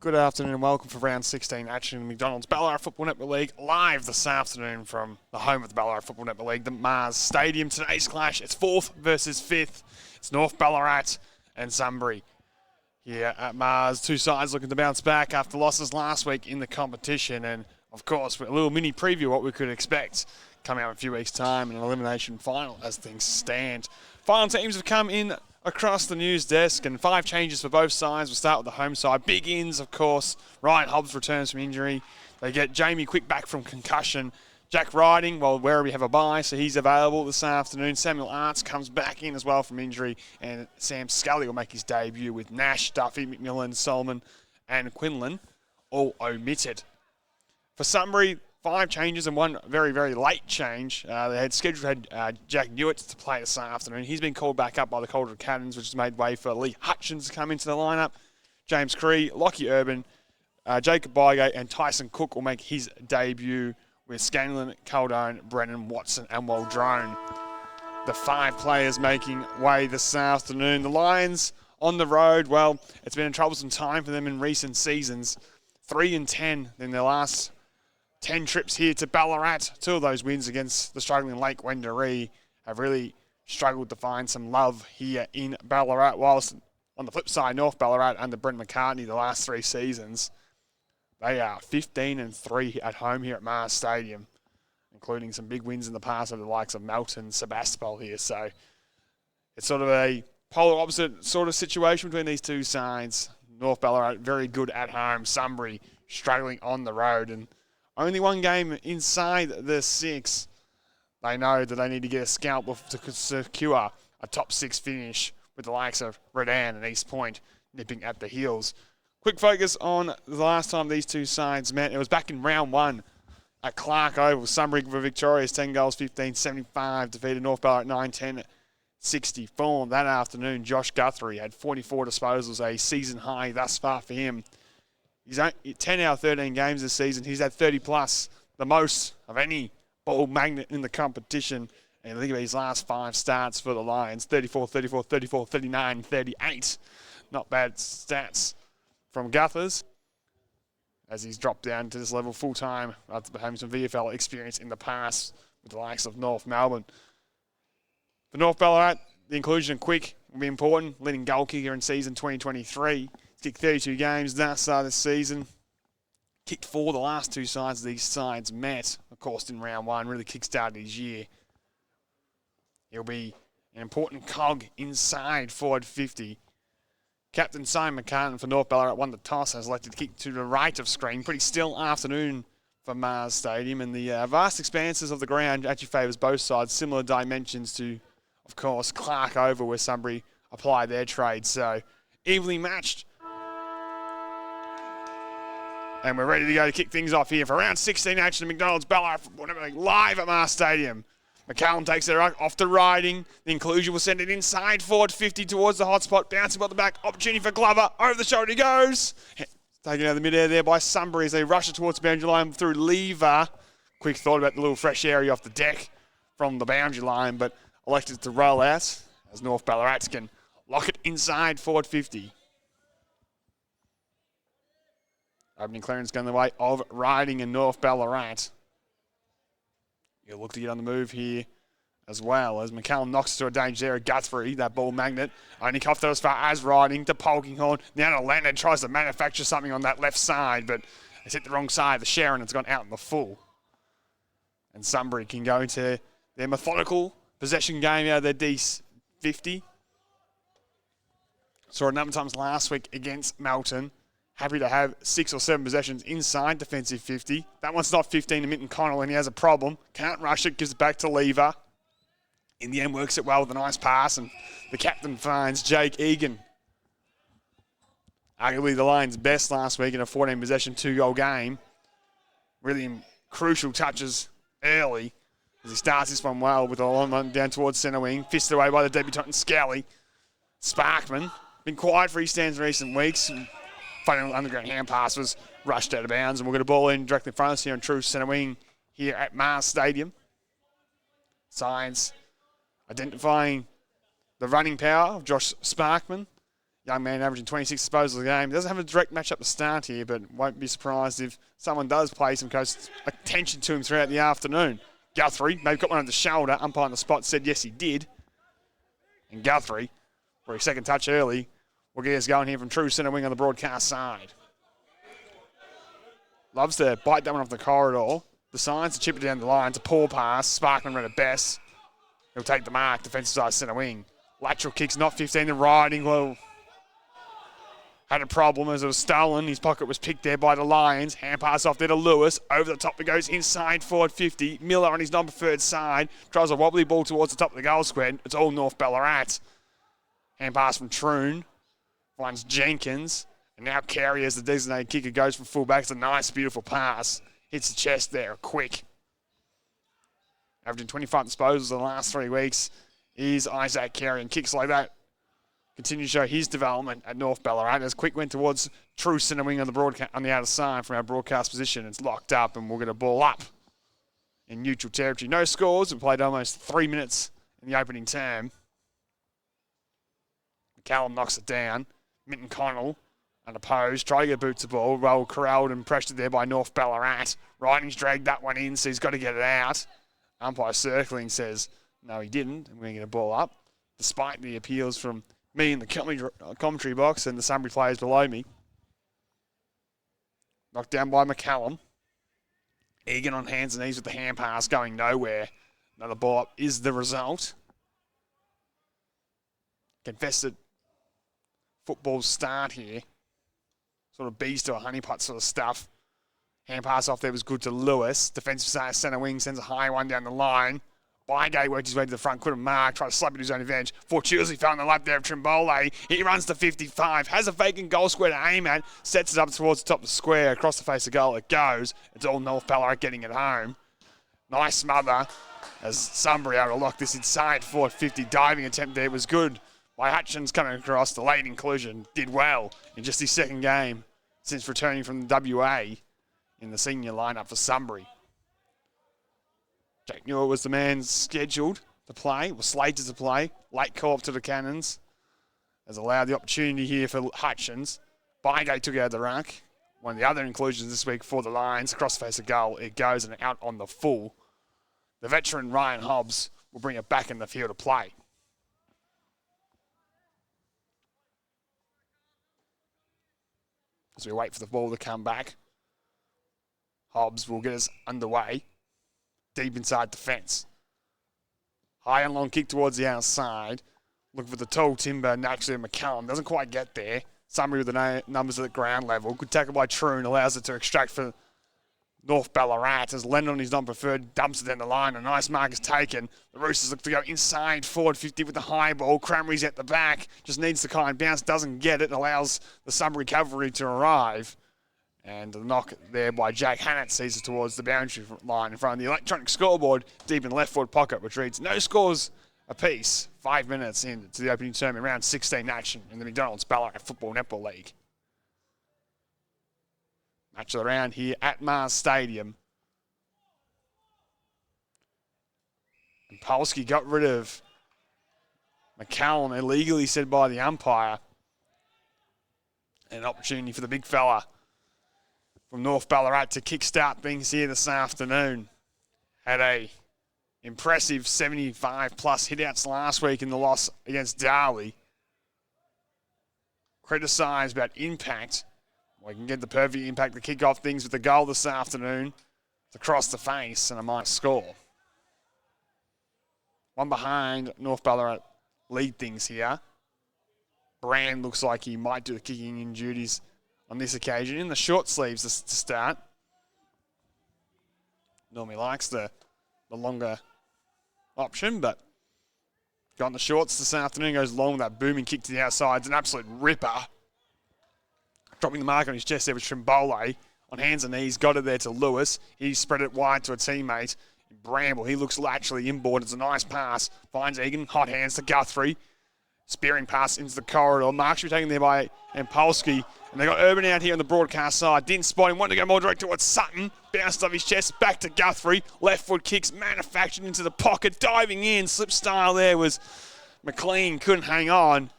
Good afternoon and welcome for round 16 action in the McDonald's Ballarat Football Netball League live this afternoon from the home of the Ballarat Football Netball League, the Mars Stadium. Today's clash, it's 4th versus 5th. It's North Ballarat and Sunbury here at Mars. Two sides looking to bounce back after losses last week in the competition, and of course a little mini preview of what we could expect coming out in a few weeks' time in an elimination final as things stand. Final teams have come in across the news desk, and 5 changes for both sides. We'll start with the home side. Big ins, of course. Ryan Hobbs returns from injury. They get Jamie Quick back from concussion. Jack Riding, well, Werribee have a bye, so he's available this afternoon. Samuel Arts comes back in as well from injury, and Sam Scully will make his debut with Nash, Duffy, McMillan, Solomon, and Quinlan all omitted. For Sunbury, 5 changes and one very, very late change. They had scheduled Jack Newitt to play this afternoon. He's been called back up by the Calder Cannons, which has made way for Lee Hutchins to come into the lineup. James Cree, Lockie Urban, Jacob Bygate, and Tyson Cook will make his debut with Scanlon, Caldone, Brennan, Watson, and Waldrone. The 5 players making way this afternoon. The Lions on the road, well, it's been a troublesome time for them in recent seasons. 3-10 in their last 10 trips here to Ballarat. 2 of those wins against the struggling Lake Wendouree have really struggled to find some love here in Ballarat, whilst on the flip side, North Ballarat under Brent McCartney the last 3 seasons, they are 15-3 at home here at Mars Stadium, including some big wins in the past over the likes of Melton, Sebastopol here. So it's sort of a polar opposite sort of situation between these two sides. North Ballarat very good at home, Sunbury struggling on the road, and only one game inside the 6. They know that they need to get a scalp to secure a top 6 finish with the likes of Redan and East Point nipping at the heels. Quick focus on the last time these two sides met. It was back in round 1 at Clark Oval. Sunbury were victorious, 10 goals, 15-75, defeated North Ballarat 9-10-64. That afternoon, Josh Guthrie had 44 disposals, a season high thus far for him. He's 10 out of 13 games this season. He's had 30 plus, the most of any ball magnet in the competition. And think about his last 5 starts for the Lions: 34, 34, 34, 39, 38. Not bad stats from Guthers, as he's dropped down to this level full-time after having some VFL experience in the past with the likes of North Melbourne. For North Ballarat, the inclusion of Quick will be important, leading goal kicker in season 2023. Kicked 32 games thus this season. Kicked 4 the last 2 sides these sides met. Of course, in round 1, really kick-started his year. He'll be an important cog inside forward 50. Captain Simon McCartan for North Ballarat won the toss, has elected to kick to the right of screen. Pretty still afternoon for Mars Stadium, and the vast expanses of the ground actually favours both sides. Similar dimensions to, of course, Clark Oval, where Sunbury apply their trade. So, evenly matched. And we're ready to go to kick things off here for round 16 action at McDonald's Ballarat live at Mars Stadium. McCallum takes it off to Riding. The inclusion will send it inside forward 50 towards the hot spot. Bouncing by the back. Opportunity for Glover. Over the shoulder he goes. Taken out of the mid-air there by Sunbury as they rush it towards the boundary line through Lever. Quick thought about the little fresh area off the deck from the boundary line, but elected to roll out as North Ballarat can lock it inside forward 50. Opening clearance going the way of Riding and North Ballarat. He'll look to get on the move here as well as McCallum knocks to a danger there. Guthrie, that ball magnet, only coughed as far as Riding to Polkinghorn. Now to Leonard, tries to manufacture something on that left side, but it's hit the wrong side of the Sharon. It's gone out in the full. And Sunbury can go into their methodical possession game out of their D50. Saw it a number of times last week against Melton. Happy to have 6 or 7 possessions inside defensive 50. That one's not 15 to Minton Connell, and he has a problem. Can't rush it, gives it back to Lever. In the end, works it well with a nice pass, and the captain finds Jake Egan. Arguably the Lions' best last week in a 14-possession, 2-goal game. Really crucial touches early as he starts this one well with a long one down towards centre wing. Fisted away by the debutant Scally. Sparkman, been quiet for his stands in recent weeks. Final underground hand pass was rushed out of bounds, and we're going to ball in directly in front of us here on true centre wing here at Mars Stadium. Signs identifying the running power of Josh Sparkman Young man averaging 26 disposals a game. He doesn't have a direct matchup to start here, but won't be surprised if someone does play some close attention to him throughout the afternoon. Guthrie, maybe got one on the shoulder. Umpire on the spot said yes, he did. And Guthrie, for his second touch early, will get us going here from true centre wing on the broadcast side. Loves to bite that one off the corridor. Decides to chip it down the line. It's a poor pass. Sparkman ran at best. He'll take the mark. Defensive side centre wing. Lateral kicks, not 15. The riding, well, had a problem as it was stolen. His pocket was picked there by the Lions. Hand pass off there to Lewis. Over the top it goes inside forward 50. Miller on his non-preferred side. Tries a wobbly ball towards the top of the goal square. It's all North Ballarat. Hand pass from Troon. Finds Jenkins. And now Carey as the designated kicker goes from fullback. It's a nice, beautiful pass. Hits the chest there, quick. Averaging 25 disposals in the last 3 weeks is Isaac Carey. And kicks like that continue to show his development at North Ballarat as Quick went towards true centre wing on the broadcast on the outer side from our broadcast position. It's locked up and we'll get a ball up in neutral territory. No scores. We played almost 3 minutes in the opening term. McCallum knocks it down. Minton Connell unopposed. Try to get boots the ball. Well corralled and pressured there by North Ballarat. Riding's dragged that one in, so he's got to get it out. Umpire circling says no, he didn't. And we're going to get a ball up despite the appeals from me in the commentary box and the Sunbury players below me. Knocked down by McCallum. Egan on hands and knees with the hand pass going nowhere. Another ball up is the result. Confessed football start here. Sort of bees to a honeypot sort of stuff. Hand pass off there was good to Lewis. Defensive centre wing sends a high one down the line. Bygay worked his way to the front, couldn't mark, tried to slap at his own advantage. Fortuitously fell on the lap there of Trimbole. He runs to 55, has a vacant goal square to aim at, sets it up towards the top of the square, across the face of goal it goes. It's all North Ballarat getting it home. Nice smother as Sunbury able to lock this inside forward 50. Diving attempt there was good by Hutchins coming across. The late inclusion did well in just his second game since returning from the WA in the senior lineup for Sunbury. Jack Newell was the man scheduled to play, was slated to play. Late call-up to the Cannons has allowed the opportunity here for Hutchins. Bygay took out the ruck. One of the other inclusions this week for the Lions. Across the face of goal, it goes and out on the full. The veteran Ryan Hobbs will bring it back in the field of play. As we wait for the ball to come back, Hobbs will get us underway. Deep inside the fence. High and long kick towards the outside. Looking for the tall timber, naturally McCallum. Doesn't quite get there. Sunbury with the numbers at the ground level. Good tackle by Troon. Allows it to extract for North Ballarat. As Lennon on his non-preferred dumps it down the line. A nice mark is taken. The Roosters look to go inside forward 50 with the high ball. Cranberry's at the back. Just needs the kind bounce. Doesn't get it. Allows the Sunbury cavalry to arrive. And the knock there by Jack Hannett sees it towards the boundary line in front of the electronic scoreboard deep in the left forward pocket, which reads no scores apiece. 5 minutes into the opening term in round 16 action in the McDonald's Ballarat Football Netball League. Match of the round here at Mars Stadium. And Polsky got rid of McCallum, illegally said by the umpire. An opportunity for the big fella from North Ballarat to kickstart things here this afternoon. Had a impressive 75-plus hitouts last week in the loss against Darley. Criticised about impact. We can get the perfect impact to kick off things with the goal this afternoon. It's across the face and a minor score. One behind, North Ballarat lead things here. Brand looks like he might do the kicking in duties on this occasion. In the short sleeves to start. Normally likes the longer option, but got in the shorts this afternoon. Goes long with that booming kick to the outside. It's an absolute ripper. Dropping the mark on his chest there with Trimbole. On hands and knees, got it there to Lewis. He spread it wide to a teammate. Bramble, he looks laterally inboard. It's a nice pass. Finds Egan, hot hands to Guthrie. Spearing pass into the corridor. Mark should be taken there by Ampolsky. And they got Urban out here on the broadcast side. Didn't spot him. Wanted to go more direct towards Sutton. Bounced off his chest. Back to Guthrie. Left foot kicks manufactured into the pocket. Diving in. Slip style there was McLean. Couldn't hang on.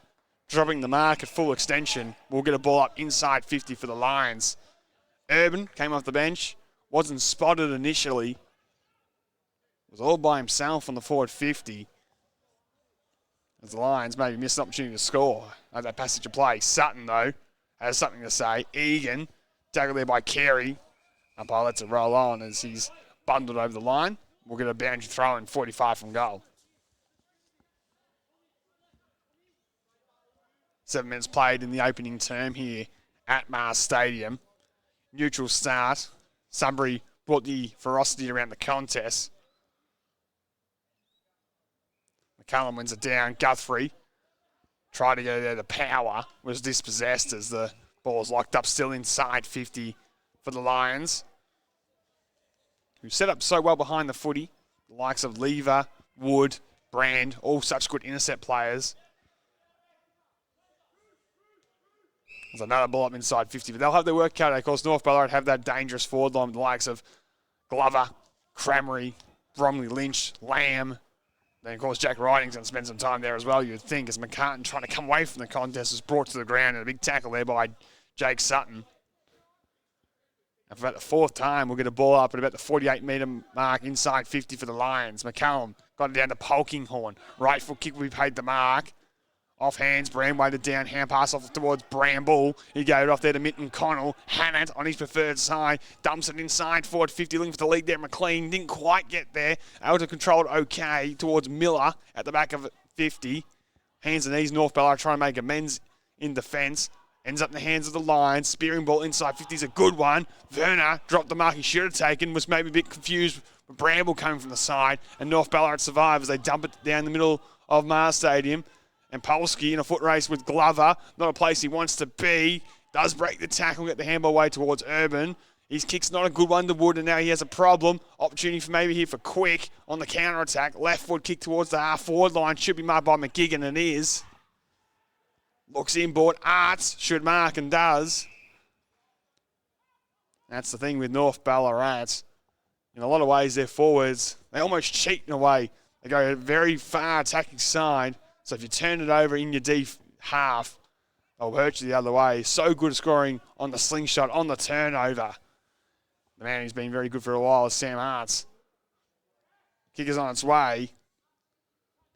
dropping the mark at full extension. We'll get a ball up inside 50 for the Lions. Urban came off the bench, wasn't spotted initially. Was all by himself on the forward 50. As the Lions maybe missed an opportunity to score at that passage of play. Sutton, though, has something to say. Egan, tackled there by Carey. Umpire lets it roll on as he's bundled over the line. We'll get a boundary throw in 45 from goal. 7 minutes played in the opening term here at Mars Stadium. Neutral start. Sunbury brought the ferocity around the contest. McCullum wins it down. Guthrie tried to go there. The power was dispossessed as the ball's locked up still inside 50 for the Lions, who set up so well behind the footy. The likes of Lever, Wood, Brand, all such good intercept players. There's another ball up inside 50, but they'll have their work cut out. Of course, North Ballarat have that dangerous forward line with the likes of Glover, Cramery, Bromley Lynch, Lamb. Then, of course, Jack Riding's going to spend some time there as well, you'd think, as McCartan trying to come away from the contest was brought to the ground, and a big tackle there by Jake Sutton. And for about the fourth time, we'll get a ball up at about the 48-metre mark inside 50 for the Lions. McCallum got it down to Polkinghorn. Right foot kick, we paid the mark. Off hands, Brand weighted down, hand pass off towards Bramble. He gave it off there to Mitten Connell. Hannett on his preferred side, dumps it inside, forward 50, looking for the lead there. McLean didn't quite get there. Able to control it okay towards Miller at the back of 50. Hands and knees, North Ballarat trying to make amends in defence. Ends up in the hands of the Lions. Spearing ball inside 50 is a good one. Werner dropped the mark he should have taken, was maybe a bit confused with Bramble coming from the side. And North Ballarat survive as they dump it down the middle of Mars Stadium. And Polsky in a foot race with Glover. Not a place he wants to be. Does break the tackle, get the handball away towards Urban. His kick's not a good one to Wood, and now he has a problem. Opportunity for maybe here for Quick on the counter-attack. Left foot kick towards the half-forward line. Should be marked by McGigan, and is. Looks inboard. Arts should mark and does. That's the thing with North Ballarat. In a lot of ways, their forwards, they almost cheat in a way. They go a very far attacking side. So if you turn it over in your deep half, they'll hurt you the other way. So good at scoring on the slingshot, on the turnover. The man who's been very good for a while is Sam Arts. Kick is on its way.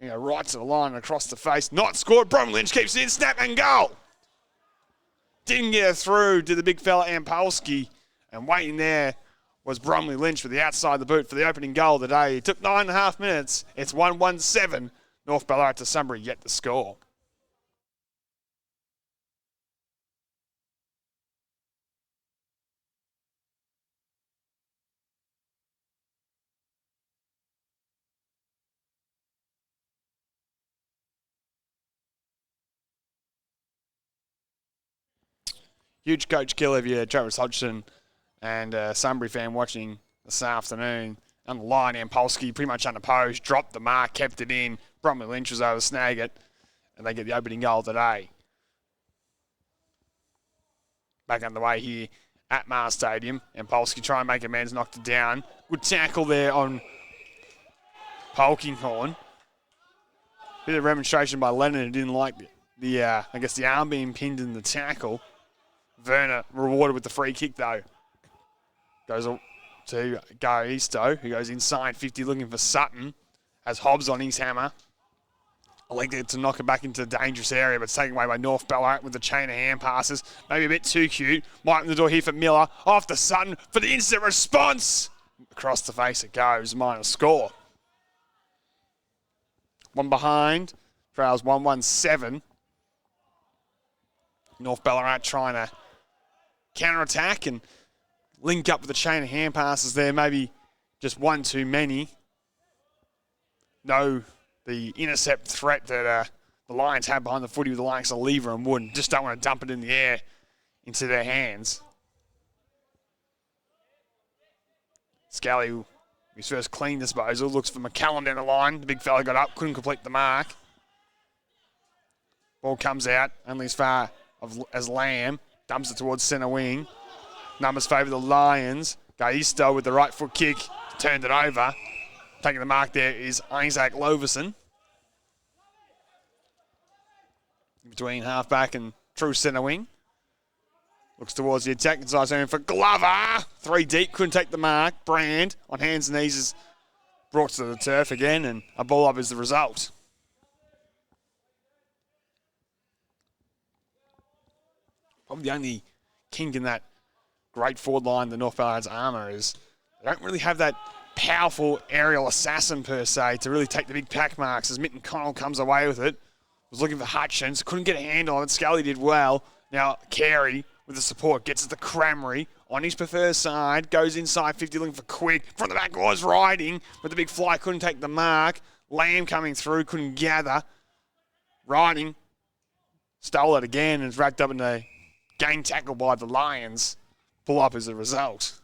Right to the line and across the face. Not scored. Brom Lynch keeps it in. Snap and goal. Didn't get it through to the big fella Ampolsky. And waiting there was Bromley Lynch with the outside of the boot for the opening goal of the day. It took 9.5 minutes. It's 1-1-7. North Ballarat to Sunbury yet to score. Huge coach kill if you're Travis Hodgson and a Sunbury fan watching this afternoon. On the line, Ampolsky pretty much unopposed, dropped the mark, kept it in. Bromley Lynch was able to snag it, and they get the opening goal today. Back underway here at Mars Stadium. Ampolsky trying to make amends, knocked it down. Good tackle there on Polkinghorn. Bit of remonstration by Lennon, who didn't like the arm being pinned in the tackle. Werner rewarded with the free kick, though. Goes to Gaisto, who goes inside 50 looking for Sutton. Has Hobbs on his hammer. Elected to knock it back into the dangerous area, but it's taken away by North Ballarat with the chain of hand passes. Maybe a bit too cute. Might open the door here for Miller. Off to Sutton for the instant response. Across the face it goes. Minus score. One behind. Trails 1-1-7. North Ballarat trying to counter-attack and link up with the chain of hand passes there. Maybe just one too many. No, the intercept threat that the Lions have behind the footy with the likes of Lever and Wood. Just don't want to dump it in the air into their hands. Scally, his first clean disposal, looks for McCallum down the line. The big fella got up, couldn't complete the mark. Ball comes out, only as far as Lamb. Dumps it towards centre wing. Numbers favour the Lions. Gaisto with the right foot kick. Turned it over. Taking the mark there is Isaac Loverson. between halfback and true centre wing. Looks towards the attack inside zone for Glover. 3 deep, couldn't take the mark. Brand on hands and knees is brought to the turf again, and a ball up is the result. Probably the only kink in that great forward line, the North Ballards armour, is they don't really have that powerful aerial assassin per se to really take the big pack marks as Mitten Connell comes away with it. Was looking for Hutchins, couldn't get a handle on it. Scully did well. Now Carey with the support gets it to Cramry on his preferred side, goes inside 50 looking for Quick. From the back was Riding, but the big fly couldn't take the mark. Lamb coming through, couldn't gather. Riding stole it again and is wrapped up in a game tackle by the Lions. Pull up as a result.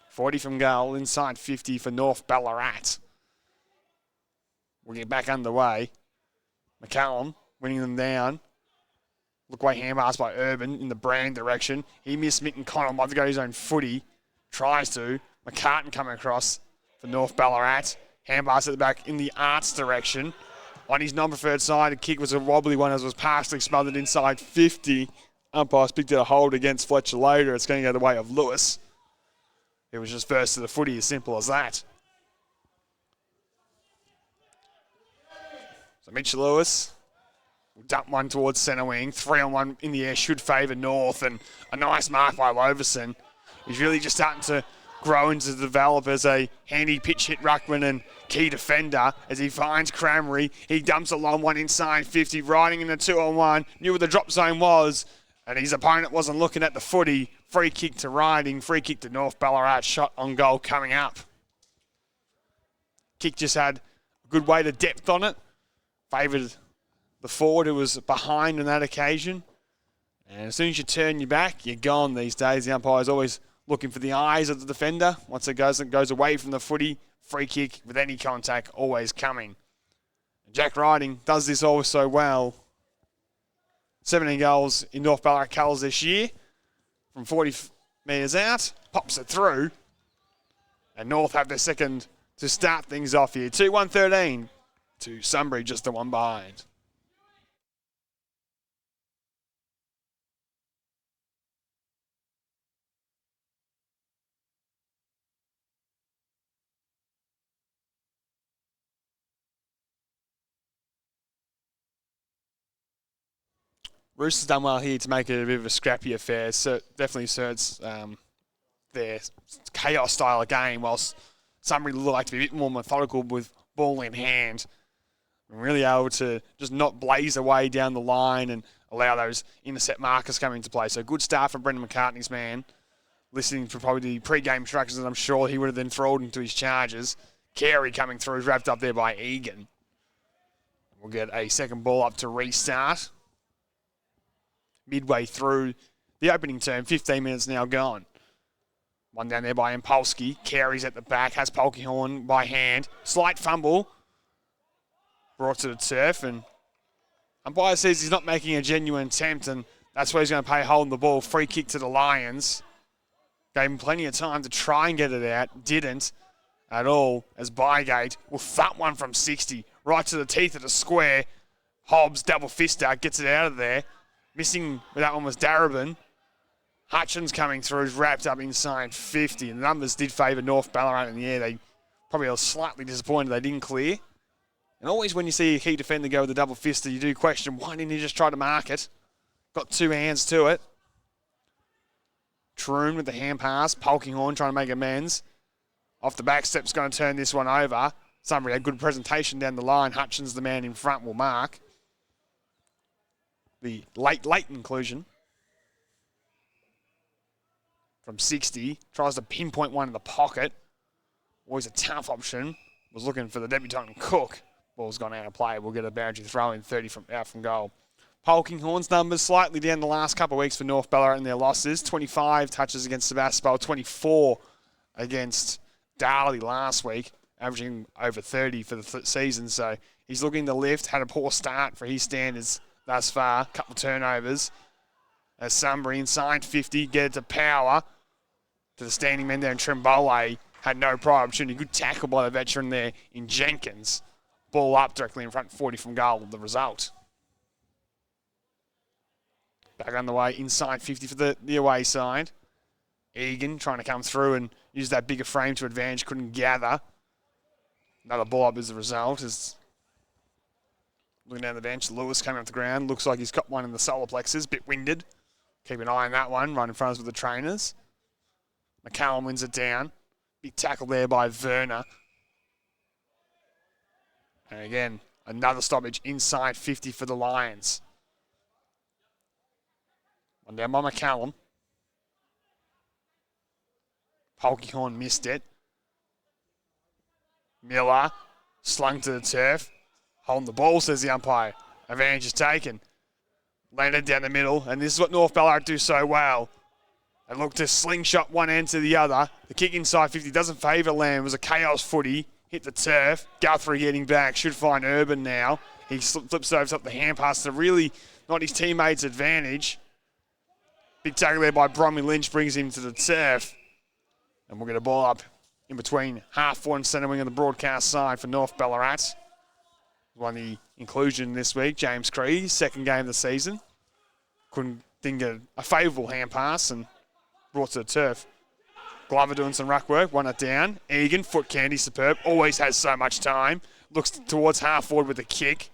40 from goal, inside 50 for North Ballarat. We'll get back underway. McCallum winning them down. Look away hand pass by Urban in the Brand direction. He missed Mitten Connell, might have to go his own footy. Tries to. McCartan coming across for North Ballarat. Hand pass at the back in the Arts direction. On his non-preferred side, the kick was a wobbly one as it was partially smothered inside 50. Umpire picked it a hold against Fletcher Loader. It's going to go the way of Lewis. It was just first to the footy, as simple as that. So Mitch Lewis will dump one towards centre wing. 3-on-1 in the air should favour North, and a nice mark by Loverson. He's really just starting to grow into develop as a handy pitch hit ruckman and key defender as he finds Cramry. He dumps a long one inside 50, riding in the 2-on-1, knew where the drop zone was, and his opponent wasn't looking at the footy. Free kick to Riding, free kick to North Ballarat, shot on goal coming up. Kick just had a good weight of depth on it, favoured the forward who was behind on that occasion. And as soon as you turn your back, you're gone these days. The umpire's always looking for the eyes of the defender. Once it goes away from the footy, free kick with any contact always coming. Jack Riding does this all so well. 17 goals in North Ballarat colours this year. From 40 metres out, pops it through. And North have their second to start things off here. 2-1-13 to Sunbury, just the one behind. Roosters done well here to make it a bit of a scrappy affair. So definitely suits their chaos style of game, whilst Sunbury like to be a bit more methodical with ball in hand. And really able to just not blaze away down the line and allow those intercept markers come into play. So good start from Brendan McCartney's man. Listening for probably the pre-game instructions that I'm sure he would have then thrown into his charges. Carey coming through, wrapped up there by Egan. We'll get a second ball up to restart. Midway through the opening term, 15 minutes now gone. One down there by Impulski. Carey's at the back, has Polkinghorn by hand. Slight fumble. Brought to the turf, and umpire says he's not making a genuine attempt, and that's where he's going to pay hold on the ball. Free kick to the Lions. Gave him plenty of time to try and get it out. Didn't at all, as Bygate will thump one from 60. Right to the teeth of the square. Hobbs, double fister, gets it out of there. Missing with that one was Darabin. Hutchins coming through, is wrapped up inside 50. And the numbers did favour North Ballarat in the air. They probably were slightly disappointed they didn't clear. And always when you see a key defender go with a double fister, you do question, why didn't he just try to mark it? Got two hands to it. Troon with the hand pass. Polkinghorn trying to make amends. Off the back step's going to turn this one over. Sunbury had good presentation down the line. Hutchins, the man in front, will mark. The late inclusion from 60. Tries to pinpoint one in the pocket. Always a tough option. Was looking for the debutant Cook. Ball's gone out of play. We'll get a boundary throw in 30 out from goal. Polkinghorn's numbers slightly down the last couple of weeks for North Ballarat in their losses. 25 touches against Sebastopol. 24 against Darley last week. Averaging over 30 for the season. So he's looking to lift. Had a poor start for his standards thus far. Couple turnovers. As Sunbury inside 50, get it to Power. To the standing men there in Trimbole. Had no prior opportunity. Good tackle by the veteran there in Jenkins. ball up directly in front, 40 from goal, the result. Back on the way, inside 50 for the away side. Egan trying to come through and use that bigger frame to advantage, couldn't gather. Another ball up as a result. As looking down the bench, Lewis coming off the ground. Looks like he's got one in the solar plexus, bit winded. Keep an eye on that one, right in front of us with the trainers. McCallum wins it down. Big tackle there by Werner. And again, another stoppage inside 50 for the Lions. One down by McCallum. Polkinghorn missed it. Miller slung to the turf. Holding the ball, says the umpire. Advantage is taken. Landed down the middle, and this is what North Ballarat do so well. They look to slingshot one end to the other. The kick inside 50 doesn't favour Lamb. It was a chaos footy. Hit the turf. Guthrie getting back. Should find Urban now. He flips over up the hand pass to really not his teammates' advantage. Big tackle there by Bromley Lynch brings him to the turf. And we'll get a ball up in between half forward and centre wing of the broadcast side for North Ballarat. Won the inclusion this week, James Cree, second game of the season. Didn't get a favourable hand pass and brought to the turf. Glover doing some ruck work, won it down. Egan, foot candy, superb, always has so much time. Looks towards half forward with a kick.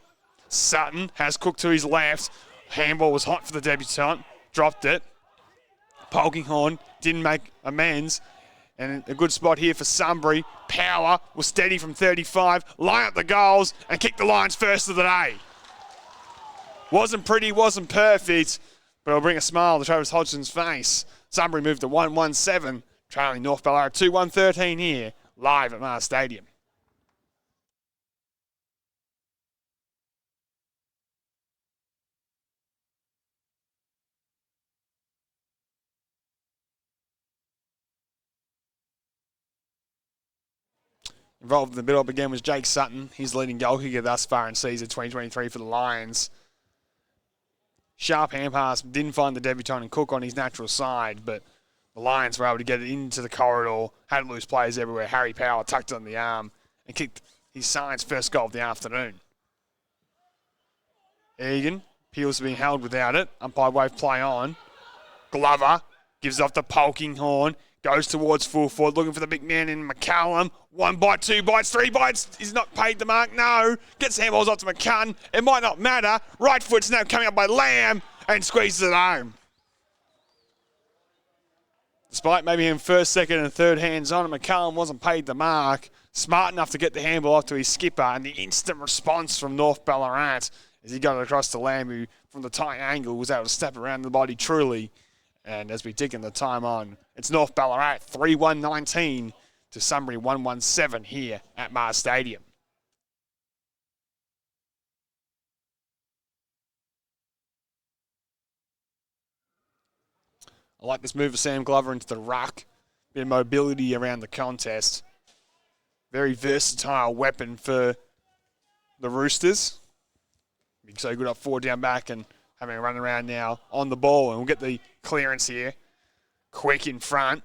Sutton has Cook to his left. Handball was hot for the debutant, dropped it. Polkinghorn didn't make amends. And a good spot here for Sunbury. Power was steady from 35, line up the goals, and kick the Lions first of the day. Wasn't pretty, wasn't perfect, but it'll bring a smile to Travis Hodgson's face. Sunbury moved to 1-1-7, trailing North Ballarat 2-1-13 here, live at Mars Stadium. Involved in the build-up again was Jake Sutton. He's leading goal kicker thus far in season 2023 for the Lions. Sharp hand pass, didn't find the debutant and Cook on his natural side, but the Lions were able to get it into the corridor, had loose players everywhere. Harry Power tucked it on the arm and kicked his side's first goal of the afternoon. Egan appeals to being held without it. Umpire wave play on. Glover gives off to Polkinghorn. Goes towards full forward, looking for the big man in McCallum. 1 bite, 2 bites, 3 bites. He's not paid the mark, no. Gets handballs off to McCunn. It might not matter. Right foot's now coming up by Lamb and squeezes it home. Despite maybe him first, second and third hands on, McCallum wasn't paid the mark. Smart enough to get the handball off to his skipper, and the instant response from North Ballarat as he got it across to Lamb, who from the tight angle was able to step around the body truly. And as we dig in the time on, it's North Ballarat 3-1-19 to Sunbury 1-1-7 here at Mars Stadium. I like this move of Sam Glover into the ruck. Bit of mobility around the contest. Very versatile weapon for the Roosters. Being so good up forward, down back, and having a run around now on the ball. And we'll get the clearance here. Quick in front.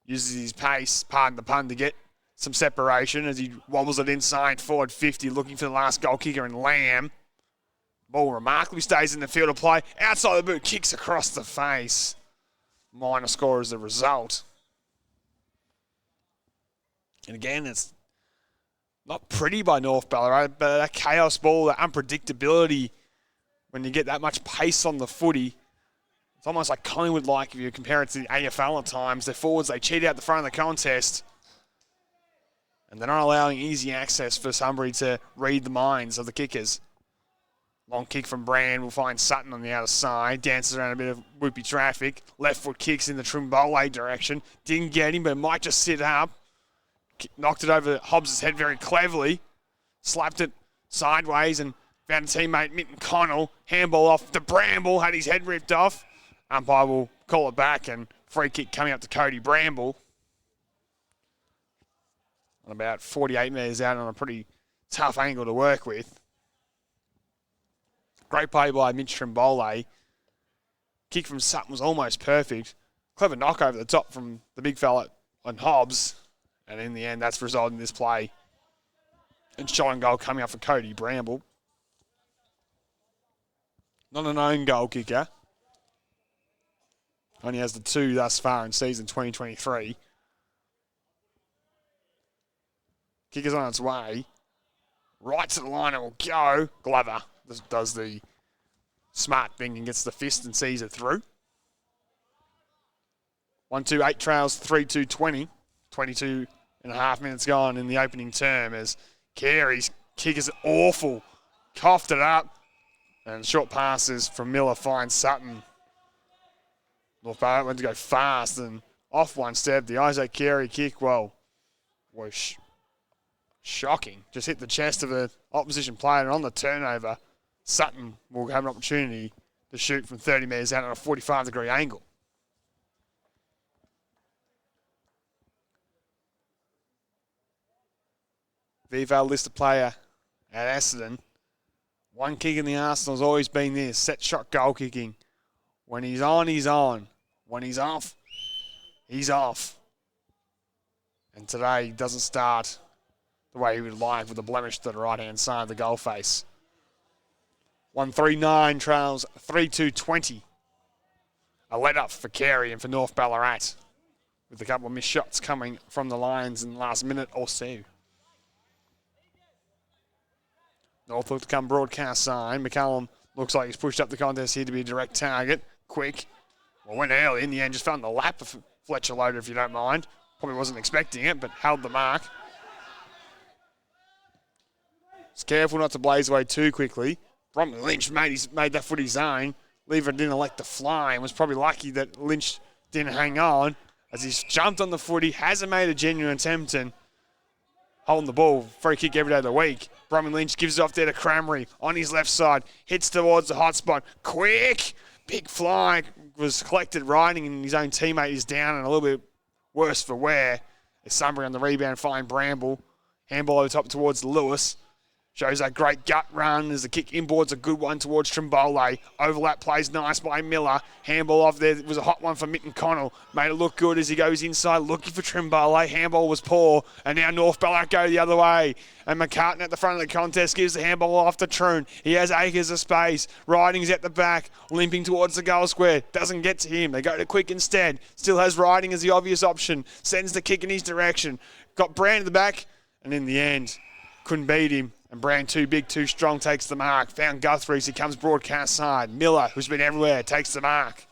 Uses his pace, pardon the pun, to get some separation as he wobbles it inside forward 50, looking for the last goal kicker in Lamb. Ball remarkably stays in the field of play. Outside the boot, kicks across the face. Minor score as a result. And again, it's not pretty by North Ballarat, but that chaos ball, that unpredictability, when you get that much pace on the footy, it's almost like Collingwood-like if you compare it to the AFL at times. Their forwards, they cheat out the front of the contest, and they're not allowing easy access for Sunbury to read the minds of the kickers. Long kick from Brand will find Sutton on the outer side. Dances around a bit of whoopie traffic. Left foot kicks in the Trimbole direction. Didn't get him, but might just sit up. Knocked it over Hobbs' head very cleverly. Slapped it sideways and found a teammate, Mitten Connell. Handball off to Bramble. Had his head ripped off. Umpire will call it back, and free kick coming up to Cody Bramble. On about 48 metres out on a pretty tough angle to work with. Great play by Mitch Trimbole. Kick from Sutton was almost perfect. Clever knock over the top from the big fella on Hobbs. And in the end, that's resulted in this play And shot on goal coming up for Cody Bramble. Not an own goal kicker. Only has the 2 thus far in season 2023. Kicker's on its way. Right to the line, it will go. Glover does the smart thing and gets the fist and sees it through. 1-2-8 trails 3-2-20. 22 and a half minutes gone in the opening term as Carey's kick is awful. Coughed it up. And short passes from Miller finds Sutton. North Barrett went to go fast and off one step. The Isaac Carey kick, well, was shocking. Just hit the chest of the opposition player, and on the turnover, Sutton will have an opportunity to shoot from 30 metres out at a 45-degree angle. VFL listed player at Essendon. One kick in the arsenal has always been this, set shot goal kicking. When he's on, he's on. When he's off, he's off. And today he doesn't start the way he would like with a blemish to the right-hand side of the goal face. 1-3-9 trails 3-2-20. A let-up for Carey and for North Ballarat, with a couple of missed shots coming from the Lions in the last minute or so. North look to come broadcast sign. McCallum looks like he's pushed up the contest here to be a direct target. Quick. Well, went early. In the end, just found the lap of Fletcher Loader, if you don't mind. Probably wasn't expecting it, but held the mark. He's careful not to blaze away too quickly. Bromley Lynch made that foot his own. Lever didn't elect to fly and was probably lucky that Lynch didn't hang on as he's jumped on the footy, hasn't made a genuine attempt and holding the ball. Free kick every day of the week. Bromley Lynch gives it off there to Cramry on his left side. Hits towards the hot spot. Quick! Big fly was collected riding and his own teammate is down and a little bit worse for wear. As Sunbury on the rebound find Bramble. Handball over top towards Lewis. Shows that great gut run as the kick inboard's a good one towards Trimbole. Overlap plays nice by Miller. Handball off there was a hot one for Mitten Connell. Made it look good as he goes inside looking for Trimbole. Handball was poor. And now North Ballarat go the other way. And McCartan at the front of the contest gives the handball off to Troon. He has acres of space. Riding's at the back. Limping towards the goal square. Doesn't get to him. They go to Quick instead. Still has Riding as the obvious option. Sends the kick in his direction. Got Brand at the back. And in the end, couldn't beat him. And Brand too big, too strong, takes the mark. Found Guthrie as he comes broadcast side. Miller, who's been everywhere, takes the mark.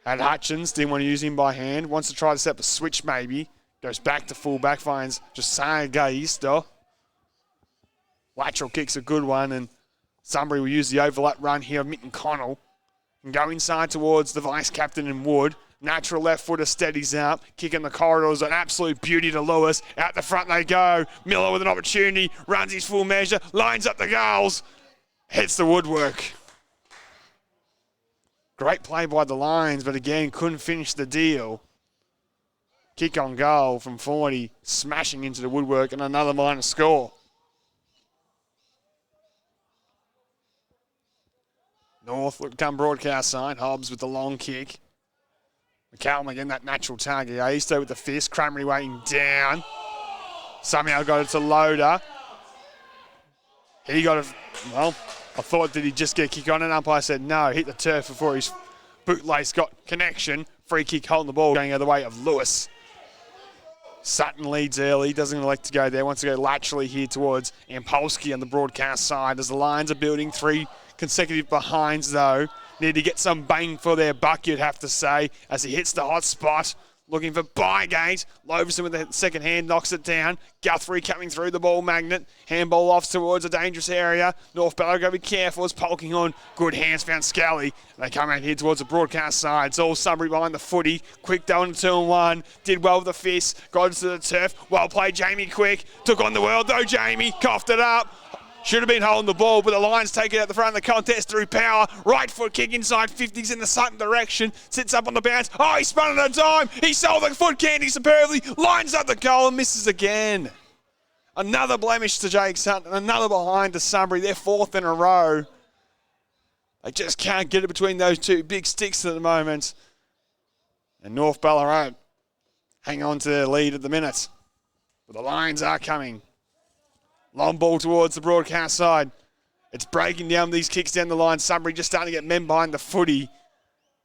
Had Hutchins, didn't want to use him by hand. Wants to try to set up a switch maybe. Goes back to full back, finds Josiah Gaisto. Lateral kick's a good one, and Sunbury will use the overlap run here of Mitten Connell. And go inside towards the vice-captain in Wood. Natural left footer steadies out. Kick in the corridors, an absolute beauty to Lewis. Out the front they go. Miller with an opportunity. Runs his full measure. Lines up the goals. Hits the woodwork. Great play by the Lions, but again, couldn't finish the deal. Kick on goal from 40. Smashing into the woodwork and another minor score. North look come broadcast sign. Hobbs with the long kick. McCallum again, that natural target. Aisto with the fist. Cramry waiting down. Somehow got it to Loader. He got it. Well, I thought, did he just get a kick on it? Umpire said no. Hit the turf before his bootlace got connection. Free kick holding the ball going the other way of Lewis. Sutton leads early. Doesn't elect to go there. Wants to go laterally here towards Ampolsky on the broadcast side as the Lions are building 3 consecutive behinds though. Need to get some bang for their buck, you'd have to say, as he hits the hot spot. Looking for Bygate. Loverson with the second hand knocks it down. Guthrie coming through the ball magnet. Handball off towards a dangerous area. North Ballarat got to be careful as Polking on. Good hands found Scally. They come out here towards the broadcast side. It's all Sunbury behind the footy. Quick down to 2-1. Did well with the fist. Got into the turf. Well played Jamie Quick. Took on the world though Jamie. Coughed it up. Should have been holding the ball, but the Lions take it out the front of the contest through power. Right foot kick inside 50s in the Sutton direction. Sits up on the bounce. Oh, he spun it a dime. He sold the foot candy superbly. Lines up the goal and misses again. Another blemish to Jake Sutton. Another behind to Sunbury. They're 4th in a row. They just can't get it between those two big sticks at the moment. And North Ballarat hang on to their lead at the minute. But the Lions are coming. Long ball towards the broadcast side. It's breaking down these kicks down the line. Sunbury just starting to get men behind the footy.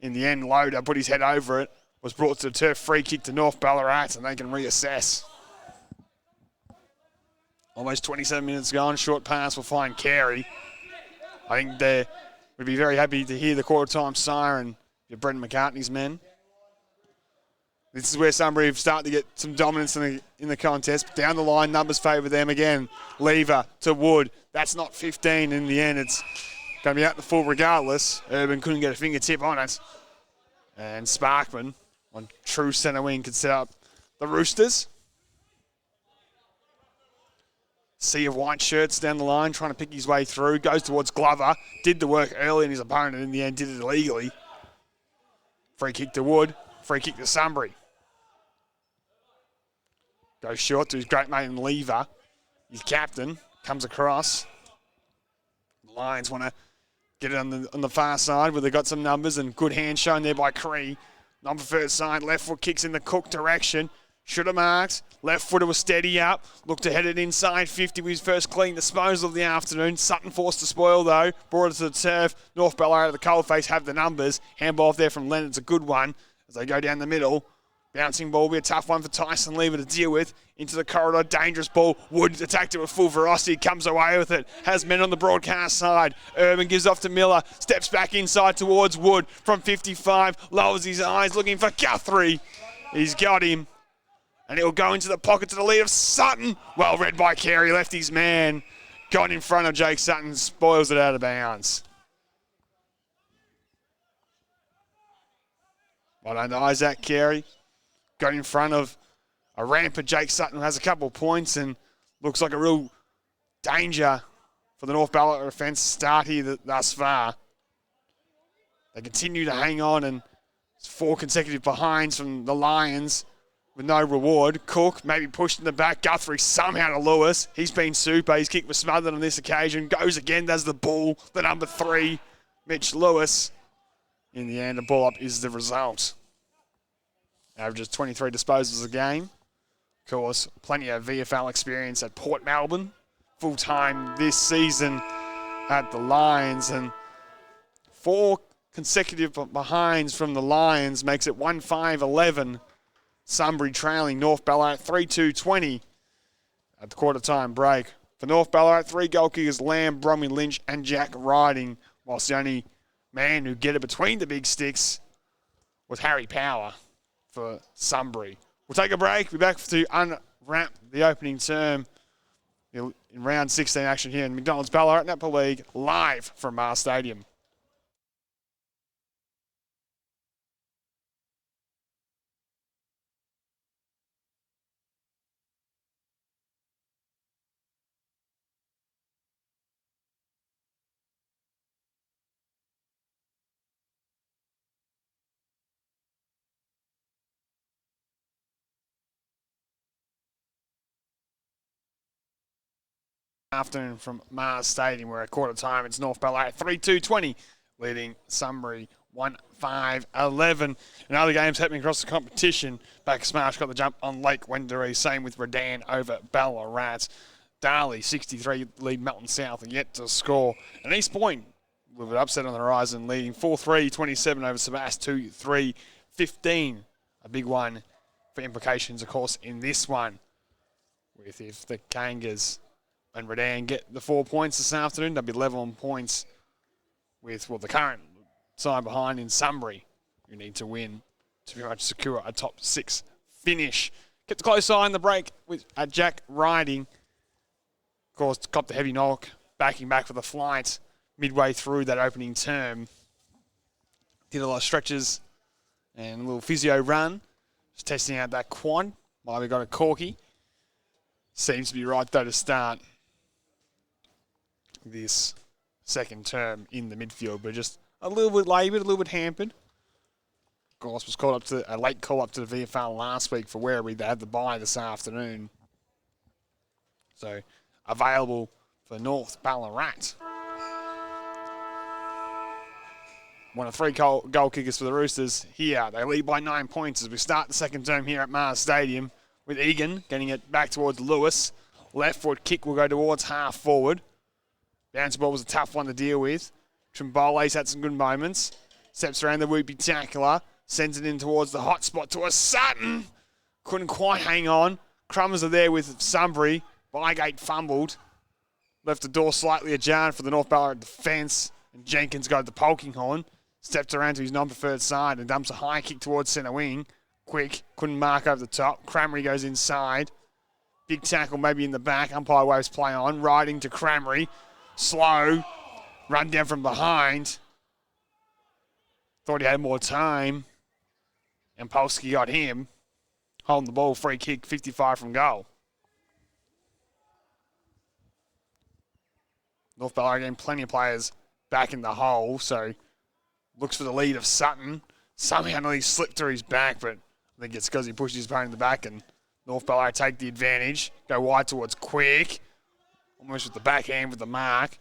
In the end, Loader put his head over it. Was brought to the turf. Free kick to North Ballarat, and they can reassess. Almost 27 minutes gone. Short pass will find Carey. I think they would be very happy to hear the quarter-time siren of Brendan McCartney's men. This is where Sunbury have started to get some dominance in the contest. Down the line, numbers favour them again. Lever to Wood. That's not 15 in the end. It's going to be out the full regardless. Urban couldn't get a fingertip on it. And Sparkman, on true centre wing, could set up the Roosters. Sea of white shirts down the line, trying to pick his way through. Goes towards Glover. Did the work early in his opponent. In the end, did it illegally. Free kick to Wood. Free kick to Sunbury. Goes short to his great mate in Lever. His captain comes across. The Lions want to get it on the far side where they've got some numbers, and good hand shown there by Cree. Non-preferred side, left foot kicks in the Cook direction. Should have marked. Left footer was steady up. Looked to head it inside 50 with his first clean disposal of the afternoon. Sutton forced to spoil though. Brought it to the turf. North Ballarat at the coalface have the numbers. Handball off there from Leonard's a good one as they go down the middle. Bouncing ball will be a tough one for Tyson Lever to deal with. Into the corridor, dangerous ball. Wood attacked it with full ferocity, comes away with it. Has men on the broadcast side. Urban gives off to Miller. Steps back inside towards Wood from 55. Lowers his eyes, looking for Guthrie. He's got him. And he'll go into the pocket to the lead of Sutton. Well read by Carey, left his man. Got in front of Jake Sutton, spoils it out of bounds. Well done to Isaac Carey. Got in front of a rampant Jake Sutton who has a couple of points and looks like a real danger for the North Ballarat offence to start here thus far. They continue to hang on, and it's 4 consecutive behinds from the Lions with no reward. Cook maybe pushed in the back. Guthrie somehow to Lewis. He's been super. His kick was smothered on this occasion. Goes again, does the ball. The number 3, Mitch Lewis. In the end, a ball up is the result. Averages 23 disposals a game. Of course, plenty of VFL experience at Port Melbourne. Full-time this season at the Lions. And 4 consecutive behinds from the Lions makes it 1-5-11. Sunbury trailing North Ballarat 3-2-20 at the quarter-time break. For North Ballarat, 3 goal kickers, Lamb, Bromwell Lynch and Jack Riding, whilst the only man who get it between the big sticks was Harry Power for Sunbury. We'll take a break. We'll be back to unwrap the opening term in round 16 action here in McDonald's Ballarat Netball League, live from Mars Stadium. Afternoon from Mars Stadium, where at quarter time it's North Ballarat 3-2-20, leading Sunbury 1-5-11. In other games happening across the competition, Back Smash got the jump on Lake Wendouree, same with Redan over Ballarat. Darley 63 lead Melton South and yet to score. And East Point with an upset on the horizon, leading 4-3-27 over Sebast 2-3-15. A big one for implications, of course, in this one. With if the Kangas and Redan get the 4 points this afternoon, they'll be level on points with, the current side behind in Sunbury, who need to win to pretty much secure a top 6 finish. Kept a close eye on the break with Jack Riding. Of course, copped a heavy knock, backing back for the flight midway through that opening term. Did a lot of stretches and a little physio run. Just testing out that quad while we got a corky. Seems to be right, though, to start this second term in the midfield, but just a little bit laboured, a little bit hampered. Of course, was called up to a late call up to the VFL last week for Werribee. They had the bye this afternoon. So, available for North Ballarat. One of 3 goal kickers for the Roosters here. They lead by 9 points as we start the second term here at Mars Stadium with Egan getting it back towards Lewis. Left foot kick will go towards half forward. Bounce ball was a tough one to deal with. Trimbole's had some good moments. Steps around the whoopie tackler. Sends it in towards the hot spot to a Sutton. Couldn't quite hang on. Crummers are there with Sunbury. Bygate fumbled. Left the door slightly ajar for the North Ballarat defence. And Jenkins got the poking horn. Steps around to his non-preferred side and dumps a high kick towards centre wing. Quick. Couldn't mark over the top. Cramry goes inside. Big tackle maybe in the back. Umpire waves play on. Riding to Cramry. Slow. Run down from behind. Thought he had more time. And Polsky got him. Holding the ball. Free kick. 55 from goal. North Ballarat getting plenty of players back in the hole, so looks for the lead of Sutton. Somehow nearly slipped through his back, but I think it's because he pushed his opponent in the back, and North Ballarat take the advantage. Go wide towards Quick, almost with the backhand with the mark.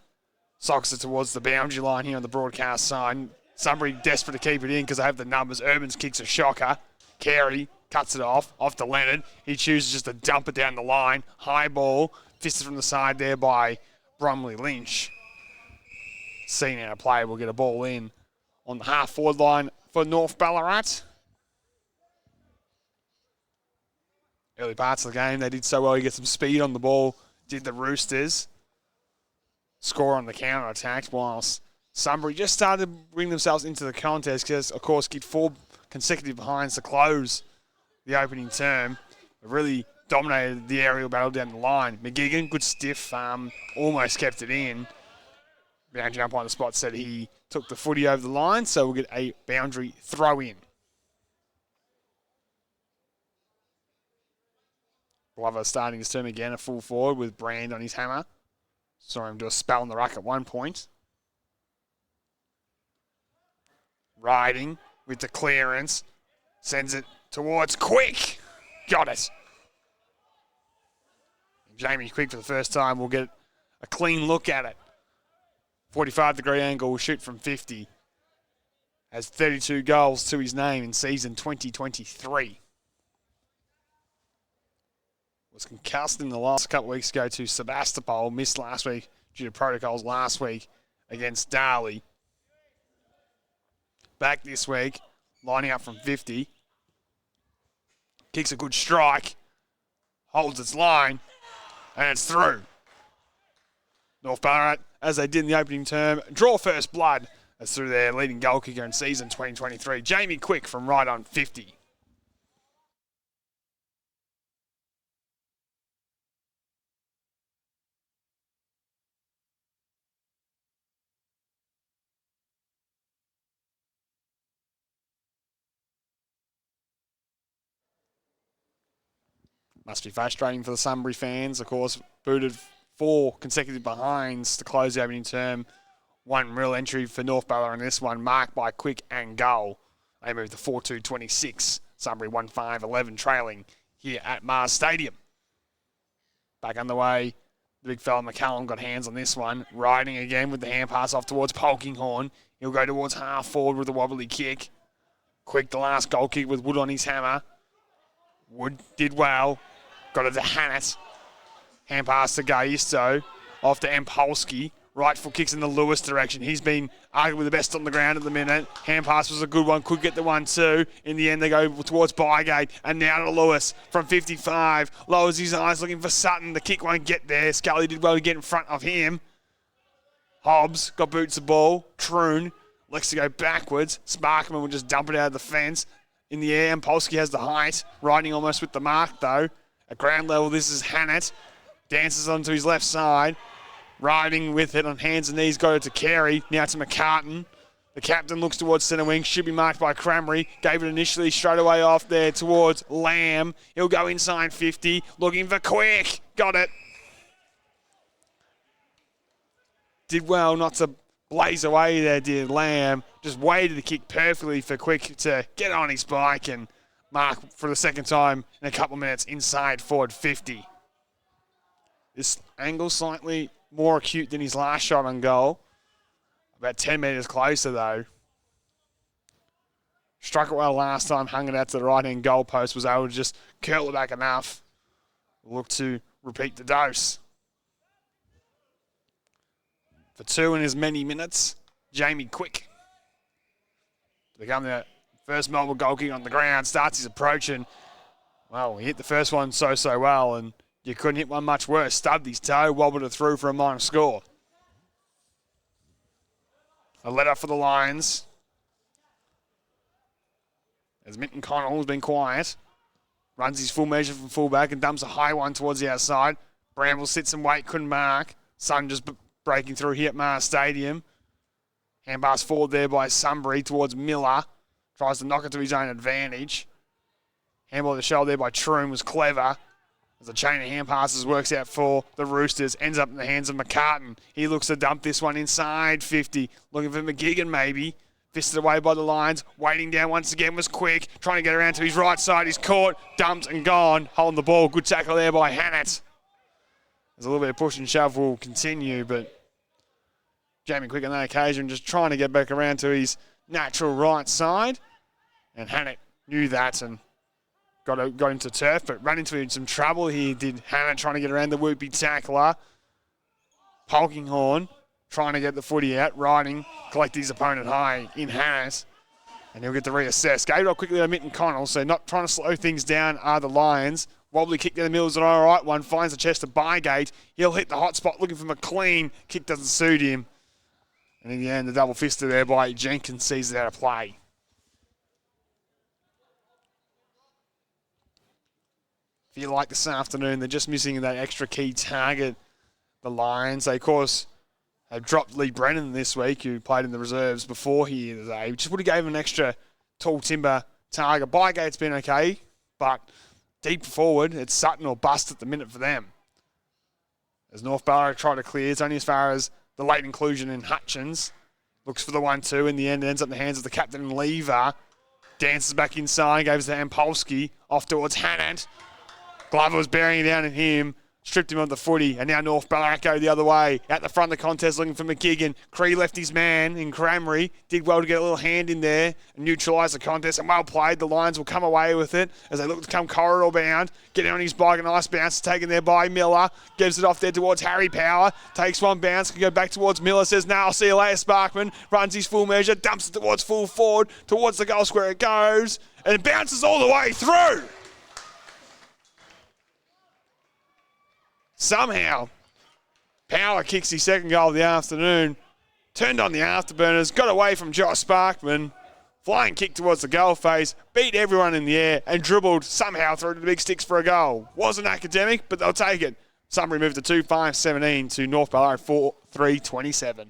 Socks it towards the boundary line here on the broadcast side. Sunbury desperate to keep it in because they have the numbers. Urban's kicks a shocker. Carey cuts it off to Leonard. He chooses just to dump it down the line. High ball, fisted from the side there by Bromley Lynch. Seen our player will get a ball in on the half-forward line for North Ballarat. Early parts of the game, they did so well. You get some speed on the ball, did the Roosters. Score on the counter-attack, whilst Sunbury just started to bring themselves into the contest because, of course, get 4 consecutive behinds to close the opening term. They really dominated the aerial battle down the line. McGigan, good stiff, almost kept it in. Boundary umpire on the spot said he took the footy over the line, so we'll get a boundary throw in. Glover starting his term again, a full forward with Brand on his hammer. Saw him do a spell on the ruck at one point. Riding with the clearance. Sends it towards Quick. Got it. Jamie Quick for the first time will get a clean look at it. 45-degree angle will shoot from 50. Has 32 goals to his name in season 2023. Was concussed in the last couple of weeks ago to Sebastopol. Missed last week due to protocols last week against Darley. Back this week, lining up from 50. Kicks a good strike. Holds its line. And it's through. North Ballarat, as they did in the opening term, draw first blood as through their leading goal kicker in season 2023. Jamie Quick from right on 50. Must be frustrating for the Sunbury fans. Of course, booted 4 consecutive behinds to close the opening term. 1 real entry for North Ballarat in this one, marked by Quick and goal. They move to 4-2-26. Sunbury 1-5-11 trailing here at Mars Stadium. Back underway. The big fella McCallum got hands on this one. Riding again with the hand pass off towards Polkinghorn. He'll go towards half forward with a wobbly kick. Quick the last goal kick with Wood on his hammer. Wood did well. Got it to Hannett. Hand pass to Gaisto. Off to Empolsky. Right foot kicks in the Lewis direction. He's been arguably the best on the ground at the minute. Hand pass was a good one. Could get the 1-2. In the end, they go towards Bygate. And now to Lewis from 55. Lowers his eyes looking for Sutton. The kick won't get there. Scully did well to get in front of him. Hobbs got boots the ball. Troon likes to go backwards. Sparkman will just dump it out of the fence. In the air, Empolsky has the height. Riding almost with the mark, though. At ground level, this is Hannett. Dances onto his left side. Riding with it on hands and knees, got it to Carey. Now to McCartan. The captain looks towards centre wing. Should be marked by Cramry. Gave it initially straight away off there towards Lamb. He'll go inside 50. Looking for Quick. Got it. Did well not to blaze away there, did Lamb. Just waited to kick perfectly for Quick to get on his bike and mark for the second time in a couple of minutes inside forward 50. This angle slightly more acute than his last shot on goal. About 10 metres closer, though. Struck it well last time, hung it out to the right-hand goal post, was able to just curl it back enough. Look to repeat the dose. For 2 in as many minutes, Jamie Quick. Become the first Melbourne goal kick on the ground, starts his approach, and, well, he hit the first one so well, and you couldn't hit one much worse. Stubbed his toe, wobbled it through for a minor score. A letter for the Lions. As Minton Connell has been quiet. Runs his full measure from fullback and dumps a high one towards the outside. Bramble sits and wait, couldn't mark. Sun just breaking through here at Mars Stadium. Handpass forward there by Sunbury towards Miller. Tries to knock it to his own advantage. Handball to the shoulder there by Troom was clever. As the chain of hand passes works out for the Roosters. Ends up in the hands of McCartan. He looks to dump this one inside 50. Looking for McGigan maybe. Fisted away by the Lions. Waiting down once again was Quick. Trying to get around to his right side. He's caught, dumped and gone. Holding the ball. Good tackle there by Hannett. There's a little bit of push and shove will continue, but Jamie Quick on that occasion just trying to get back around to his natural right side. And Hannett knew that and got into turf, but ran into some trouble here, did Hannett, trying to get around the whoopie tackler. Polkinghorn trying to get the footy out, riding, collect his opponent high in Hannett, and he'll get to reassess. Gave it up quickly to Minton Connell, so not trying to slow things down are the Lions. Wobbly kick down the middle is an all right one, finds the chest of Bygate. He'll hit the hot spot looking for McLean. Kick doesn't suit him. And in the end, the double fister there by Jenkins sees it out of play. Feel like this afternoon, they're just missing that extra key target, the Lions. They, of course, have dropped Lee Brennan this week, who played in the reserves before here today. Just would have gave him an extra tall timber target. Bygate's been okay, but deep forward, it's Sutton or bust at the minute for them. As North Ballarat try to clear, it's only as far as the late inclusion in Hutchins. Looks for the 1-2. In the end, it ends up in the hands of the captain and Lever. Dances back inside, goes to Ampolsky. Off towards Hannett. Glover was bearing down at him. Stripped him on the footy, and now North Ballarat go the other way. Out the front of the contest looking for McGigan. Cree left his man in Cramry. Did well to get a little hand in there and neutralise the contest, and well played. The Lions will come away with it as they look to come corridor bound. Getting on his bike, a nice bounce taken there by Miller. Gives it off there towards Harry Power. Takes one bounce, can go back towards Miller. Says, "No, I'll see you later, Sparkman." Runs his full measure, dumps it towards full forward. Towards the goal square it goes, and it bounces all the way through. Somehow, Power kicks his second goal of the afternoon, turned on the afterburners, got away from Josh Sparkman, flying kick towards the goal face, beat everyone in the air, and dribbled somehow through to the big sticks for a goal. Wasn't academic, but they'll take it. Sunbury moved to 2-5-17 to North Ballarat 4-3-27.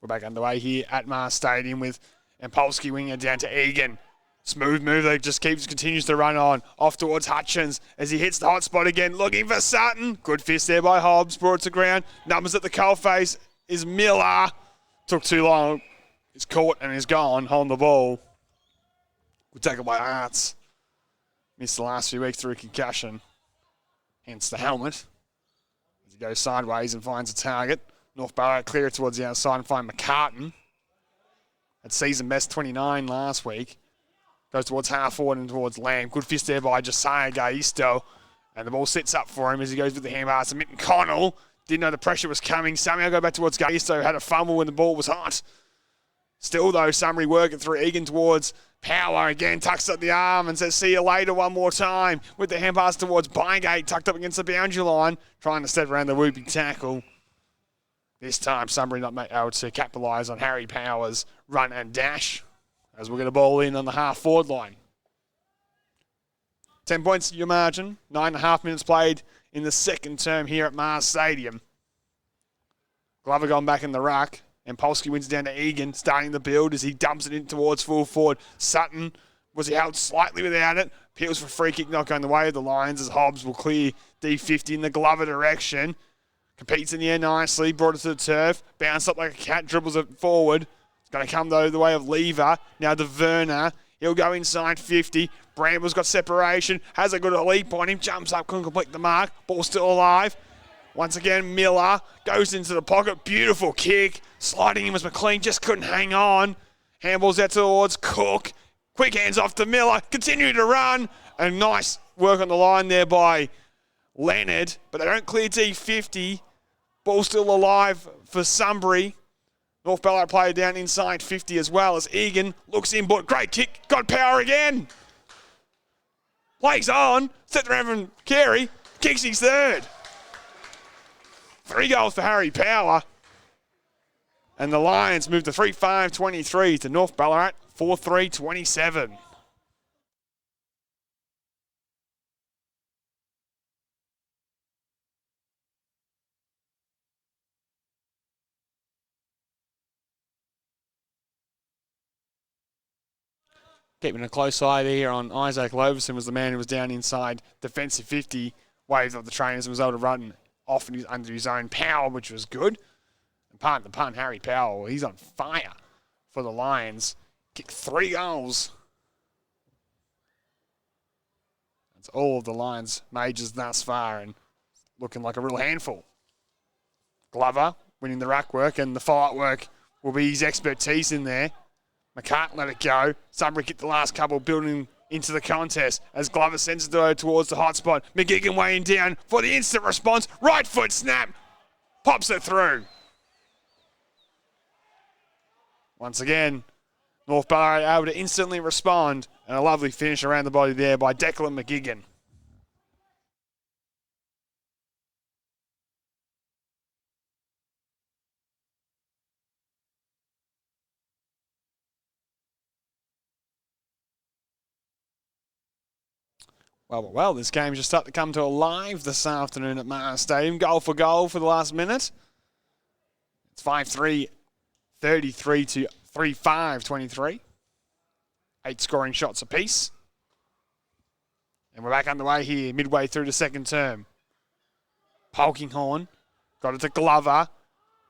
We're back underway here at Mars Stadium with Ampolsky winging it down to Egan. Smooth move that just continues to run on. Off towards Hutchins as he hits the hot spot again. Looking for Sutton. Good fist there by Hobbs. Brought it to ground. Numbers at the coalface is Miller. Took too long. He's caught and is gone. Holding the ball. Good tackle by Arts. Missed the last few weeks through a concussion. Hence the helmet. As he goes sideways and finds a target. North Ballarat clear it towards the outside and find McCartan. At season best 29 last week. Goes towards half forward and towards Lamb. Good fist there by Josiah Gaisto. And the ball sits up for him as he goes with the hand pass to Minton Connell. Didn't know the pressure was coming. Somehow go back towards Gaisto. Had a fumble when the ball was hot. Still though, Sunbury working through Egan towards Power. Again, tucks up the arm and says, "See you later," one more time. With the hand pass towards Bygate. Tucked up against the boundary line. Trying to step around the whooping tackle. This time, Sunbury not able to capitalise on Harry Power's run and dash as we'll get a ball in on the half-forward line. 10 points your margin. 9.5 minutes played in the second term here at Mars Stadium. Glover gone back in the ruck. And Polsky wins down to Egan, starting the build as he dumps it in towards full forward. Sutton, was he held slightly without it? Peels for free kick, not going the way of the Lions as Hobbs will clear D50 in the Glover direction. Competes in the air nicely, brought it to the turf, bounced up like a cat, dribbles it forward. Going to come, though, the way of Lever. Now to Werner. He'll go inside 50. Bramble's got separation. Has a good leap on him. Jumps up, couldn't complete the mark. Ball still alive. Once again, Miller goes into the pocket. Beautiful kick. Sliding in was McLean. Just couldn't hang on. Handballs out towards Cook. Quick hands off to Miller. Continue to run. And nice work on the line there by Leonard. But they don't clear T50. Ball still alive for Sunbury. North Ballarat player down inside 50 as well as Egan looks in, but great kick. Got power again. Plays on. Set around from Carey. Kicks his third. 3 goals for Harry Power. And the Lions move to 3-5-23 to North Ballarat 4-3-27. Keeping a close eye there on Isaac Loverson was the man who was down inside defensive 50, waved off the trainers and was able to run off under his own power, which was good. And pardon the pun, Harry Powell, he's on fire for the Lions. Kicked 3 goals. That's all of the Lions' majors thus far and looking like a real handful. Glover winning the ruck work, and the fight work will be his expertise in there. McCart let it go. Sunbury kicked the last couple, building into the contest as Glover sends it towards the hot spot. McGigan weighing down for the instant response. Right foot snap. Pops it through. Once again, North Ballarat able to instantly respond. And a lovely finish around the body there by Declan McGigan. Well, this game just started to come to a live this afternoon at Mars Stadium. Goal for goal for the last minute. It's 5-3, 33 to 3-5, 23. 8 scoring shots apiece. And we're back underway here, midway through the second term. Polkinghorn got it to Glover.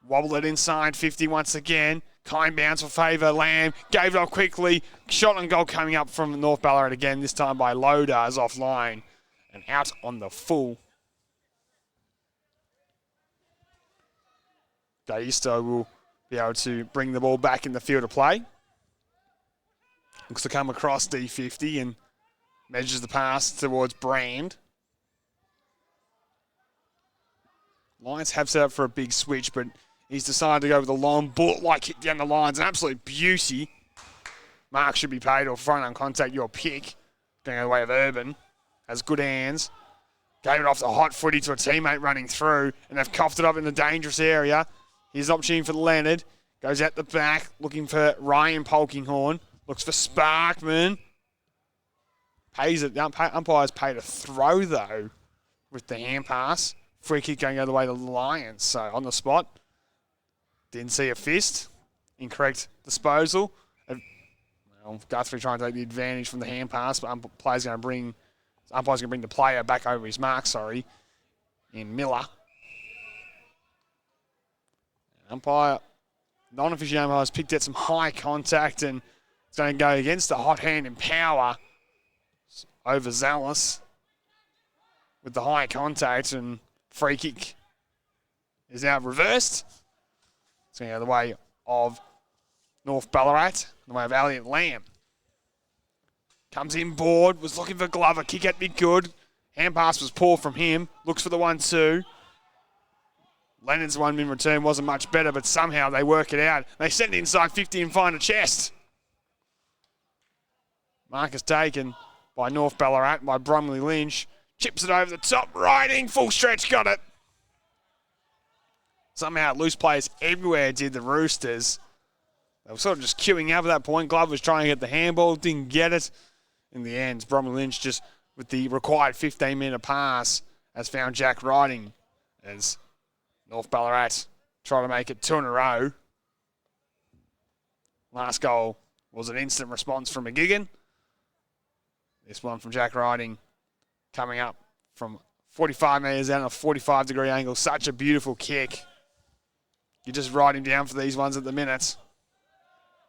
Wobble it inside 50 once again. Kind bounce for favour. Lamb gave it off quickly. Shot on goal coming up from North Ballarat again, this time by Lodars offline. And out on the full. Gaisto will be able to bring the ball back in the field of play. Looks to come across D50 and measures the pass towards Brand. Lions have set up for a big switch, but he's decided to go with a long bullet-like hit down the lines. An absolute beauty. Mark should be paid or front on contact, your pick. Going the way of Urban. Has good hands. Gave it off the hot footy to a teammate running through, and they've coughed it up in the dangerous area. Here's an opportunity for Leonard. Goes out the back, looking for Ryan Polkinghorn. Looks for Sparkman. Pays it. The umpire's paid a throw, though, with the hand pass. Free kick going the other way to the Lions. So on the spot. Didn't see a fist. Incorrect disposal. Well, Guthrie trying to take the advantage from the hand pass, but umpire's going to bring the player back over his mark, in Miller. Umpire, non-official umpire, has picked out some high contact and it's going to go against the hot hand and power. Overzealous with the high contact, and free kick is now reversed. It's going to go the way of North Ballarat, the way of Elliot Lamb. Comes in board, was looking for Glover, kick at me good. Hand pass was poor from him, looks for the 1-2. Leonard's one in return wasn't much better, but somehow they work it out. They send it inside 50 and find a chest. Mark is taken by North Ballarat, by Brumley Lynch. Chips it over the top, riding, full stretch, got it. Somehow loose players everywhere did the Roosters. They were sort of just queuing up at that point. Glover was trying to get the handball, didn't get it. In the end, Brumley Lynch just with the required 15-minute pass has found Jack Riding as North Ballarat try to make it 2 in a row. Last goal was an instant response from McGigan. This one from Jack Riding coming up from 45 metres out on a 45-degree angle. Such a beautiful kick. You just ride him down for these ones at the minute.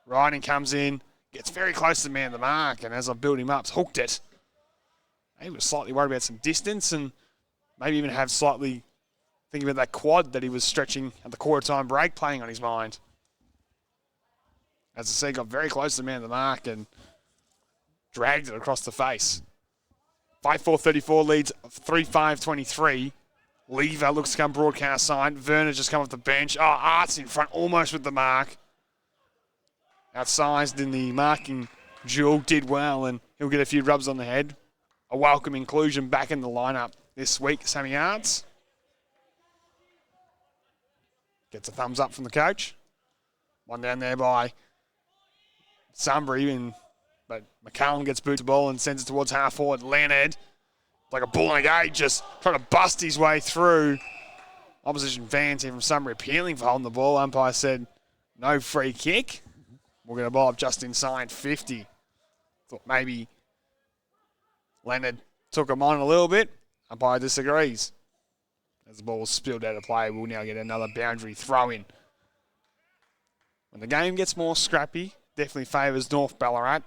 Riding comes in, gets very close to the man of the mark, and as I build him up, hooked it. He was slightly worried about some distance and maybe even have slightly thinking about that quad that he was stretching at the quarter time break playing on his mind. As I said, got very close to the man of the mark and dragged it across the face. 5-4-34 leads 3-5-23. Lever looks to come broadcast side. Werner just come off the bench. Oh, Art's in front almost with the mark. Outsized in the marking duel, did well, and he'll get a few rubs on the head. A welcome inclusion back in the lineup this week, Sammy Arts. Gets a thumbs up from the coach. One down there by Sunbury, but McCallum gets booted the ball and sends it towards half forward. Leonard, like a bull in a gate, just trying to bust his way through. Opposition fans here from Sunbury appealing for holding the ball. Umpire said no free kick. We're going to ball up just inside 50. Thought maybe Leonard took him on a little bit. Umpire disagrees. As the ball was spilled out of play, we'll now get another boundary throw in. When the game gets more scrappy, definitely favours North Ballarat.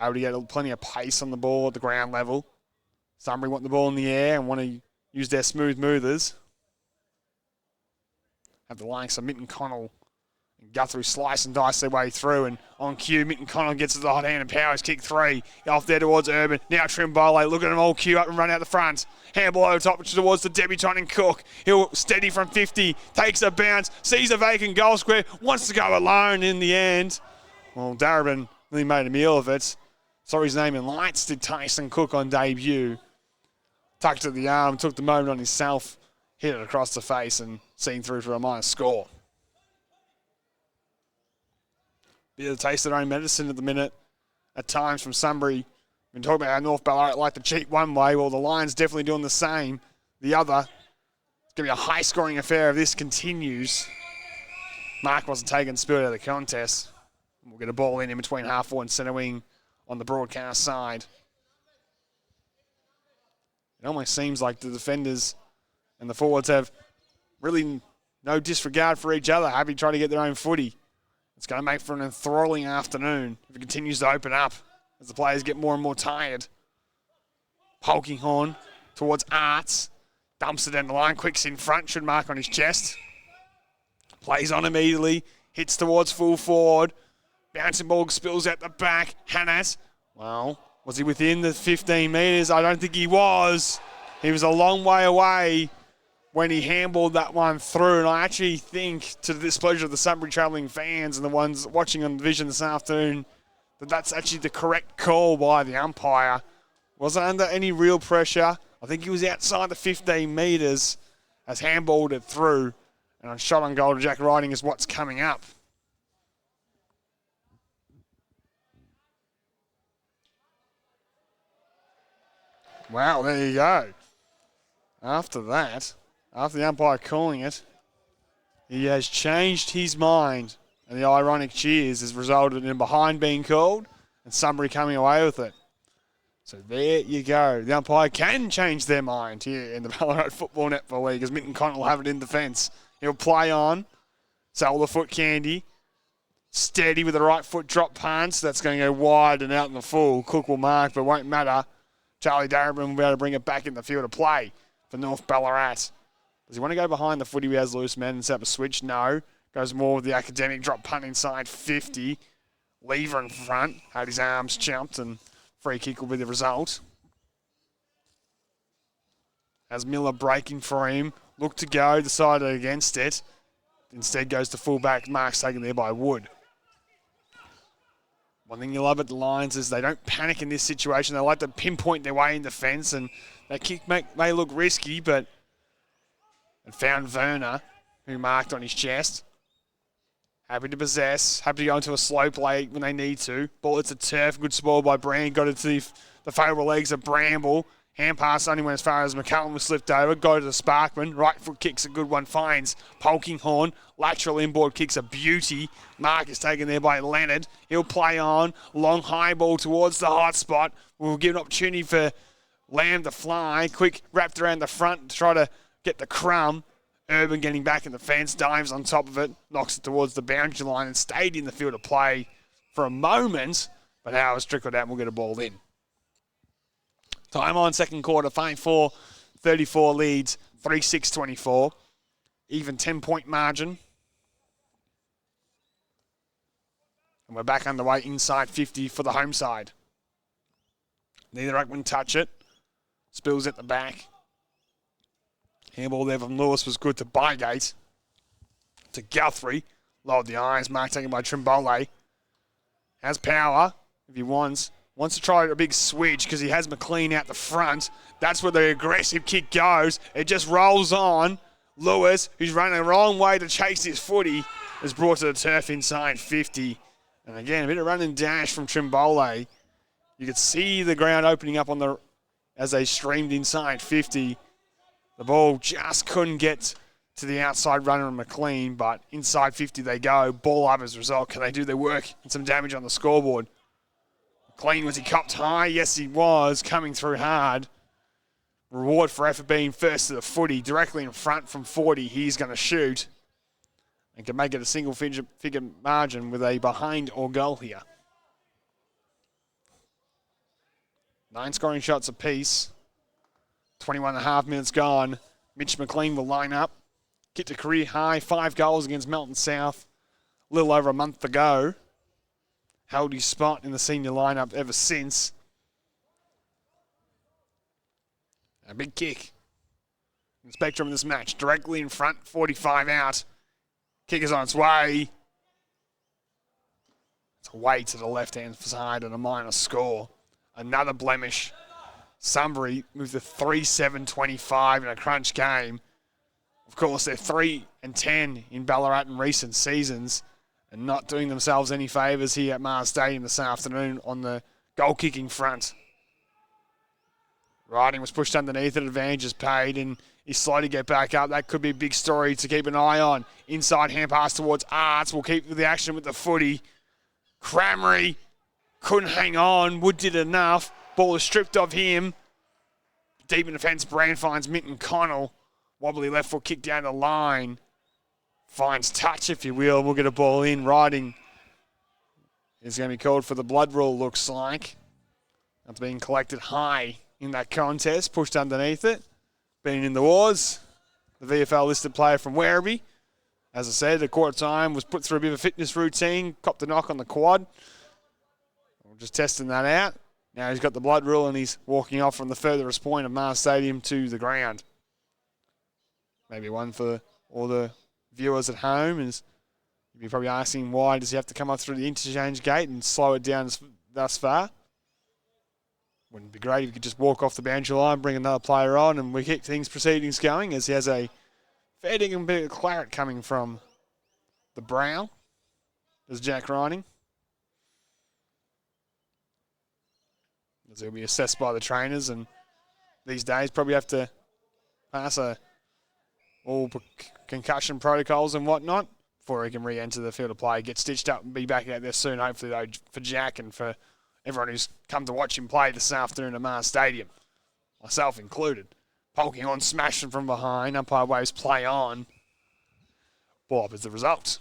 Able to get plenty of pace on the ball at the ground level. Sunbury want the ball in the air and want to use their smooth movers. Have the likes of Mitten Connell and Guthrie slice and dice their way through, and on cue, Mitten Connell gets to the hot hand and powers kick 3. Off there towards Urban. Now Trimbole, look at them all queue up and run out the front. Handball over top towards the debutant and Cook. He'll steady from 50, takes a bounce, sees a vacant goal square, wants to go alone in the end. Well, Darabin really made a meal of it. Saw his name in lights, did Tyson Cook on debut. Tucked at the arm, took the moment on himself, hit it across the face and seen through for a minor score. Bit of the taste of their own medicine at the minute. At times from Sunbury. We've been talking about how North Ballarat like to cheat one way. Well, the Lions definitely doing the same. The other. It's going to be a high-scoring affair if this continues. Mark wasn't taken spirit out of the contest. We'll get a ball in between half forward and centre wing on the broadcast side. It almost seems like the defenders and the forwards have really no disregard for each other. Happy trying to get their own footy. It's going to make for an enthralling afternoon if it continues to open up as the players get more and more tired. Polkinghorn towards Arts. Dumps it down the line. Quicks in front. Should mark on his chest. Plays on immediately. Hits towards full forward. Bouncing ball spills out the back. Hannas. Well, was he within the 15 metres? I don't think he was. He was a long way away when he handballed that one through. And I actually think, to the displeasure of the Sunbury travelling fans and the ones watching on Vision this afternoon, that that's actually the correct call by the umpire. Wasn't under any real pressure. I think he was outside the 15 metres as handballed it through. And a shot on goal to Jack Riding is what's coming up. Wow, there you go. After that, after the umpire calling it, he has changed his mind. And the ironic cheers has resulted in a behind being called and Sunbury coming away with it. So there you go. The umpire can change their mind here in the Ballarat Football Netball League as Mitten Connell will have it in defence. He'll play on. Sell the foot candy. Steady with the right foot drop punch. That's going to go wide and out in the full. Cook will mark, but won't matter. Charlie Darabin will be able to bring it back in the field of play for North Ballarat. Does he want to go behind the footy who has loose men and set up a switch? No. Goes more with the academic drop punt inside 50. Lever in front. Had his arms jumped and free kick will be the result. As Miller breaking for him. Looked to go, decided against it. Instead goes to fullback. Mark's taken there by Wood. One thing you love at the Lions is they don't panic in this situation. They like to pinpoint their way in defence, and that kick may look risky, but it found Werner, who marked on his chest. Happy to possess, happy to go into a slow play when they need to. Ball hits a turf, good spoil by Brand, got it to the favourable legs of Bramble. Hand pass only went as far as McCallum was slipped over. Go to the Sparkman. Right foot kicks a good one. Finds Polkinghorn. Lateral inboard kicks a beauty. Mark is taken there by Leonard. He'll play on. Long high ball towards the hot spot. We'll give an opportunity for Lamb to fly. Quick wrapped around the front to try to get the crumb. Urban getting back in the fence, dives on top of it, knocks it towards the boundary line and stayed in the field of play for a moment, but Howard's trickled out and we'll get a ball in. Time on second quarter, 5-4-34 leads, 3-6-24. Even 10-point margin. And we're back underway inside 50 for the home side. Neither ruckman touch it. Spills at the back. Handball there from Lewis was good to Bygate. To Guthrie. Lowered the eyes. Mark taken by Trimbole. Has power if he wants. Wants to try a big switch because he has McLean out the front. That's where the aggressive kick goes. It just rolls on. Lewis, who's running the wrong way to chase his footy, is brought to the turf inside 50. And again, a bit of run and dash from Trimbole. You could see the ground opening up as they streamed inside 50. The ball just couldn't get to the outside runner of McLean, but inside 50 they go. Ball up as a result. Can they do their work and some damage on the scoreboard? McLean, was he copped high? Yes, he was. Coming through hard. Reward for effort being first to the footy. Directly in front from 40. He's going to shoot. And can make it a single figure margin with a behind or goal here. 9 scoring shots apiece. 21.5 minutes gone. Mitch McLean will line up. Get to career high. 5 goals against Melton South a little over a month ago. Held his spot in the senior lineup ever since. A big kick. In the spectrum of this match. Directly in front. 45 out. Kick is on its way. It's away to the left-hand side and a minor score. Another blemish. Sunbury moved to 3-7-25 in a crunch game. Of course, they're 3-10 in Ballarat in recent seasons and not doing themselves any favours here at Mars Stadium this afternoon on the goal-kicking front. Riding was pushed underneath it, advantage is paid, and he's slow to get back up. That could be a big story to keep an eye on. Inside hand pass towards Arts. We'll keep the action with the footy. Cramry couldn't hang on. Wood did enough. Ball is stripped of him. Deep in defence, Brand finds Minton Connell. Wobbly left foot kick down the line. Finds touch, if you will. We'll get a ball in. Riding is going to be called for the blood rule, looks like. That's being collected high in that contest. Pushed underneath it. Been in the wars. The VFL listed player from Werribee. As I said, at quarter time was put through a bit of a fitness routine. Copped a knock on the quad. We're just testing that out. Now he's got the blood rule and he's walking off from the furthest point of Mars Stadium to the ground. Maybe one for all the viewers at home is you're probably asking why does he have to come up through the interchange gate and slow it down thus far. Wouldn't it be great if he could just walk off the boundary line, bring another player on, and we keep proceedings going as he has a fair dinkum bit of claret coming from the brow. There's Jack Riding. As he'll be assessed by the trainers, and these days probably have to pass all concussion protocols and whatnot before he can re-enter the field of play, get stitched up and be back out there soon, hopefully, though, for Jack and for everyone who's come to watch him play this afternoon at Mars Stadium, myself included. Poking on, smashing from behind, umpire waves play on. Ball up is the result.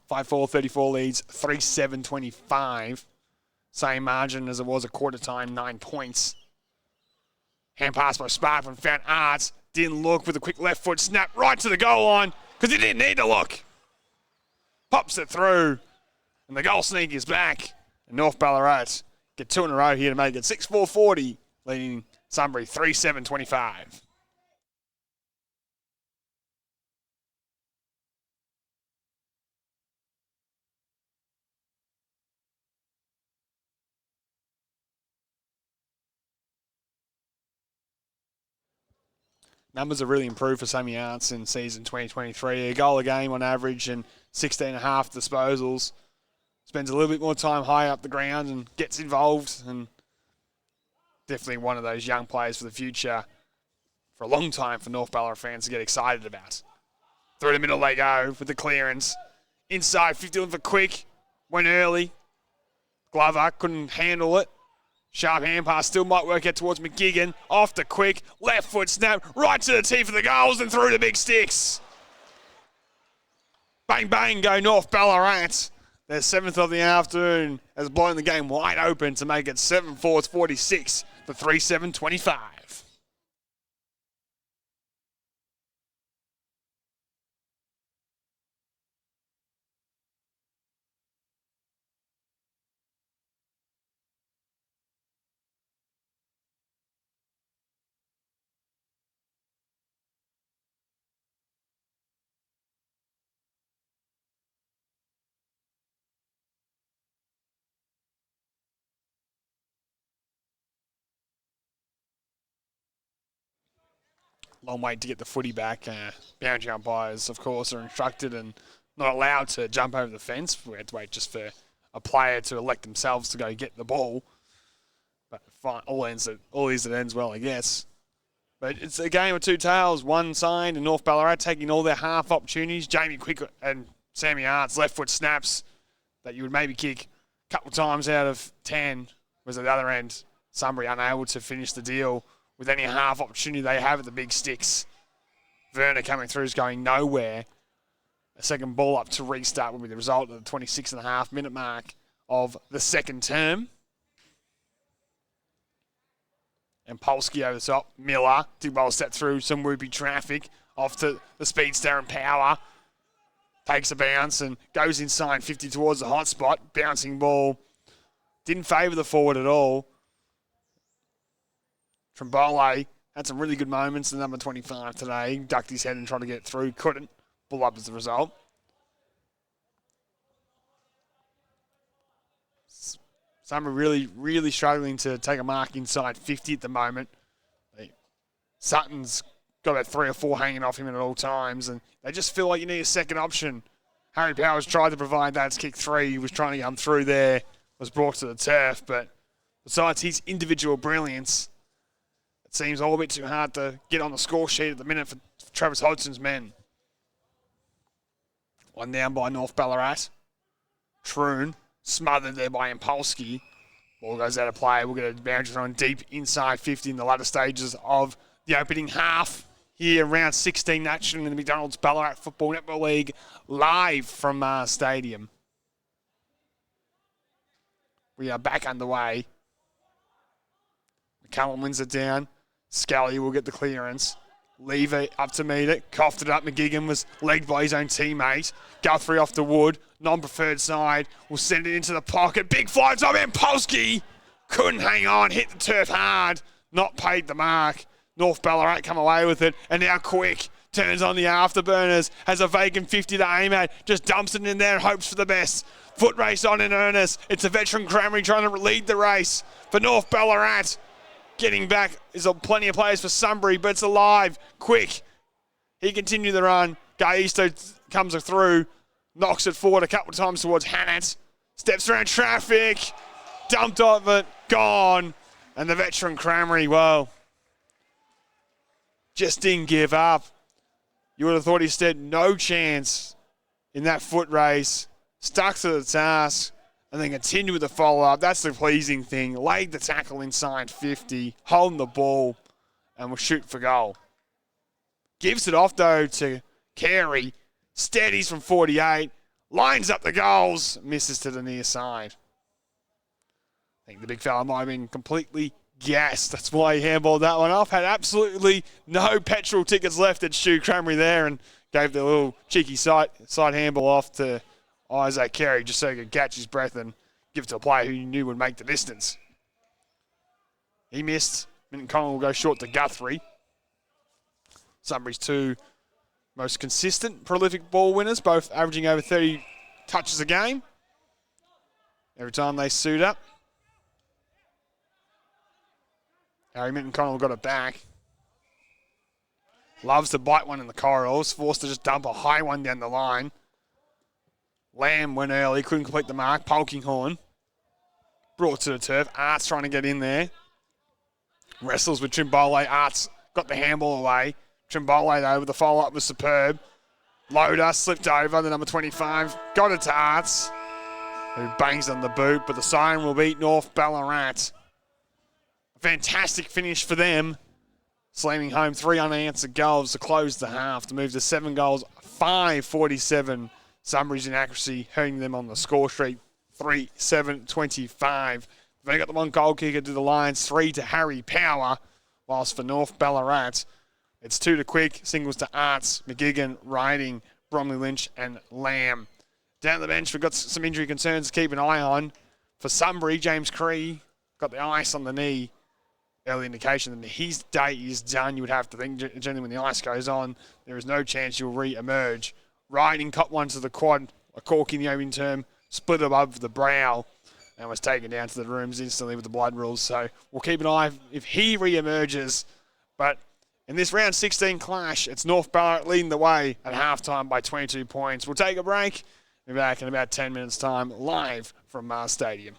5-4-34 leads, 3-7-25. Same margin as it was at quarter time, 9 points. Hand pass by Sparkman, found Arts, didn't look with a quick left foot snap right to the goal line because he didn't need to look. Pops it through, and the goal sneak is back. And North Ballarat get 2 in a row here to make it 6-4-40, leading Sunbury 3-7-25. Numbers have really improved for Sammy Arts in season 2023. A goal a game on average and 16.5 disposals. Spends a little bit more time high up the ground and gets involved, and definitely one of those young players for the future for a long time for North Ballarat fans to get excited about. Through the middle they go with the clearance. Inside 50 for quick. Went early. Glover couldn't handle it. Sharp hand pass still might work out towards McGigan. Off the quick, left foot snap, right to the teeth of the goals and through the big sticks. Bang, bang, go North Ballarat. Their 7th of the afternoon has blown the game wide open to make it 7-4-46 for 3-7-25. Long wait to get the footy back. Boundary umpires, of course, are instructed and not allowed to jump over the fence. We had to wait just for a player to elect themselves to go get the ball. But fine, all is that ends well, I guess. But it's a game of two tails. One side and North Ballarat taking all their half opportunities. Jamie Quick and Sammy Arts left foot snaps that you would maybe kick a couple times out of 10. Was at the other end, Sunbury unable to finish the deal with any half opportunity they have at the big sticks. Werner coming through is going nowhere. A second ball up to restart will be the result of the 26.5-minute mark of the second term. And Polsky over the top. Miller, big ball step through some whoopie traffic. Off to the speedster and Power. Takes a bounce and goes inside 50 towards the hot spot. Bouncing ball. Didn't favour the forward at all. Trimbole had some really good moments. The number 25 today. Ducked his head and tried to get through. Couldn't. Bull up as the result. Some are really struggling to take a mark inside 50 at the moment. Sutton's got about 3 or 4 hanging off him at all times, and they just feel like you need a second option. Harry Powers tried to provide that. It's kick 3. He was trying to come through there. Was brought to the turf, but besides his individual brilliance, it seems all a bit too hard to get on the score sheet at the minute for Travis Hodgson's men. One down by North Ballarat. Troon smothered there by Impolsky. Ball goes out of play. We'll get a boundary on deep inside 50 in the latter stages of the opening half. Here, round 16 action in the McDonald's Ballarat Football Netball League, live from Mars Stadium. We are back underway. McCallum wins it down. Scully will get the clearance. Lever up to meet it. Coughed it up. McGigan was legged by his own teammate. Guthrie off the wood. Non-preferred side. Will send it into the pocket. Big fly top. And Polsky couldn't hang on. Hit the turf hard. Not paid the mark. North Ballarat come away with it. And now Quick turns on the afterburners. Has a vacant 50 to aim at. Just dumps it in there and hopes for the best. Foot race on in earnest. It's a veteran Cramry trying to lead the race for North Ballarat. Getting back is plenty of players for Sunbury, but it's alive. Quick. He continued the run. Gaisto comes through. Knocks it forward a couple of times towards Hannett. Steps around traffic. Dumped off it. Gone. And the veteran Cramry, well, just didn't give up. You would have thought he stood no chance in that foot race. Stuck to the task. And then continue with the follow-up. That's the pleasing thing. Laid the tackle inside 50, holding the ball, and will shoot for goal. Gives it off, though, to Carey. Steadies from 48. Lines up the goals. Misses to the near side. I think the big fella might have been completely gassed. That's why he handballed that one off. Had absolutely no petrol tickets left at Stu Cramry there and gave the little cheeky side handball off to Isaac Carey just so he could catch his breath and give it to a player who he knew would make the distance. He missed. Minton Connell will go short to Guthrie. Sunbury's 2 most consistent, prolific ball winners, both averaging over 30 touches a game. Every time they suit up. Harry Minton Connell got it back. Loves to bite one in the corridors. Forced to just dump a high one down the line. Lamb went early, couldn't complete the mark. Polkinghorn brought to the turf. Arts trying to get in there. Wrestles with Trimbole. Arts got the handball away. Trimbole, though, with the follow-up was superb. Loader slipped over, the number 25. Got it to Arts, who bangs on the boot, but the siren will beat North Ballarat. fantastic finish for them. Slamming home 3 unanswered goals to close the half to move to 7 goals, 5-47. Sunbury's inaccuracy hurting them on the score sheet, 3-7-25. They got the one goal kicker to the Lions, 3 to Harry Power, whilst for North Ballarat, it's 2 to Quick, singles to Arts, McGigan, Riding, Bromley Lynch and Lamb. Down the bench, we've got some injury concerns to keep an eye on. For Sunbury, James Cree got the ice on the knee. Early indication that his day is done. You would have to think, generally when the ice goes on, there is no chance he'll re-emerge. Riding caught one to the quad, a cork in the opening term, split above the brow, and was taken down to the rooms instantly with the blood rules. So we'll keep an eye if he re-emerges. But in this round 16 clash, it's North Ballarat leading the way at halftime by 22 points. We'll take a break. We'll be back in about 10 minutes' time, live from Mars Stadium.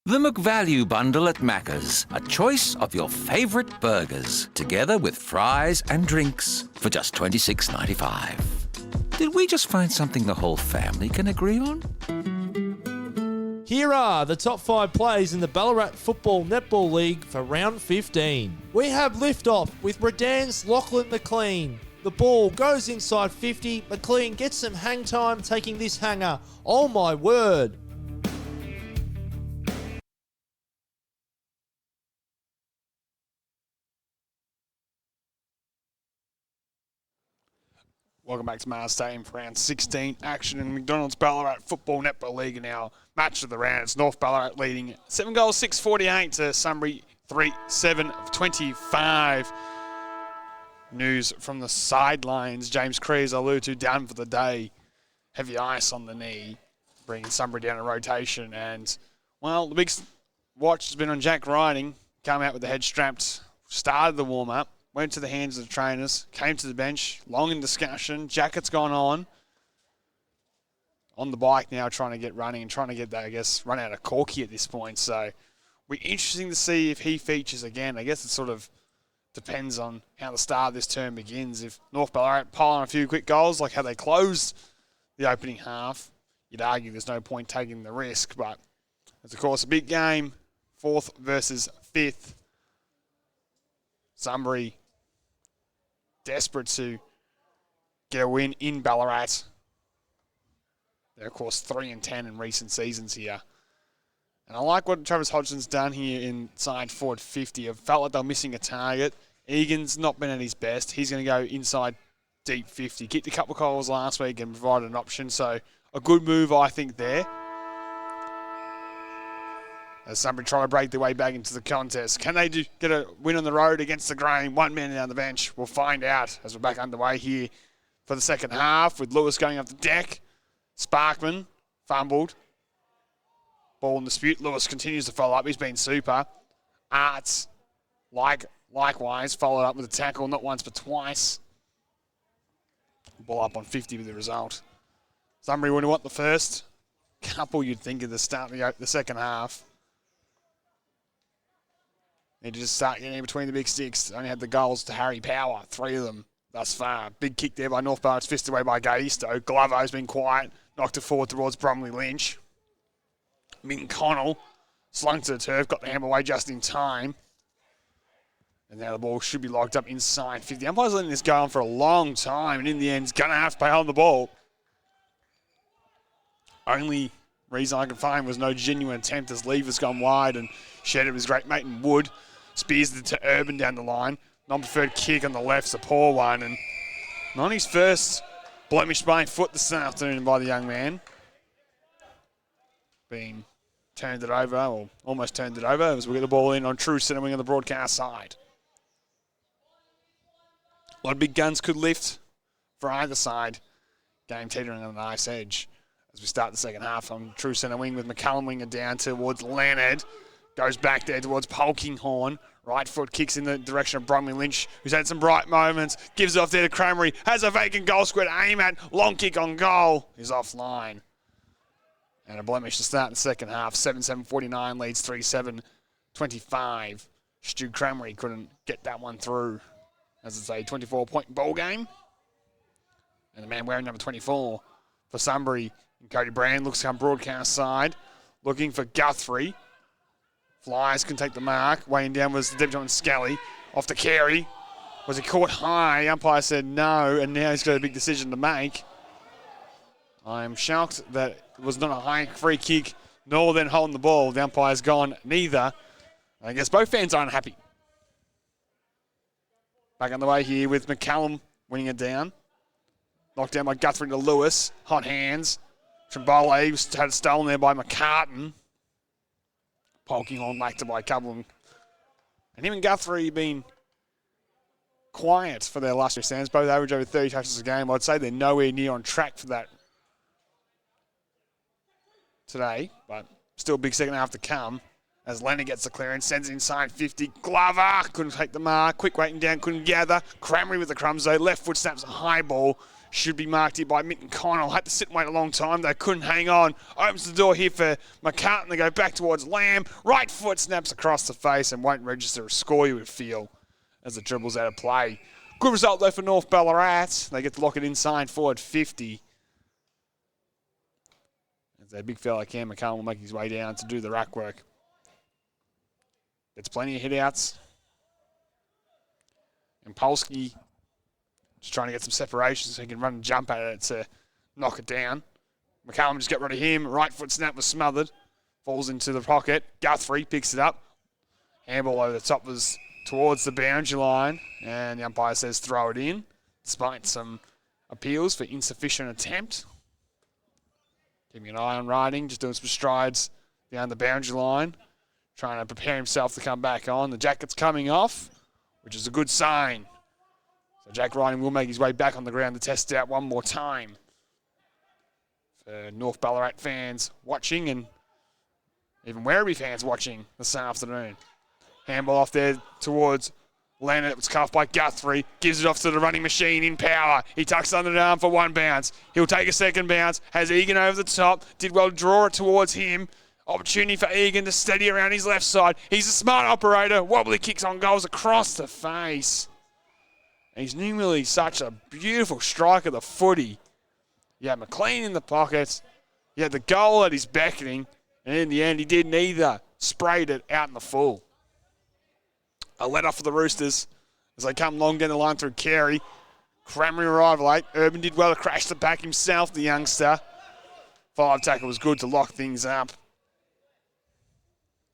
The McValue Bundle at Macca's. A choice of your favourite burgers, together with fries and drinks for just $26.95. Did we just find something the whole family can agree on? Here are the top 5 plays in the Ballarat Football Netball League for round 15. We have liftoff with Redan's Lachlan McLean. The ball goes inside 50. McLean gets some hang time taking this hanger. Oh my word. Welcome back to Mars Stadium for round 16 action in McDonald's Ballarat Football Netball League and our match of the round. It's North Ballarat leading 7 goals, 6-48 to Sunbury 3-7-25. News from the sidelines. James Cree, as I alluded to, down for the day. Heavy ice on the knee, bringing Sunbury down in rotation. And, well, the big watch has been on Jack Riding. Come out with the head strapped, started the warm-up. Went to the hands of the trainers, came to the bench, long in discussion. Jacket's gone on the bike now, trying to get running and trying to get that, I guess, run out of Corky at this point. So, it'll be interesting to see if he features again. I guess it sort of depends on how the start of this term begins. If North Ballarat pile on a few quick goals, like how they closed the opening half, you'd argue there's no point taking the risk. But it's, of course, a big game, 4th versus 5th. Sunbury desperate to get a win in Ballarat. They're, of course, 3-10 in recent seasons here. And I like what Travis Hodgson's done here inside forward 50. I felt like they were missing a target. Egan's not been at his best. He's going to go inside deep 50. Kicked a couple of goals last week and provided an option. So a good move, I think, there. As Sunbury try to break their way back into the contest. Can they get a win on the road against the Grain? One man down the bench. We'll find out as we're back underway here for the second half with Lewis going up the deck. Sparkman fumbled. Ball in dispute. Lewis continues to follow up. He's been super. Arts, likewise, followed up with a tackle, not once but twice. Ball up on 50 with the result. Sunbury would have won the first couple, you'd think, at the start of the second half. Need to just start getting in between the big sticks. Only had the goals to Harry Power, 3 of them thus far. Big kick there by North Ballarat's fisted away by Gaisto. Glover's been quiet, knocked it forward towards Bromley Lynch. Min Connell slung to the turf, got the hammer away just in time. And now the ball should be locked up inside 50. The umpire's letting this go on for a long time, and in the end, he's going to have to play on the ball. Only reason I can find was no genuine attempt as Lever's gone wide and shared it with his great mate in Wood. Spears it to Urban down the line. Non-preferred kick on the left's a poor one. And not his first blemished by foot this afternoon by the young man. Being turned it over, or almost turned it over, as we get the ball in on true centre wing on the broadcast side. A lot of big guns could lift for either side. Game teetering on a nice edge. as we start the second half on true centre wing with McCullum winger down towards Leonard. Goes back there towards Polkinghorn. Right foot kicks in the direction of Bromley Lynch, who's had some bright moments. Gives it off there to Cranberry. Has a vacant goal square to aim at. Long kick on goal. He's offline. And a blemish to start in the second half. 7-7-49 leads 3-7-25. Stu Cranberry couldn't get that one through. As it's a 24-point ball game. And the man wearing number 24 for Sunbury, Cody Brand, looks to come broadcast side. Looking for Guthrie. Flyers can take the mark. Weighing down was the debutant Scally. Off to Carey. Was he caught high? Umpire said no, and now he's got a big decision to make. I'm shocked that it was not a high free kick, nor then holding the ball. The umpire's gone neither. I guess both fans are unhappy. Back on the way here with McCallum winning it down. Knocked down by Guthrie to Lewis. Hot hands. Trimbole had it stolen there by McCartan. Polkinghorn lacked it by a couple of them. And him and Guthrie been quiet for their last two stands. Both average over 30 touches a game. I'd say they're nowhere near on track for that today, but still a big second half to come as Leonard gets the clearance, sends it inside 50. Glover couldn't take the mark. Quick waiting down, couldn't gather. Cranberry with the crumbs though. Left foot snaps a high ball. Should be marked here by Minton Connell. Had to sit and wait a long time. They couldn't hang on. Opens the door here for McCartan. They go back towards Lamb. Right foot snaps across the face and won't register a score, you would feel, as the dribble's out of play. Good result though for North Ballarat. They get to lock it inside forward 50. As a big fella Cam McCallum will make his way down to do the rack work. Gets plenty of hit outs. And Polsky just trying to get some separation so he can run and jump at it to knock it down. McCallum just got rid of him. Right foot snap was smothered. Falls into the pocket. Guthrie picks it up. Handball over the top was towards the boundary line. And the umpire says throw it in, despite some appeals for insufficient attempt. Keeping an eye on Riding, just doing some strides down the boundary line. Trying to prepare himself to come back on. The jacket's coming off, which is a good sign. So Jack Riding will make his way back on the ground to test out one more time. For North Ballarat fans watching and even Werribee fans watching this afternoon. Handball off there towards Leonard. It was cuffed by Guthrie. Gives it off to the running machine in power. He tucks under the arm for one bounce. He'll take a second bounce. Has Egan over the top. Did well to draw it towards him. Opportunity for Egan to steady around his left side. He's a smart operator. Wobbly kicks on goals across the face. He's normally such a beautiful strike of the footy. You had McLean in the pockets. You had the goal at his beckoning. And in the end, he did neither. Sprayed it out in the full. A let off for the Roosters as they come long down the line through Carey. Cranberry arrived late. Urban did well to crash the back himself, the youngster. 5 tackle was good to lock things up.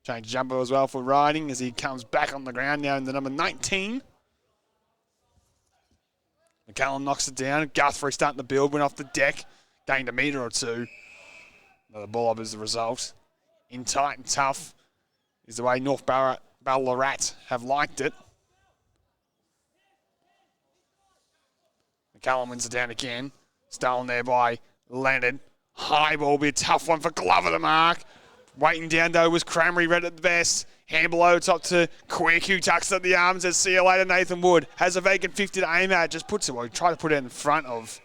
Change jumper as well for Riding as he comes back on the ground now in the number 19. McCallum knocks it down. Guthrie starting to build, went off the deck. Gained a metre or two. Another ball up as the result. In tight and tough is the way North Ballarat have liked it. McCallum wins it down again. Stolen there by Leonard. High ball will be a tough one for Glover to mark. Waiting down though was Cranberry, red at the best. Handball over top to Quick, who tucks at the arms. Says, see you later, Nathan Wood. Has a vacant 50 to aim at. Just puts it, well, he tried to put it in front of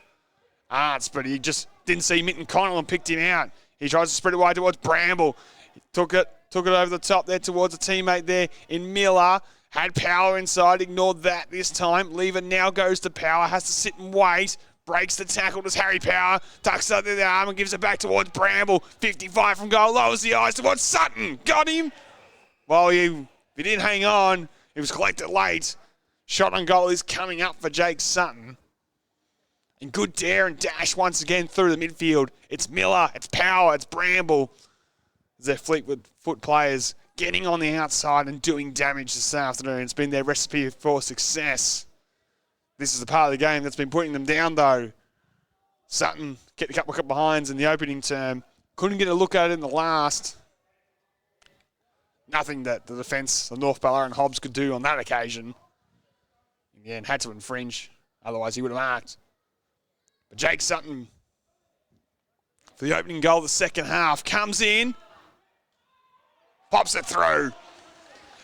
Arts, but he just didn't see Minton Connell and picked him out. He tries to spread it wide towards Bramble. He took it over the top there towards a teammate there in Miller. Had Power inside, ignored that this time. Lever now goes to Power, has to sit and wait. Breaks the tackle, does Harry Power. Tucks it under the arm and gives it back towards Bramble. 55 from goal, lowers the eyes towards Sutton. Got him. Well, he didn't hang on. He was collected late. Shot on goal is coming up for Jake Sutton. And good dare and dash once again through the midfield. It's Miller, it's Power, it's Bramble. Their Fleetwood foot players getting on the outside and doing damage this afternoon. It's been their recipe for success. This is the part of the game that's been putting them down, though. Sutton get a couple of behinds in the opening term. Couldn't get a look at it in the last. Nothing that the defence of North Ballarat and Hobbs could do on that occasion. In the end, had to infringe. Otherwise, he would have marked. But Jake Sutton for the opening goal of the second half. Comes in, pops it through,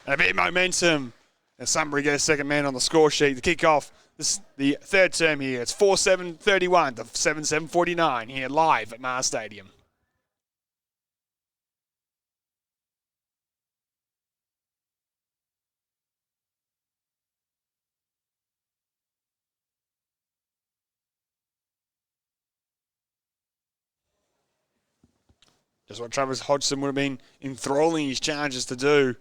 and a bit of momentum. And Sunbury get a second man on the score sheet. The kick-off, the third term here. It's 4-7-31 to 7-7-49 here live at Mars Stadium. Just what Travis Hodgson would have been enthralling his charges to do.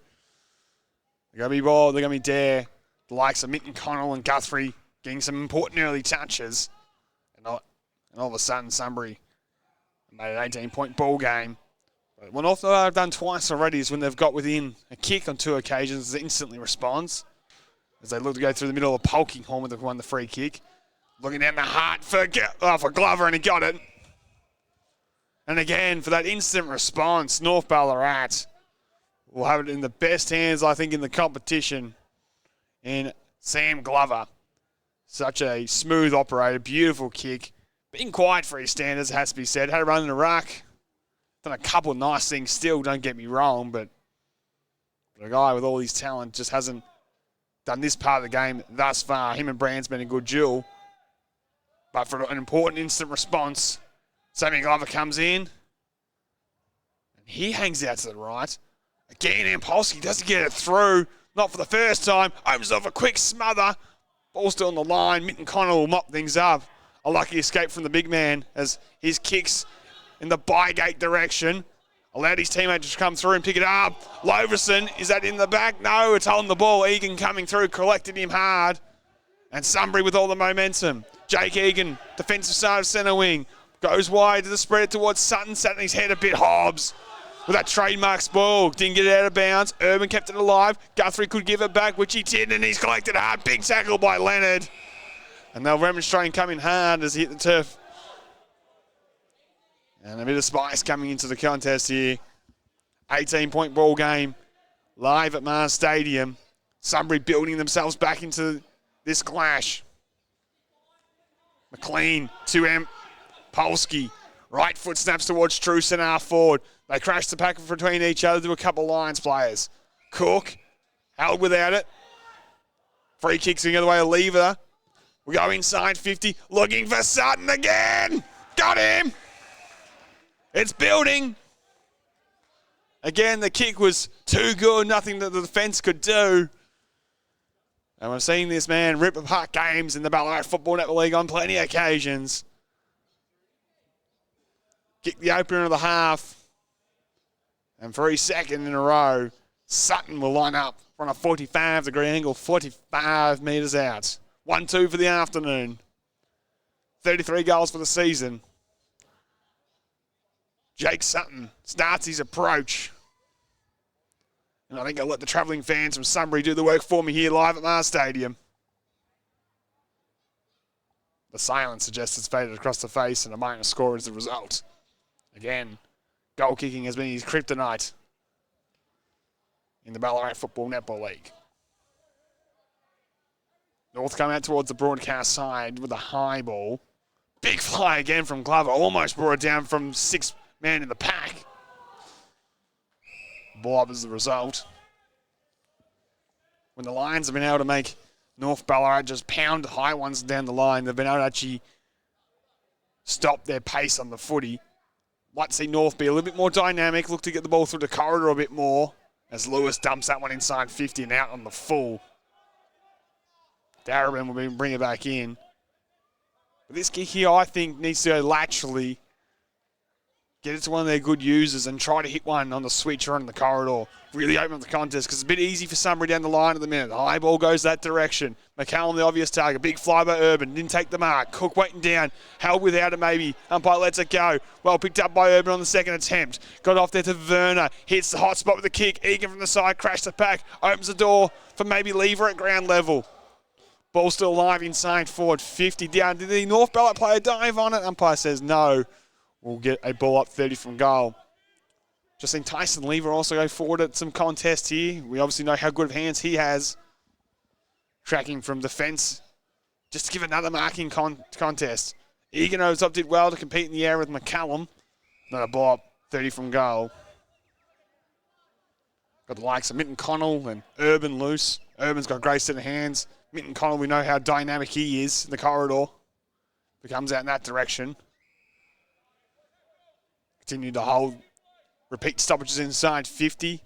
They're going to be bold, they're going to be dare. The likes of Minton Connell and Guthrie getting some important early touches. And all of a sudden, Sunbury made an 18-point ball game. But what North have done twice already is when they've got within a kick on 2 occasions, it instantly responds. As they look to go through the middle of Polkinghorn with won the free kick. Looking down the heart for Glover, and he got it. And again, for that instant response, North Ballarat will have it in the best hands, I think, in the competition in Sam Glover. Such a smooth operator, beautiful kick. Being quiet for his standards, has to be said. Had a run in the ruck. Done a couple of nice things still, don't get me wrong, but a guy with all his talent just hasn't done this part of the game thus far. Him and Brand's been a good duel. But for an important instant response, Sammy Glover comes in, and he hangs out to the right. Again, Ampolsky doesn't get it through, not for the first time. Opens off a quick smother. Ball still on the line. Minton Connell will mop things up. A lucky escape from the big man as his kicks in the bygate direction allowed his teammate to come through and pick it up. Loverson, is that in the back? No, it's holding the ball. Egan coming through, collected him hard. And Sunbury with all the momentum. Jake Egan, defensive side of centre wing. Goes wide to the spread towards Sutton. Sat in his head a bit, Hobbs. With that trademark ball. Didn't get it out of bounds. Urban kept it alive. Guthrie could give it back, which he did, and he's collected hard. Big tackle by Leonard. And they'll remonstrate coming hard as he hit the turf. And a bit of spice coming into the contest here. 18-point ball game. Live at Mars Stadium. Sunbury building themselves back into this clash. McLean, 2M. Polsky, right foot snaps towards true centre half forward. They crash the pack between each other to a couple of Lions players. Cook, held without it. Free kicks the other way, Lever. We go inside 50, looking for Sutton again. Got him. It's building. Again, the kick was too good, nothing that the defence could do. And we've seen this man rip apart games in the Ballarat Football Netball League on plenty of occasions. Kick the opener of the half. And for his second in a row, Sutton will line up from a 45-degree angle, 45 metres out. 1-2 for the afternoon. 33 goals for the season. Jake Sutton starts his approach. And I think I'll let the travelling fans from Sunbury do the work for me here live at Mars Stadium. The silence suggests it's faded across the face and a minor score is the result. Again, goal kicking has been his kryptonite in the Ballarat Football Netball League. North come out towards the broadcast side with a high ball. Big fly again from Glover. Almost brought it down from 6 man in the pack. Ball up as the result. When the Lions have been able to make North Ballarat just pound high ones down the line, they've been able to actually stop their pace on the footy. Like to see North be a little bit more dynamic, look to get the ball through the corridor a bit more as Lewis dumps that one inside 50 and out on the full. Darabin will bring it back in. But this kick here, I think, needs to go laterally, get it to one of their good users and try to hit one on the switch or on the corridor. Really open up the contest because it's a bit easy for Sunbury down the line at the minute. The high ball goes that direction. McCallum, the obvious target. Big fly by Urban. Didn't take the mark. Cook waiting down. Held without it maybe. Umpire lets it go. Well picked up by Urban on the second attempt. Got off there to Werner. Hits the hot spot with the kick. Egan from the side. Crashed the pack. Opens the door for maybe Lever at ground level. Ball still alive inside forward. 50 down. Did the North Ballarat player dive on it? Umpire says no. We'll get a ball up 30 from goal. Just seen Tyson Lever also go forward at some contests here. We obviously know how good of hands he has. Tracking from defence. Just to give another marking contest. Egan did well to compete in the air with McCallum. Another ball up, 30 from goal. Got the likes of Minton Connell and Urban loose. Urban's got a great set of hands. Minton Connell, we know how dynamic he is in the corridor. He comes out in that direction. Continue to hold. Repeat stoppages inside 50.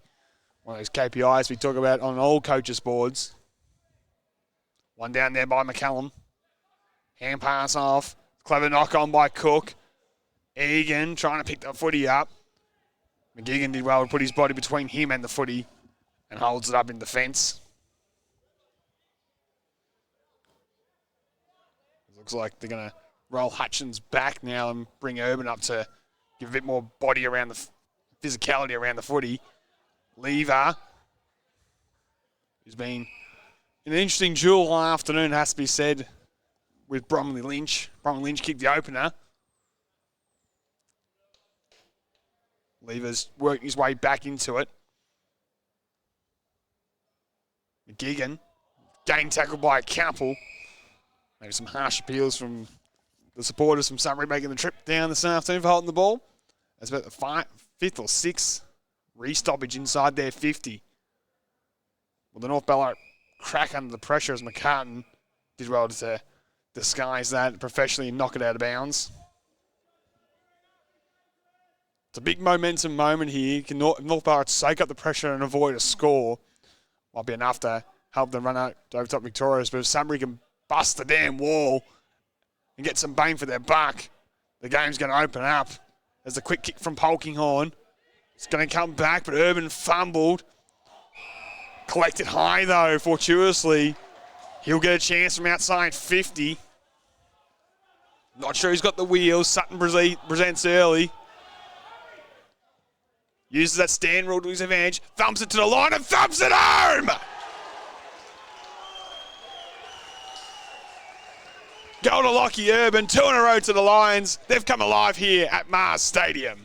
One of those KPIs we talk about on all coaches' boards. One down there by McCallum. Hand pass off. Clever knock on by Cook. Egan trying to pick the footy up. McGeegan did well to put his body between him and the footy and holds it up in defence. It looks like they're going to roll Hutchins back now and bring Urban up to give a bit more body around the physicality around the footy. Lever, who's been in an interesting duel all afternoon, has to be said, with Bromley Lynch. Bromley Lynch kicked the opener. Lever's working his way back into it. McGeegan, getting tackled by a couple. Maybe some harsh appeals from the supporters from Sunbury making the trip down this afternoon for holding the ball. That's about the fifth or sixth re-stoppage inside their 50. Well, the North Ballarat crack under the pressure as McCartan did well to disguise that professionally and knock it out of bounds. It's a big momentum moment here. Can North Ballarat soak up the pressure and avoid a score? Might be enough to help them run out over top Victorious, but if Sunbury can bust the damn wall and get some bang for their buck, the game's going to open up. There's a quick kick from Polkinghorne. It's going to come back, but Urban fumbled. Collected high, though, fortuitously. He'll get a chance from outside 50. Not sure he's got the wheels. Sutton presents early. Uses that stand rule to his advantage. Thumps it to the line and thumps it home! Goal to Lockie Urban. 2 in a row to the Lions. They've come alive here at Mars Stadium.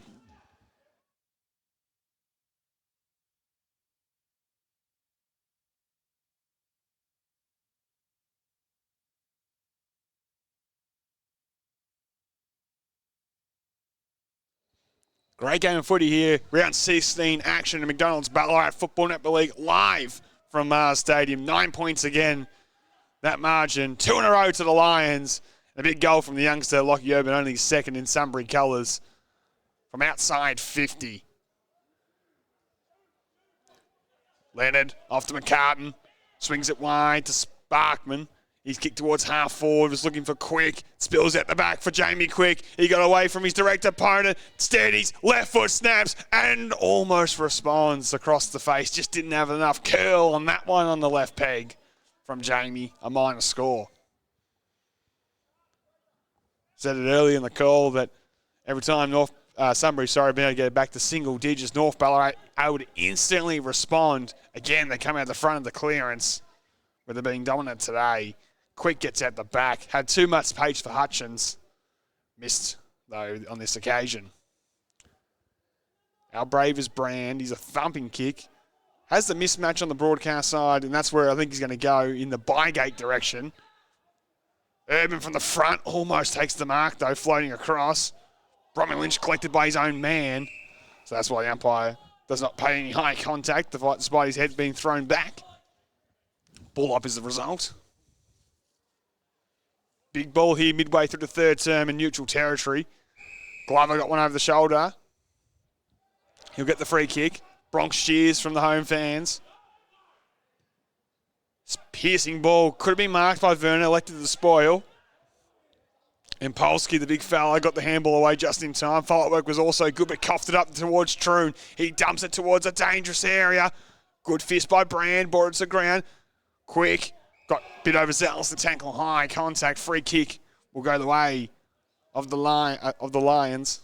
Great game of footy here. Round 16 action in McDonald's Ballarat Football Netball League live from Mars Stadium. 9 points again. That margin. 2 in a row to the Lions. A big goal from the youngster, Lockie Urban, only second in Sunbury colours from outside 50. Leonard off to McCartan. Swings it wide to Sparkman. He's kicked towards half forward, was looking for Quick. Spills out the back for Jamie Quick. He got away from his direct opponent. Steadies, left foot snaps, and almost responds across the face. Just didn't have enough curl on that one on the left peg from Jamie. A minor score. Said it early in the call that every time Sunbury, been able to get it back to single digits, North Ballarat able to instantly respond. Again, they come out the front of the clearance where they're being dominant today. Quick gets out the back. Had too much space for Hutchins. Missed, though, on this occasion. Our brave is Brand. He's a thumping kick. Has the mismatch on the broadcast side, and that's where I think he's going to go in the bygate direction. Urban from the front almost takes the mark, though, floating across. Bromley Lynch collected by his own man. So that's why the umpire does not pay any high contact, despite his head being thrown back. Ball up is the result. Big ball here midway through the third term in neutral territory. Glover got one over the shoulder. He'll get the free kick. Bronx cheers from the home fans. Piercing ball. Could have been marked by Verner, elected to the spoil. And Polsky, the big fella, got the handball away just in time. Follow-up work was also good, but coughed it up towards Troon. He dumps it towards a dangerous area. Good fist by Brand, brought it to the ground. Quick, got a bit overzealous to tackle high. Contact, free kick will go the way of the Lions.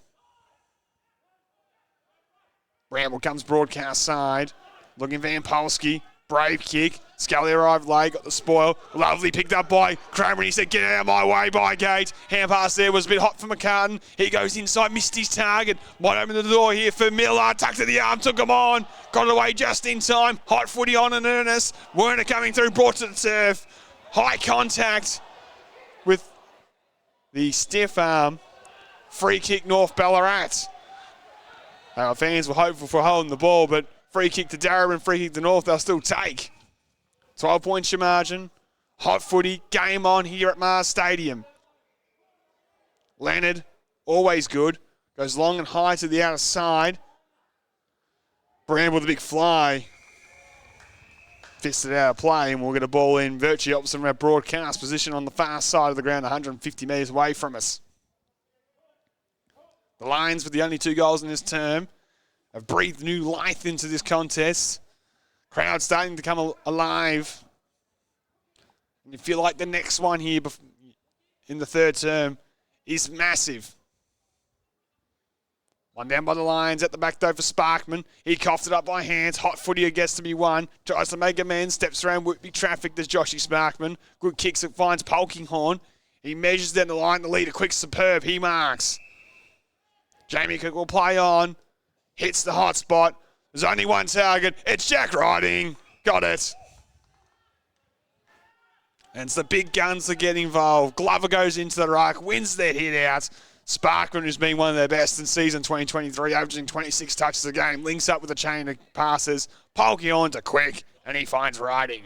Bramble comes broadcast side. Looking for Polsky. Brave kick. Scully arrived late, got the spoil. Lovely picked up by Kramer. He said, get out of my way, by Gate. Hand pass there was a bit hot for McCartan. He goes inside, missed his target. Might open the door here for Miller. Tucked to the arm, took him on. Got it away just in time. Hot footy on in earnest. Werner coming through, brought to the turf. High contact with the stiff arm. Free kick, North Ballarat. Our fans were hopeful for holding the ball, but free kick to Darabin, free kick to North, they'll still take. 12 points your margin. Hot footy, game on here at Mars Stadium. Leonard, always good. Goes long and high to the outer side. Bramble, the big fly. Fisted out of play, and we'll get a ball in virtually opposite from our broadcast position on the far side of the ground, 150 metres away from us. The Lions, with the only 2 goals in this term, have breathed new life into this contest. Crowd starting to come alive. And you feel like the next one here in the third term is massive. One down by the Lions, at the back though for Sparkman. He coughed it up by hands. Hot footy gets to be won. Tries to make amends. Steps around Whitby traffic. There's Joshy Sparkman. Good kicks it finds Polkinghorn. He measures down the line. The leader quick, superb. He marks. Jamie Cook will play on. Hits the hot spot. There's only one target. It's Jack Riding. Got it. And it's the big guns that get involved. Glover goes into the ruck, wins their hit out. Sparkman, who's been one of their best in season 2023, averaging 26 touches a game, links up with a chain of passes. Polky on to Quick, and he finds Riding.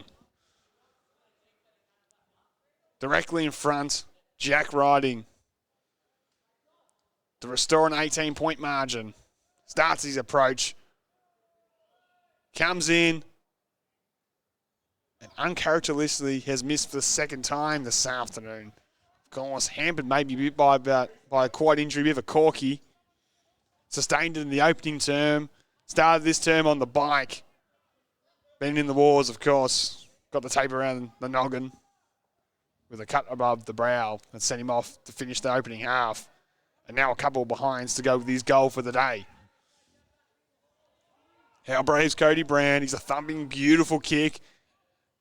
Directly in front, Jack Riding to restore an 18-point margin. Starts his approach. Comes in. And uncharacteristically has missed for the second time this afternoon. Of course, hampered maybe by a quad injury, bit of a corky. Sustained it in the opening term. Started this term on the bike. Been in the wars, of course. Got the tape around the noggin with a cut above the brow that sent him off to finish the opening half. And now a couple of behinds to go with his goal for the day. How brave's Cody Brown. He's a thumping, beautiful kick.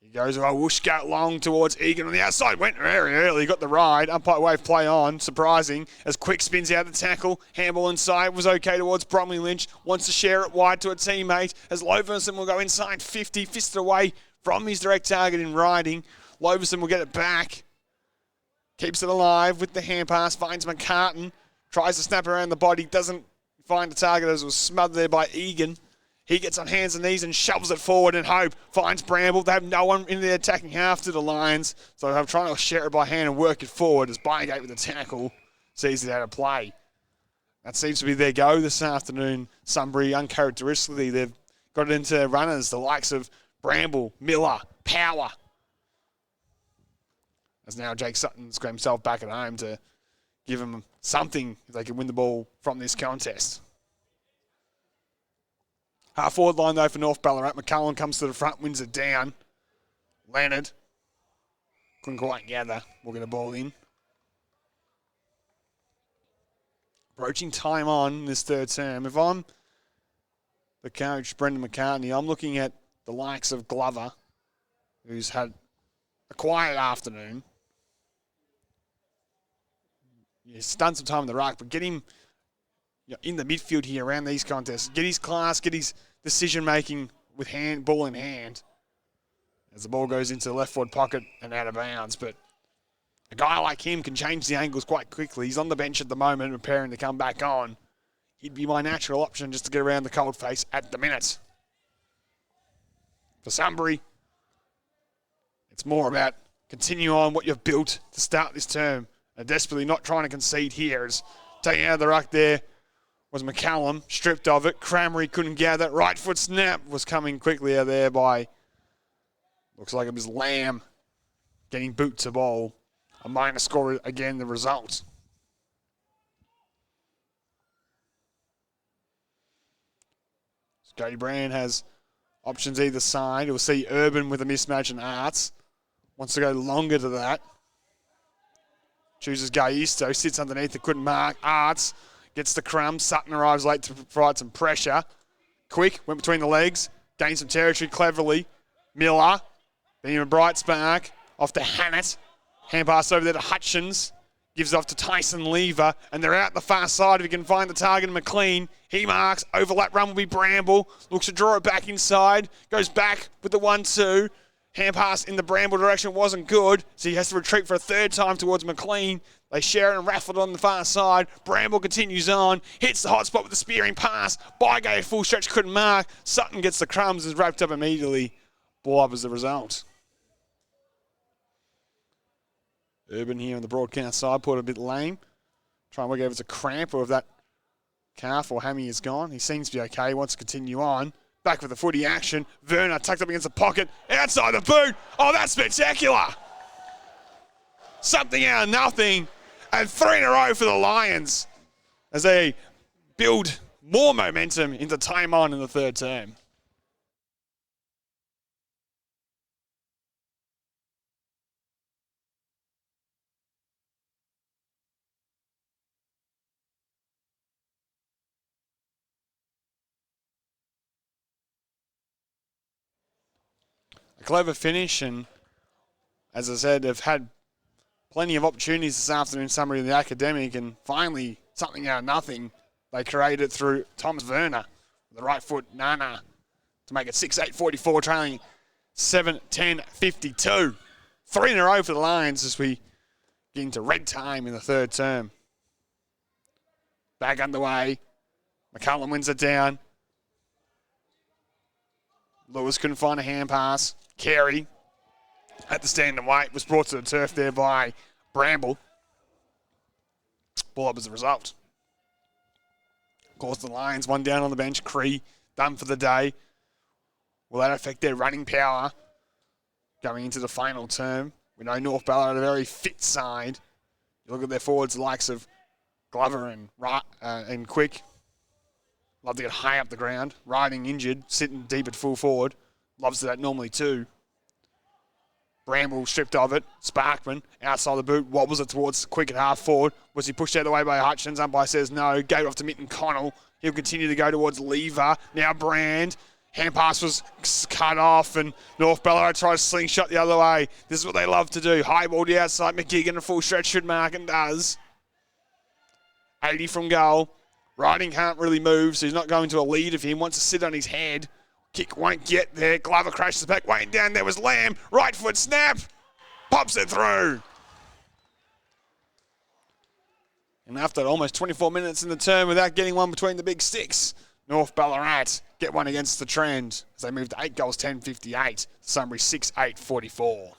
He goes a whoosh gut long towards Egan on the outside. Went very early, got the ride. Umpire wave play on. Surprising as Quick spins out the tackle. Handball inside was okay towards Bromley Lynch. Wants to share it wide to a teammate as Loverson will go inside 50. Fisted away from his direct target in Riding. Loverson will get it back. Keeps it alive with the hand pass. Finds McCartan. Tries to snap around the body. Doesn't find the target as it was smothered there by Egan. He gets on hands and knees and shoves it forward and hope. Finds Bramble. They have no one in the attacking half to the Lions. So they're trying to share it by hand and work it forward as Bygate with the tackle sees it out of play. That seems to be their go this afternoon. Sunbury, uncharacteristically, they've got it into runners, the likes of Bramble, Miller, Power. As now Jake Sutton's got himself back at home to give him something if they can win the ball from this contest. Half forward line though for North Ballarat. McCullum comes to the front, wins it down. Leonard couldn't quite gather. We'll get a ball in. Approaching time on this third term. If I'm the coach, Brendan McCartney, I'm looking at the likes of Glover, who's had a quiet afternoon. He's done some time in the ruck, but get him in the midfield here around these contests. Get his class, get his decision-making with ball in hand as the ball goes into the left forward pocket and out of bounds. But a guy like him can change the angles quite quickly. He's on the bench at the moment, preparing to come back on. He'd be my natural option just to get around the cold face at the minute. For Sunbury, it's more about continue on what you've built to start this term and desperately not trying to concede here. As taking out of the ruck there was McCallum, stripped of it. Crammery couldn't gather. Right foot snap was coming quickly out there by, looks like it was Lamb getting boot to ball. A minor score again, the result. Scotty Brand has options either side. We'll see Urban with a mismatch and Arts. Wants to go longer to that. Chooses Gaisto, sits underneath it, couldn't mark. Arts gets the crumb. Sutton arrives late to provide some pressure. Quick, went between the legs, gained some territory cleverly. Miller, being a bright spark, off to Hannett. Hand pass over there to Hutchins. Gives it off to Tyson Lever, and they're out the far side. If he can find the target, McLean. He marks. Overlap run will be Bramble. Looks to draw it back inside. Goes back with the 1-2. Hand pass in the Bramble direction wasn't good, so he has to retreat for a third time towards McLean. They share it and raffle it on the far side. Bramble continues on, hits the hot spot with the spearing pass. Bygay full stretch, couldn't mark. Sutton gets the crumbs, is wrapped up immediately. Ball up as the result. Urban here on the broadcast side, put it a bit lame. Try and work out if it's a cramp or if that calf or hammy is gone. He seems to be okay. He wants to continue on. Back with the footy action. Werner tucked up against the pocket. Outside the boot. Oh, that's spectacular. Something out of nothing. And 3 in a row for the Lions as they build more momentum into time on in the third term. A clever finish, and as I said, they've had plenty of opportunities this afternoon, summary in the academic, and finally, something out of nothing, they created through Thomas Werner, with the right foot, Nana, to make it 6-8-44, trailing 7-10-52. 3 in a row for the Lions as we get into red time in the third term. Back underway. McCullum wins it down. Lewis couldn't find a hand pass. Carey at the stand and wait, was brought to the turf there by Bramble. Ball up as a result. Of course, the Lions, one down on the bench. Cree done for the day. Will that affect their running power going into the final term? We know North Ballarat are a very fit side. You look at their forwards, the likes of Glover and Quick. Love to get high up the ground. Riding injured, sitting deep at full forward. Loves that normally too. Bramble stripped of it. Sparkman outside the boot, wobbles it towards Quick at half forward. Was he pushed out of the way by Hutchins? Umpire says no. Gave it off to Mitten Connell. He'll continue to go towards Lever. Now Brand. Hand pass was cut off, and North Ballarat tries to slingshot the other way. This is what they love to do. High ball to the outside. McGigan, a full stretch, should mark and does. 80 from goal. Riding can't really move, so he's not going to a lead of him. Wants to sit on his head. Kick won't get there. Glover crashes back. Waiting down there was Lamb. Right foot snap. Pops it through. And after almost 24 minutes in the term without getting one between the big sticks, North Ballarat get one against the trend as they move to 8 goals, 10-58. Summary 6-8-44.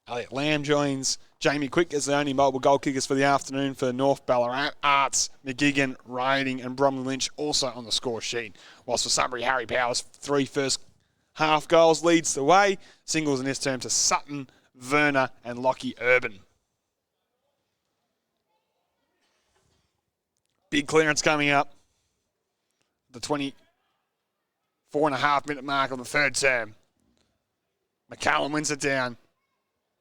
Elliot Lamb joins Jamie Quick as the only mobile goal kickers for the afternoon for North Ballarat. Arts, McGigan, Riding and Bromley Lynch also on the score sheet. Whilst for Sunbury, Harry Powers, 3 first half goals leads the way. Singles in this term to Sutton, Werner and Lockie Urban. Big clearance coming up. The 24.5-minute mark on the third term. McCallum wins it down.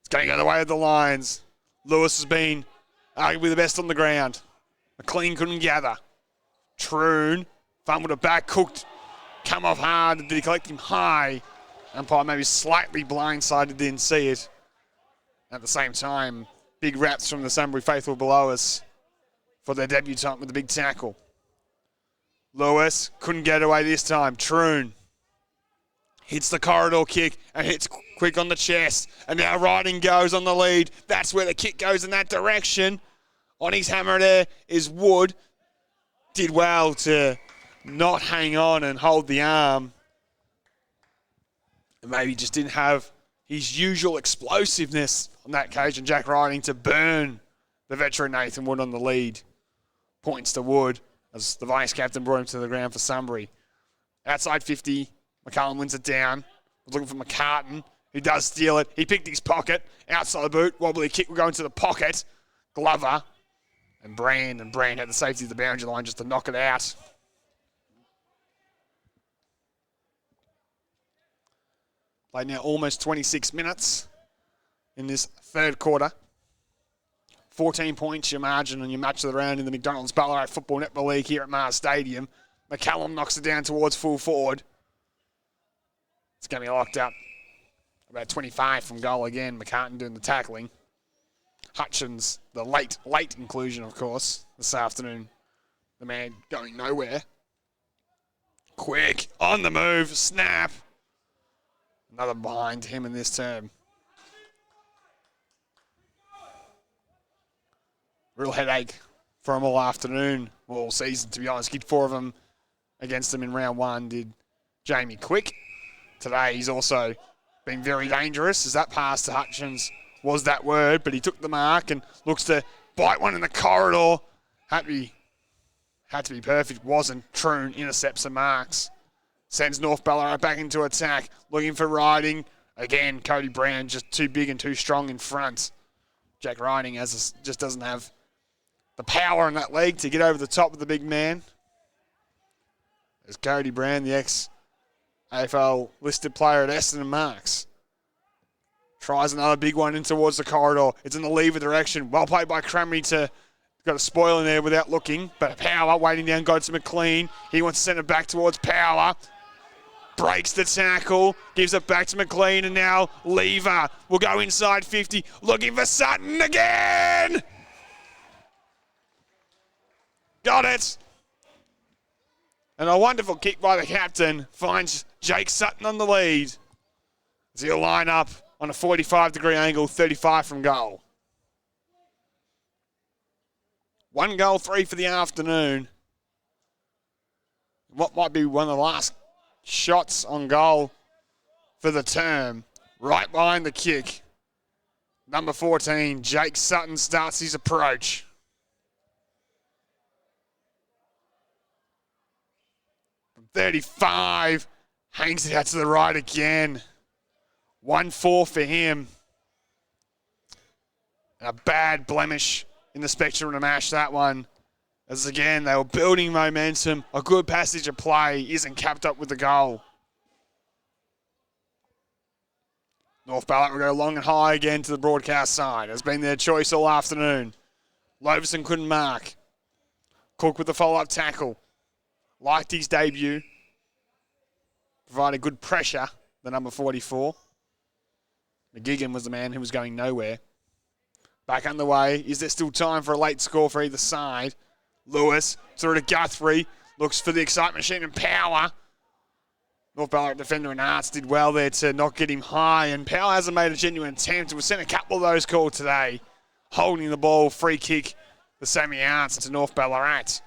It's going the other way of the Lions. Lewis has been arguably the best on the ground. McLean couldn't gather. Troon fumbled it back, cooked, come off hard. Did he collect him high? Umpire maybe slightly blindsided, didn't see it. At the same time, big raps from the Sunbury faithful below us for their debutant with the big tackle. Lewis couldn't get away this time. Troon hits the corridor kick and hits Quick on the chest. And now Riding goes on the lead. That's where the kick goes in that direction. On his hammer there is Wood. Did well to not hang on and hold the arm. And maybe just didn't have his usual explosiveness on that occasion. Jack Riding to burn the veteran Nathan Wood on the lead. Points to Wood as the vice-captain brought him to the ground for Sunbury. Outside 50, McCallum wins it down. Was looking for McCartan. He does steal it. He picked his pocket. Outside the boot. Wobbly kick will go into the pocket. Glover. And Brand had the safety of the boundary line just to knock it out. Played now almost 26 minutes in this third quarter. 14 points your margin on your match of the round in the McDonald's Ballarat Football Netball League here at Mars Stadium. McCallum knocks it down towards full forward. It's going to be locked up. About 25 from goal again. McCartan doing the tackling. Hutchins, the late inclusion, of course, this afternoon. The man going nowhere. Quick, on the move, snap. Another behind him in this term. Real headache for him all afternoon, all season, to be honest. Kicked 4 of them against them in round 1, did Jamie Quick. Today he's also been very dangerous, as that pass to Hutchins was that word, but he took the mark and looks to bite one in the corridor. Had to be perfect, wasn't. Troon intercepts and marks. Sends North Ballarat back into attack, looking for Riding. Again, Cody Brown just too big and too strong in front. Jack Riding just doesn't have the power in that leg to get over the top of the big man. As Cody Brown, the ex-AFL listed player at Essendon, marks. Tries another big one in towards the corridor. It's in the lever direction. Well played by Cramry to got a spoil in there without looking. But Power waiting down, got to McLean. He wants to send it back towards Power. Breaks the tackle, gives it back to McLean, and now Lever will go inside 50, looking for Sutton again! Got it! And a wonderful kick by the captain finds Jake Sutton on the lead. As he'll line up on a 45-degree angle, 35 from goal. 1 goal, 3 for the afternoon. What might be one of the last shots on goal for the term. Right behind the kick. Number 14, Jake Sutton starts his approach. From 35, hangs it out to the right again. 1-4 for him. And a bad blemish in the spectrum to mash that one. As again, they were building momentum. A good passage of play isn't capped up with the goal. North Ballarat will go long and high again to the broadcast side. Has been their choice all afternoon. Loverson couldn't mark. Cook with the follow-up tackle. Liked his debut. Provided good pressure, the number 44. McGigan was the man who was going nowhere. Back underway. Is there still time for a late score for either side? Lewis through to Guthrie. Looks for the excitement machine and Power. North Ballarat defender and Arts did well there to not get him high. And Power hasn't made a genuine attempt. We've seen a couple of those called today. Holding the ball. Free kick for Sammy Arts to North Ballarat.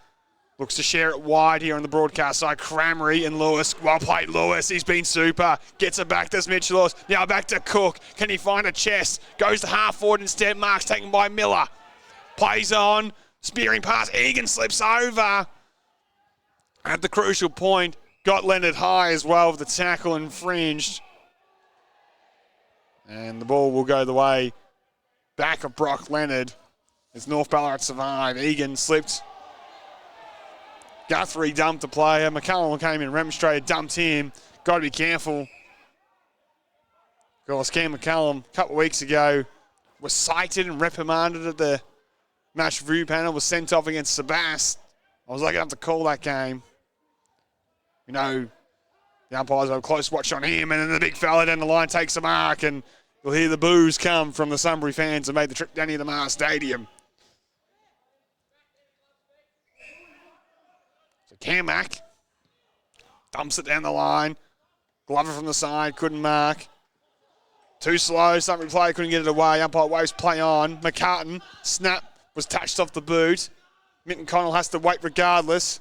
Looks to share it wide here on the broadcast side. Cramry and Lewis. Well played, Lewis. He's been super. Gets it back to Mitch Lewis. Now back to Cook. Can he find a chest? Goes to half forward instead. Marks taken by Miller. Plays on. Spearing pass. Egan slips over. At the crucial point. Got Leonard high as well with the tackle infringed. And the ball will go the way back of Brock Leonard. As North Ballarat survive. Egan slipped. Guthrie dumped the player. McCullum came in, remonstrated, dumped him. Got to be careful. Of course, Cam McCullum, a couple of weeks ago, was cited and reprimanded at the match review panel, was sent off against Sebast. I was lucky enough to call that game. You know, the umpires have a close watch on him, and then the big fella down the line takes a mark, and you'll hear the boos come from the Sunbury fans who made the trip down here to Mars Stadium. Carmack dumps it down the line. Glover from the side, couldn't mark. Too slow, Sunbury player couldn't get it away. Umpire waves play on. McCartan, snap, was touched off the boot. Minton Connell has to wait regardless.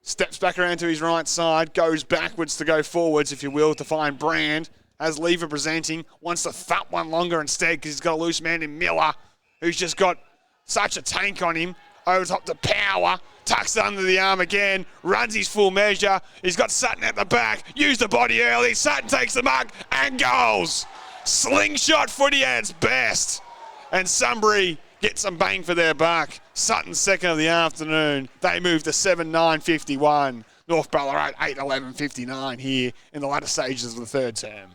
Steps back around to his right side, goes backwards to go forwards, if you will, to find Brand. Has Lever presenting, wants to thump one longer instead because he's got a loose man in Miller, who's just got such a tank on him. Over top to Power. Tucks it under the arm again. Runs his full measure. He's got Sutton at the back. Used the body early. Sutton takes the mark and goals. Slingshot footy at its best. And Sunbury get some bang for their buck. Sutton second of the afternoon. They move to 7-9-51. North Ballarat 8-11-59 here in the latter stages of the third term.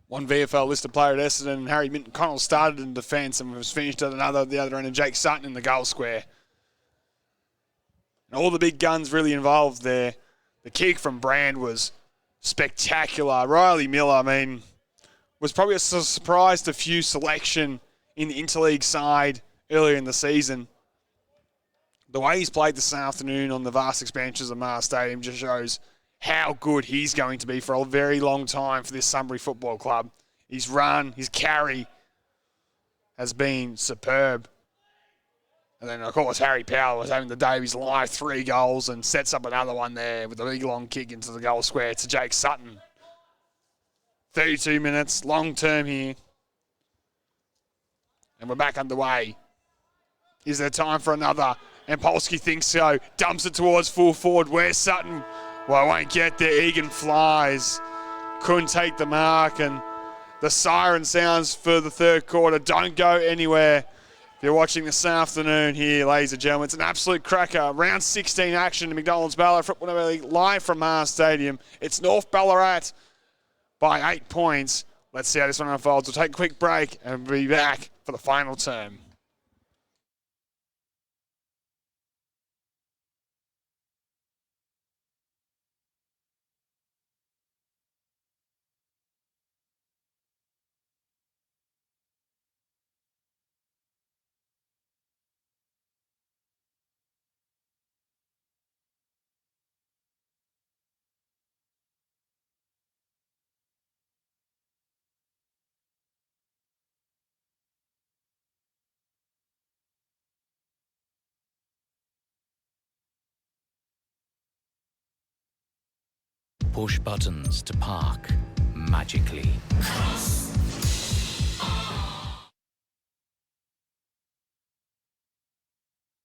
One VFL listed player at Essendon, Harry Minton Connell, started in defence and was finished at the other end of Jake Sutton in the goal square. And all the big guns really involved there. The kick from Brand was spectacular. Riley Miller, I mean, was probably a surprise to few selection in the interleague side earlier in the season. The way he's played this afternoon on the vast expansions of Mars Stadium just shows how good he's going to be for a very long time for this Sunbury Football Club. His run, his carry has been superb. And then, of course, Harry Powell was having the day of his life, 3 goals, and sets up another one there with a big long kick into the goal square to Jake Sutton. 32 minutes, long term here. And we're back underway. Is there time for another? And Polsky thinks so. Dumps it towards full forward. Where's Sutton? Well, won't get there. Egan flies. Couldn't take the mark. And the siren sounds for the third quarter. Don't go anywhere. If you're watching this afternoon here, ladies and gentlemen, it's an absolute cracker. Round 16 action to McDonald's Ballarat Football League live from Mars Stadium. It's North Ballarat by 8 points. Let's see how this one unfolds. We'll take a quick break and be back for the final term. Push buttons to park magically.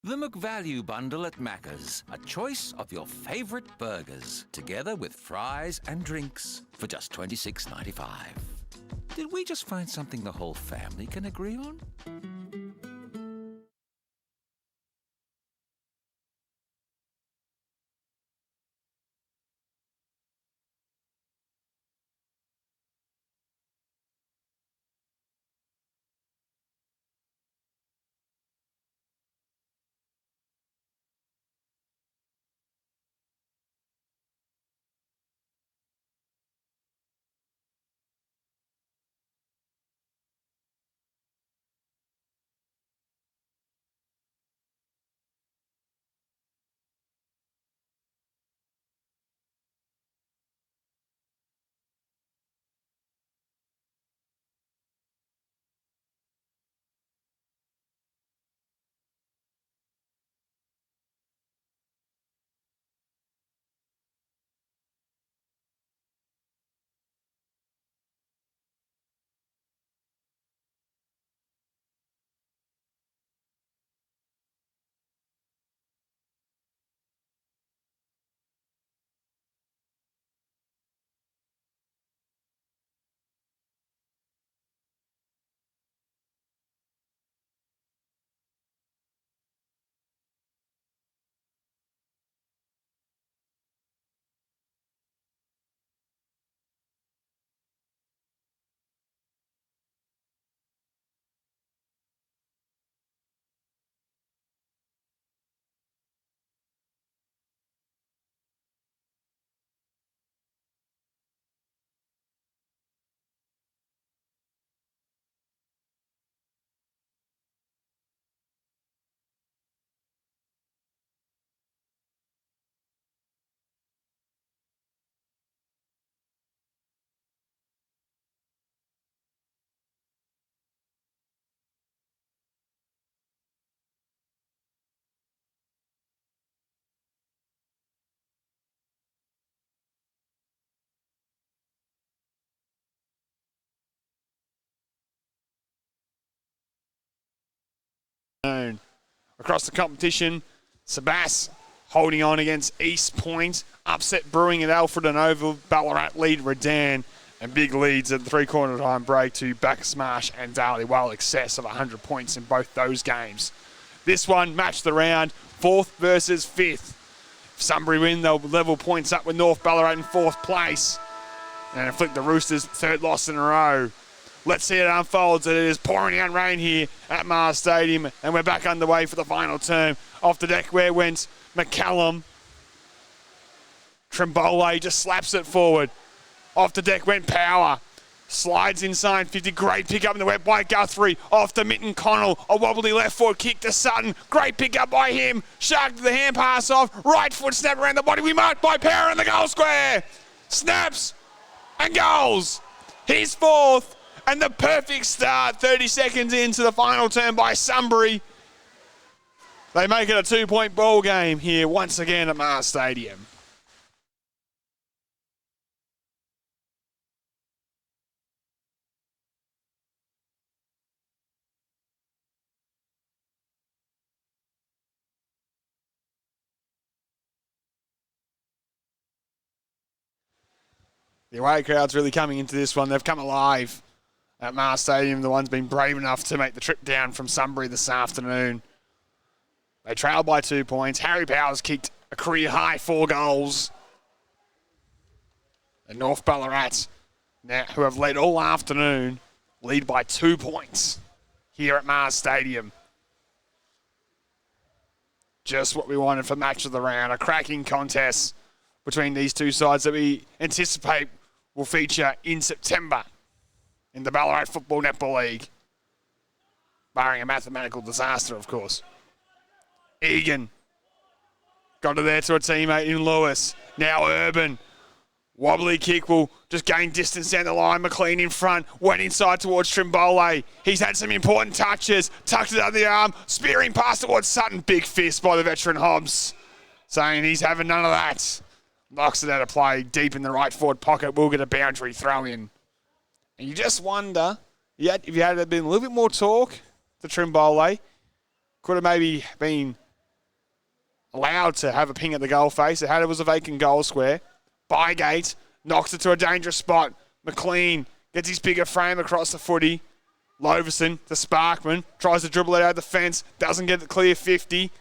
The McValue Bundle at Macca's. A choice of your favourite burgers, together with fries and drinks for just $26.95. Did we just find something the whole family can agree on? Across the competition, Sabas holding on against East Point. Upset brewing at Alfred and Oval. Ballarat lead Redan. And big leads at the three-quarter time break to Backasmarsh and Daly. Well, excess of 100 points in both those games. This one matched the round, 4th versus 5th. If Sunbury win, they'll level points up with North Ballarat in 4th place. And inflict the Roosters' 3rd loss in a row. Let's see it unfolds. It is pouring down rain here at Mars Stadium, and we're back underway for the final term. Off the deck where went McCallum. Trimbole just slaps it forward. Off the deck went Power. Slides inside 50. Great pick up in the wet by Guthrie. Off to Mitten Connell. A wobbly left foot kick to Sutton. Great pick up by him. Shark to the hand pass off. Right foot snap around the body. We marked by Power in the goal square. Snaps and goals. His fourth. And the perfect start 30 seconds into the final turn by Sunbury. They make it a 2-point ball game here once again at Mars Stadium. The away crowd's really coming into this one. They've come alive at Mars Stadium. The one's been brave enough to make the trip down from Sunbury this afternoon. They trailed by 2 points. Harry Powers kicked a career-high 4 goals. And North Ballarat, now, who have led all afternoon, lead by 2 points here at Mars Stadium. Just what we wanted for match of the round. A cracking contest between these two sides that we anticipate will feature in September in the Ballarat Football Netball League. Barring a mathematical disaster, of course. Egan got it there to a teammate in Lewis. Now Urban. Wobbly kick will just gain distance down the line. McLean in front. Went inside towards Trimbole. He's had some important touches. Tucked it under the arm. Spearing pass towards Sutton. Big fist by the veteran Hobbs. Saying he's having none of that. Knocks it out of play deep in the right forward pocket. Will get a boundary throw in. And you just wonder, if you had been a little bit more talk to Trimbole, could have maybe been allowed to have a ping at the goal face. It was a vacant goal square. Bygate knocks it to a dangerous spot. McLean gets his bigger frame across the footy. Loverson to Sparkman. Tries to dribble it out of the fence. Doesn't get the clear 50.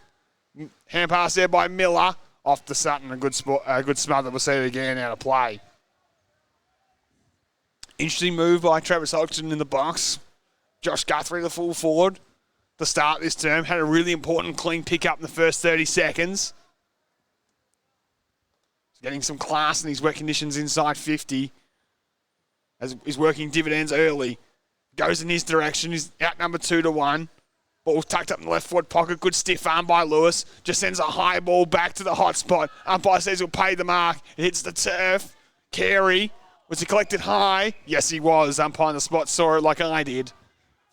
Hand pass there by Miller. Off to Sutton. A good smother. We'll see it again out of play. Interesting move by Travis Hodgson in the box. Josh Guthrie, the full forward, to start this term. Had a really important clean pick up in the first 30 seconds. He's getting some class in these wet conditions inside 50. As he's working dividends early. Goes in his direction. He's outnumbered 2-1. Ball tucked up in the left forward pocket. Good stiff arm by Lewis. Just sends a high ball back to the hot spot. Umpire says he'll pay the mark. It hits the turf. Carey. Was he collected high? Yes, he was. Umpire on the spot saw it like I did.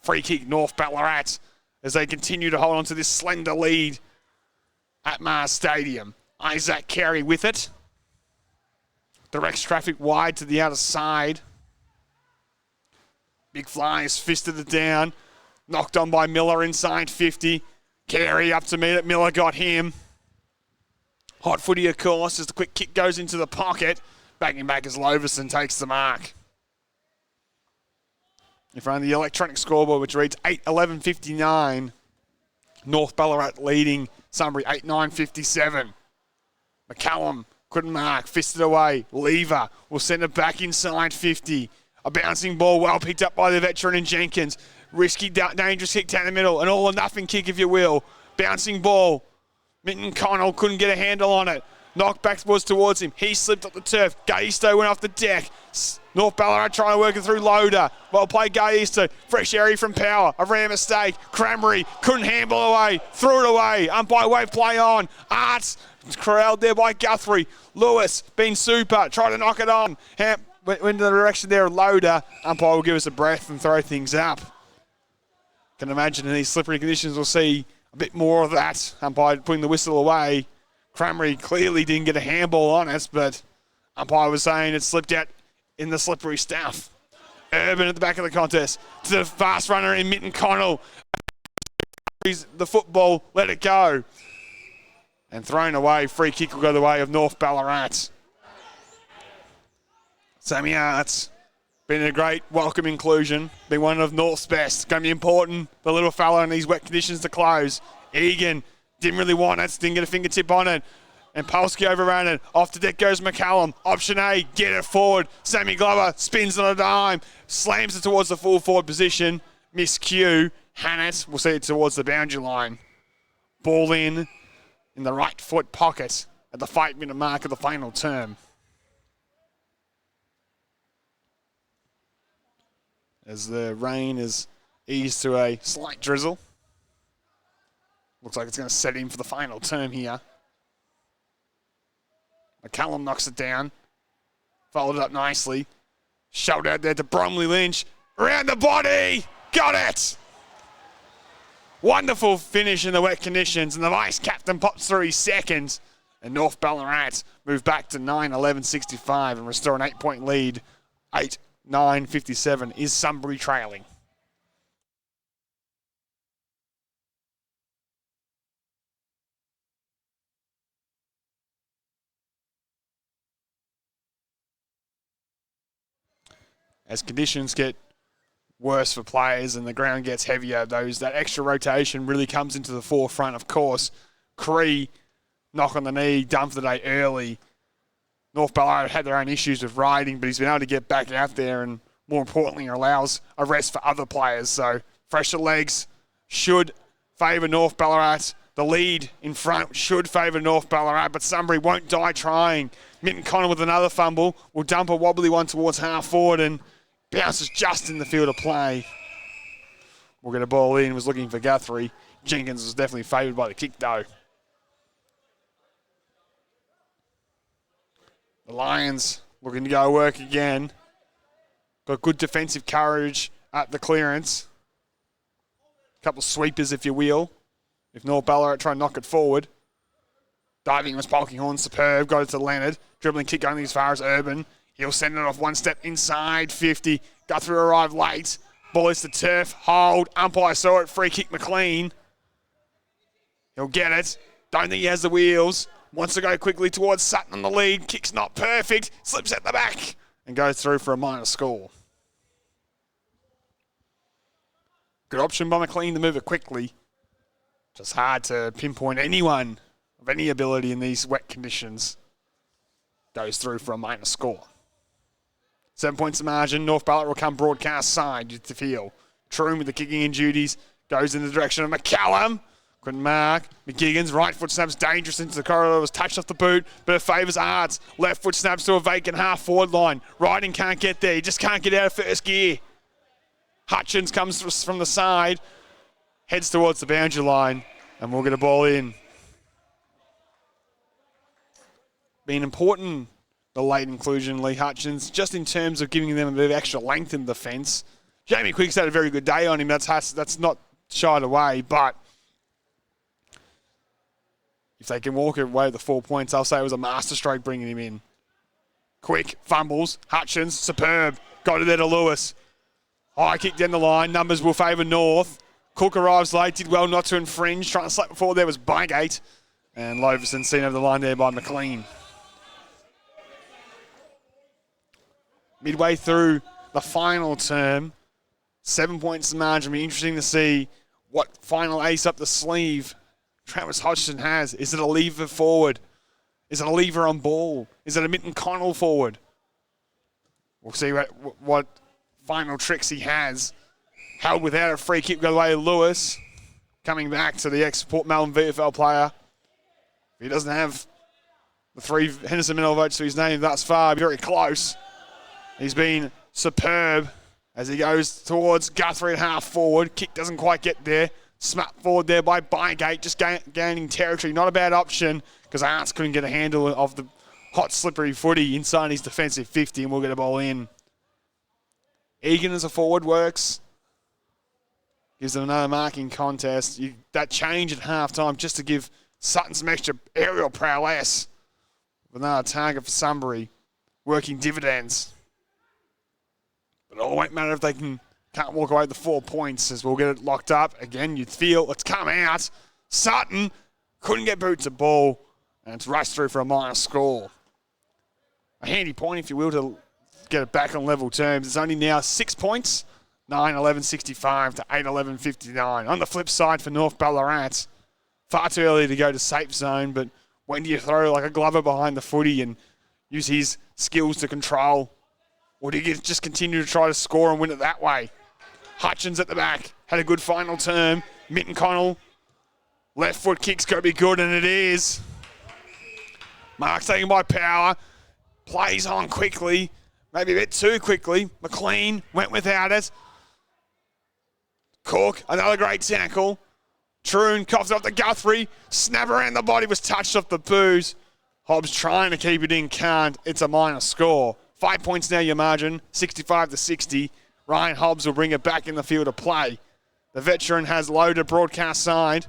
Free kick, North Ballarat, as they continue to hold on to this slender lead at Mars Stadium. Isaac Carey with it. Directs traffic wide to the outer side. Big Fly has fisted it down. Knocked on by Miller inside 50. Carey up to meet it. Miller got him. Hot footy, of course, as the quick kick goes into the pocket. Backing back as Loverson takes the mark. In front of the electronic scoreboard, which reads 8:11:59. North Ballarat leading Sunbury 8:9:57. McCallum couldn't mark, fisted away. Lever will send it back inside 50. A bouncing ball well picked up by the veteran in Jenkins. Risky, dangerous kick down the middle. An all or nothing kick, if you will. Bouncing ball. Minton Connell couldn't get a handle on it. Knockback was towards him. He slipped up the turf. Gaisto went off the deck. North Ballarat trying to work it through Loader. Well played Gaisto. Fresh area from Power. A rare mistake. Cranberry couldn't handle away. Threw it away. Umpire wave play on. Arts corralled there by Guthrie. Lewis being super. Tried to knock it on. Went in the direction there of Loader. Umpire will give us a breath and throw things up. Can imagine in these slippery conditions we'll see a bit more of that. Umpire putting the whistle away. Cranberry clearly didn't get a handball on us, but umpire was saying it slipped out in the slippery stuff. Urban at the back of the contest. To the fast runner in Mitten Connell. The football, let it go. And thrown away. Free kick will go the way of North Ballarat. Sammy Arts. Been a great welcome inclusion. Been one of North's best. Going to be important. The little fella in these wet conditions to close. Egan. Didn't really want it, didn't get a fingertip on it. And Polsky overran it. Off the deck goes McCallum. Option A, get it forward. Sammy Glover spins on a dime. Slams it towards the full forward position. Miscue. Hannett will see it towards the boundary line. Ball in in the right foot pocket at the 5-minute mark of the final term. As the rain is eased to a slight drizzle. Looks like it's going to set in for the final term here. McCallum knocks it down. Followed up nicely. Shoved out there to Bromley Lynch. Around the body! Got it! Wonderful finish in the wet conditions, and the vice captain pops through his second. And North Ballarat move back to 9-11-65 and restore an 8-point lead. 8-9-57 is Sunbury trailing. As conditions get worse for players and the ground gets heavier, that extra rotation really comes into the forefront. Of course, Cree, knock on the knee, done for the day early. North Ballarat had their own issues with riding, but he's been able to get back out there and, more importantly, allows a rest for other players. So fresher legs should favour North Ballarat. The lead in front should favour North Ballarat, but Sunbury won't die trying. Minton Connor with another fumble will dump a wobbly one towards half forward and bounces just in the field of play. We'll get a ball in, was looking for Guthrie. Jenkins was definitely favoured by the kick though. The Lions looking to go work again. Got good defensive courage at the clearance. Couple sweepers if you will. If North Ballarat try and knock it forward. Diving was Polkinghorn, superb. Got it to Leonard. Dribbling kick only as far as Urban. He'll send it off one step inside 50. Guthrie arrived late. Ball is to turf. Hold. Umpire saw it. Free kick McLean. He'll get it. Don't think he has the wheels. Wants to go quickly towards Sutton on the lead. Kick's not perfect. Slips at the back. And goes through for a minor score. Good option by McLean to move it quickly. Just hard to pinpoint anyone of any ability in these wet conditions. Goes through for a minor score. 7 points of margin. North Ballarat will come broadcast side to field. Troon with the kicking in duties. Goes in the direction of McCallum. Couldn't mark. McGiggins, right foot snaps dangerous into the corridor. Was touched off the boot, but it favours Arts. Left foot snaps to a vacant half forward line. Riding can't get there. He just can't get out of first gear. Hutchins comes from the side. Heads towards the boundary line. And we'll get a ball in. Been important, the late inclusion, Lee Hutchins, just in terms of giving them a bit of extra length in defence. Jamie Quick's had a very good day on him. That's not shied away, but if they can walk away with the 4 points, I'll say it was a masterstroke bringing him in. Quick, fumbles, Hutchins, superb. Got it there to Lewis. High kick down the line, numbers will favour North. Cook arrives late, did well not to infringe. Trying to slap before there was Bygate. And Loverson seen over the line there by McLean. Midway through the final term, 7 points in margin. It'll be interesting to see what final ace up the sleeve Travis Hodgson has. Is it a lever forward? Is it a lever on ball? Is it a Minton Connell forward? We'll see what final tricks he has. Held without a free kick, go away Lewis. Coming back to the ex-Port Melbourne VFL player. He doesn't have the 3 Henderson Mineral votes to his name thus far. Very close. He's been superb as he goes towards Guthrie at half forward. Kick doesn't quite get there. Smacked forward there by Bygate, just gaining territory. Not a bad option because Arts couldn't get a handle of the hot, slippery footy inside his defensive 50, and we'll get a ball in. Egan as a forward works. Gives them another marking contest. That change at halftime just to give Sutton some extra aerial prowess. With another target for Sunbury. Working dividends. But it all won't matter if they can't walk away with the 4 points as we'll get it locked up. Again, you'd feel it's come out. Sutton couldn't get boots of ball. And it's rushed through for a minor score. A handy point, if you will, to get it back on level terms. It's only now 6 points. 9-11-65 to 8-11-59. On the flip side for North Ballarat, far too early to go to safe zone, but when do you throw like a Glover behind the footy and use his skills to control? Or do you just continue to try to score and win it that way? Hutchins at the back, had a good final term. Minton Connell Left foot kick's got to be good, and it is. Mark's taken by Power. Plays on quickly. Maybe a bit too quickly. McLean went without it. Cook, another great tackle. Troon coughs off the Guthrie. Snap around the body, was touched off the boos. Hobbs trying to keep it in, can't. It's a minor score. 5 points now your margin, 65-60. Ryan Hobbs will bring it back in the field of play. The veteran has loaded broadcast side.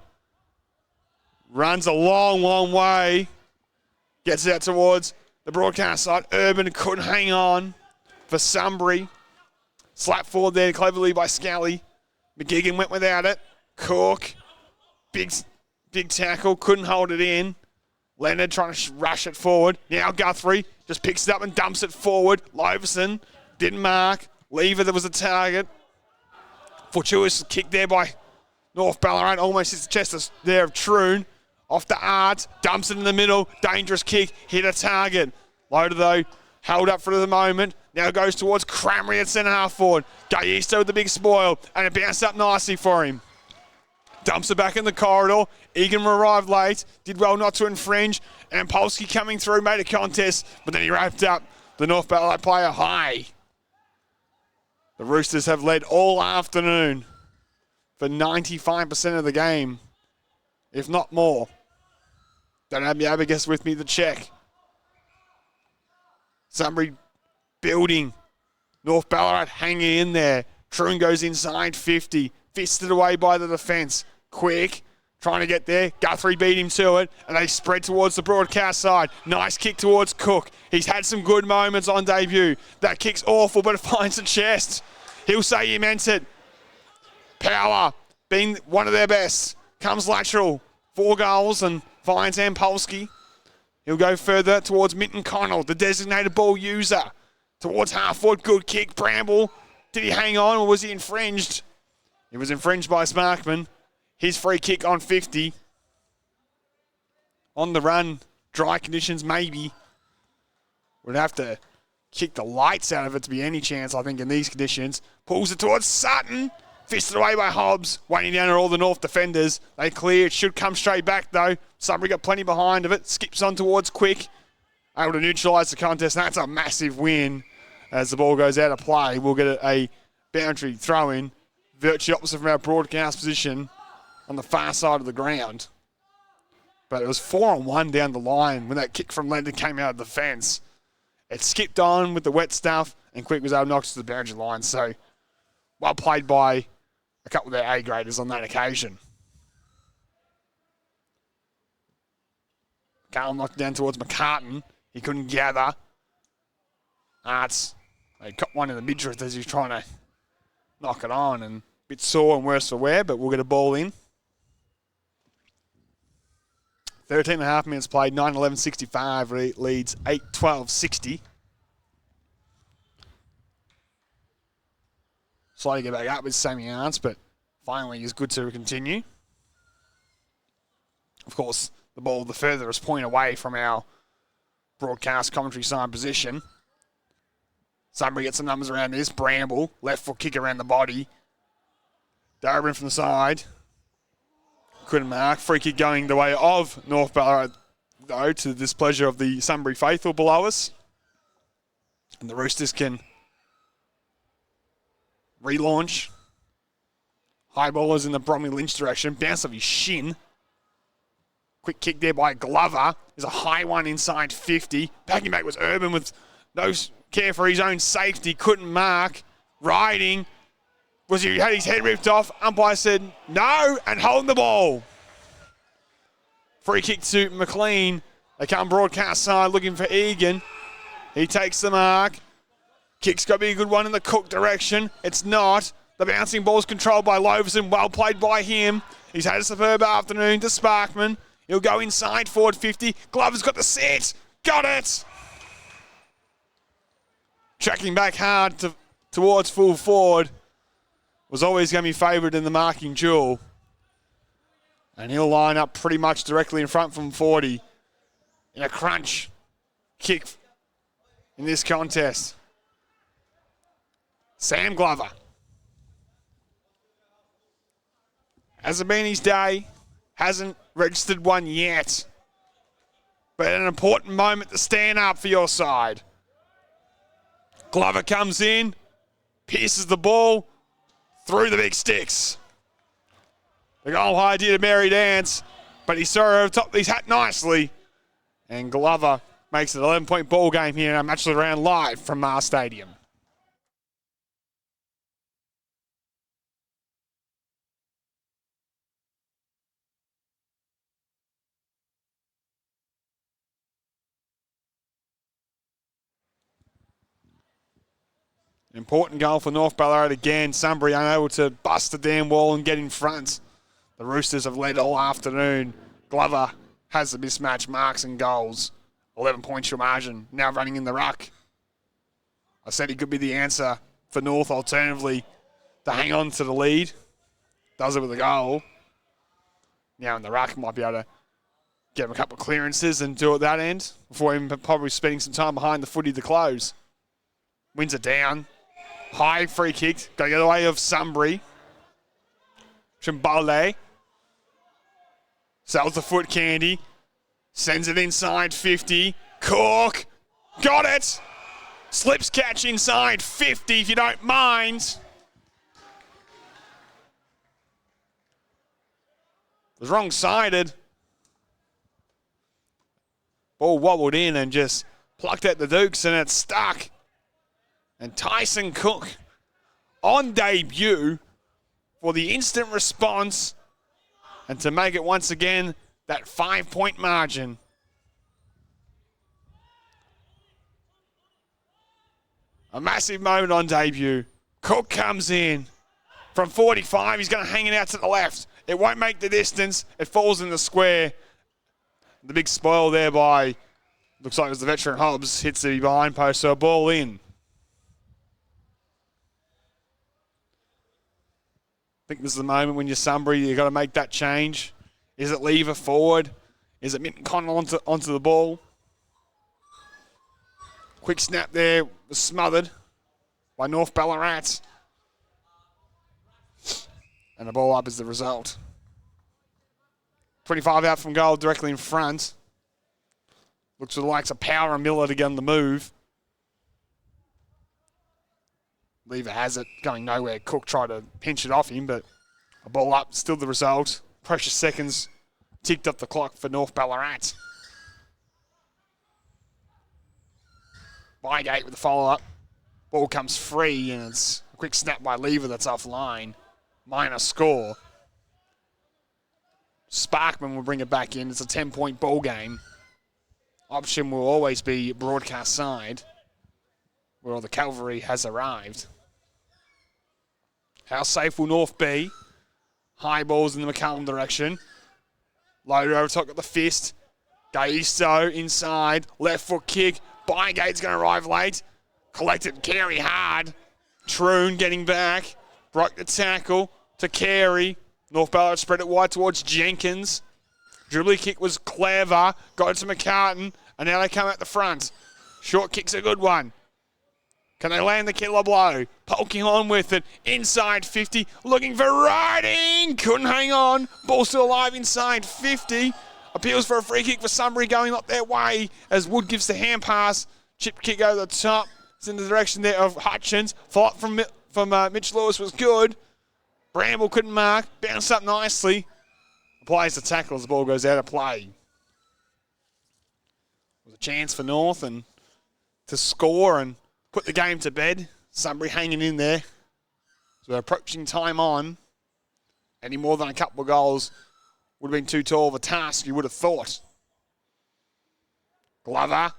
Runs a long, long way. Gets out towards the broadcast side. Urban couldn't hang on for Sunbury. Slap forward there cleverly by Scally. McGigan went without it. Cook. Big tackle. Couldn't hold it in. Leonard trying to rush it forward. Now Guthrie just picks it up and dumps it forward. Loverson didn't mark. Lever, there was a target. Fortuitous kick there by North Ballarat. Almost hits the chest there of Troon. Off the arts. Dumps it in the middle. Dangerous kick. Hit a target. Loader though. Held up for the moment. Now goes towards Cramry at centre half forward. Gayisto with the big spoil. And it bounced up nicely for him. Dumps it back in the corridor. Egan arrived late. Did well not to infringe. And Polsky coming through. Made a contest. But then he wrapped up the North Ballarat player high. The Roosters have led all afternoon for 95% of the game, if not more. Don't have the Abacus with me to check. Sunbury building. North Ballarat hanging in there. Troon goes inside 50. Fisted away by the defence. Quick. Trying to get there. Guthrie beat him to it. And they spread towards the broadcast side. Nice kick towards Cook. He's had some good moments on debut. That kick's awful, but it finds the chest. He'll say he meant it. Power, being one of their best. Comes lateral. 4 goals and finds Ampolsky. He'll go further towards Minton Connell, the designated ball user. Towards half-forward, good kick. Bramble, did he hang on or was he infringed? He was infringed by Sparkman. His free kick on 50. On the run, dry conditions maybe. Would have to kick the lights out of it to be any chance, I think, in these conditions. Pulls it towards Sutton. Fisted away by Hobbs. Waiting down at all the North defenders. They clear. It should come straight back, though. Sunbury got plenty behind of it. Skips on towards Quick. Able to neutralise the contest. That's a massive win. As the ball goes out of play, we'll get a boundary throw-in. Virtually opposite from our broadcast position on the far side of the ground. But it was 4-on-1 down the line when that kick from London came out of the fence. It skipped on with the wet stuff, and Quick was able to knock it to the boundary line. So, well played by a couple of their A-graders on that occasion. Carl knocked it down towards McCartan. He couldn't gather. Arts, they got one in the midriff as he was trying to knock it on, and a bit sore and worse for wear, but we'll get a ball in. 13 and a half minutes played, 9-11-65 leads 8-12-60. Slightly get back up with Sammy Arns, but finally is good to continue. Of course, the ball the furthest point away from our broadcast commentary side position. Sunbury gets some numbers around this. Bramble, left foot kick around the body. Darabin from the side. Couldn't mark. Free kick going the way of North Ballarat, though, to the displeasure of the Sunbury faithful below us. And the Roosters can relaunch. High ballers in the Bromley Lynch direction. Bounce off his shin. Quick kick there by Glover. There's a high one inside 50. Backing back was Urban with no care for his own safety. Couldn't mark. Riding. He had his head ripped off. Umpire said no and holding the ball. Free kick to McLean. They come broadcast side looking for Egan. He takes the mark. Kick's got to be a good one in the Cook direction. It's not. The bouncing ball's controlled by Loverson. Well played by him. He's had a superb afternoon to Sparkman. He'll go inside forward 50. Glover's got the set. Got it. Tracking back hard towards full forward. Was always going to be favoured in the marking duel. And he'll line up pretty much directly in front from 40 in a crunch kick in this contest. Sam Glover. Hasn't been his day. Hasn't registered one yet. But an important moment to stand up for your side. Glover comes in, pierces the ball through the big sticks. The goal idea to Mary Dance, but he saw her top his hat nicely. And Glover makes it an 11-point ball game here in our Match of the Round live from Mars Stadium. Important goal for North Ballarat again. Sunbury unable to bust the damn wall and get in front. The Roosters have led all afternoon. Glover has the mismatch marks and goals. 11 points your margin. Now running in the ruck. I said he could be the answer for North alternatively to hang on to the lead. Does it with a goal. Now in the ruck, might be able to get him a couple of clearances and do it that end before him probably spending some time behind the footy to close. Wins it down. High free kick. Got to get away of Sunbury. Chimbale. Sells the foot candy. Sends it inside 50. Cork. Got it. Slips catch inside 50 if you don't mind. Was wrong-sided. Ball wobbled in and just plucked at the Dukes and it's stuck. And Tyson Cook on debut for the instant response and to make it once again that 5-point margin. A massive moment on debut. Cook comes in from 45. He's going to hang it out to the left. It won't make the distance. It falls in the square. The big spoil there by, looks like it was the veteran Hobbs, hits the behind post, so a ball in. I think this is the moment when you're Sunbury, you've got to make that change. Is it Lever forward? Is it Minton Connell onto the ball? Quick snap there was smothered by North Ballarat. And the ball up is the result. 25 out from goal, directly in front. Looks for the likes of Power and Miller to get on the move. Lever has it, going nowhere. Cook tried to pinch it off him, but a ball up, still the result. Precious seconds ticked up the clock for North Ballarat. Bygate with the follow-up. Ball comes free, and it's a quick snap by Lever that's offline. Minor score. Sparkman will bring it back in. It's a 10-point ball game. Option will always be broadcast side, where all the cavalry has arrived. How safe will North be? High balls in the McCallum direction. Loader over top, got the fist. Gaisto inside. Left foot kick. Bygate's going to arrive late. Collected Carey hard. Troon getting back. Broke the tackle to Carey. North Ballarat spread it wide towards Jenkins. Dribbly kick was clever. Got it to McCartan. And now they come out the front. Short kick's a good one. Can they land the killer blow? Poking on with it. Inside 50. Looking for riding. Couldn't hang on. Ball still alive inside 50. Appeals for a free kick for Sunbury going up their way as Wood gives the hand pass. Chip kick over the top. It's in the direction there of Hutchins. Follow-up from Mitch Lewis was good. Bramble couldn't mark. Bounced up nicely. Applies the tackle as the ball goes out of play. It was a chance for North and to score and put the game to bed. Sunbury hanging in there. So we're approaching time on. Any more than a couple of goals would have been too tall of a task, you would have thought. Glover.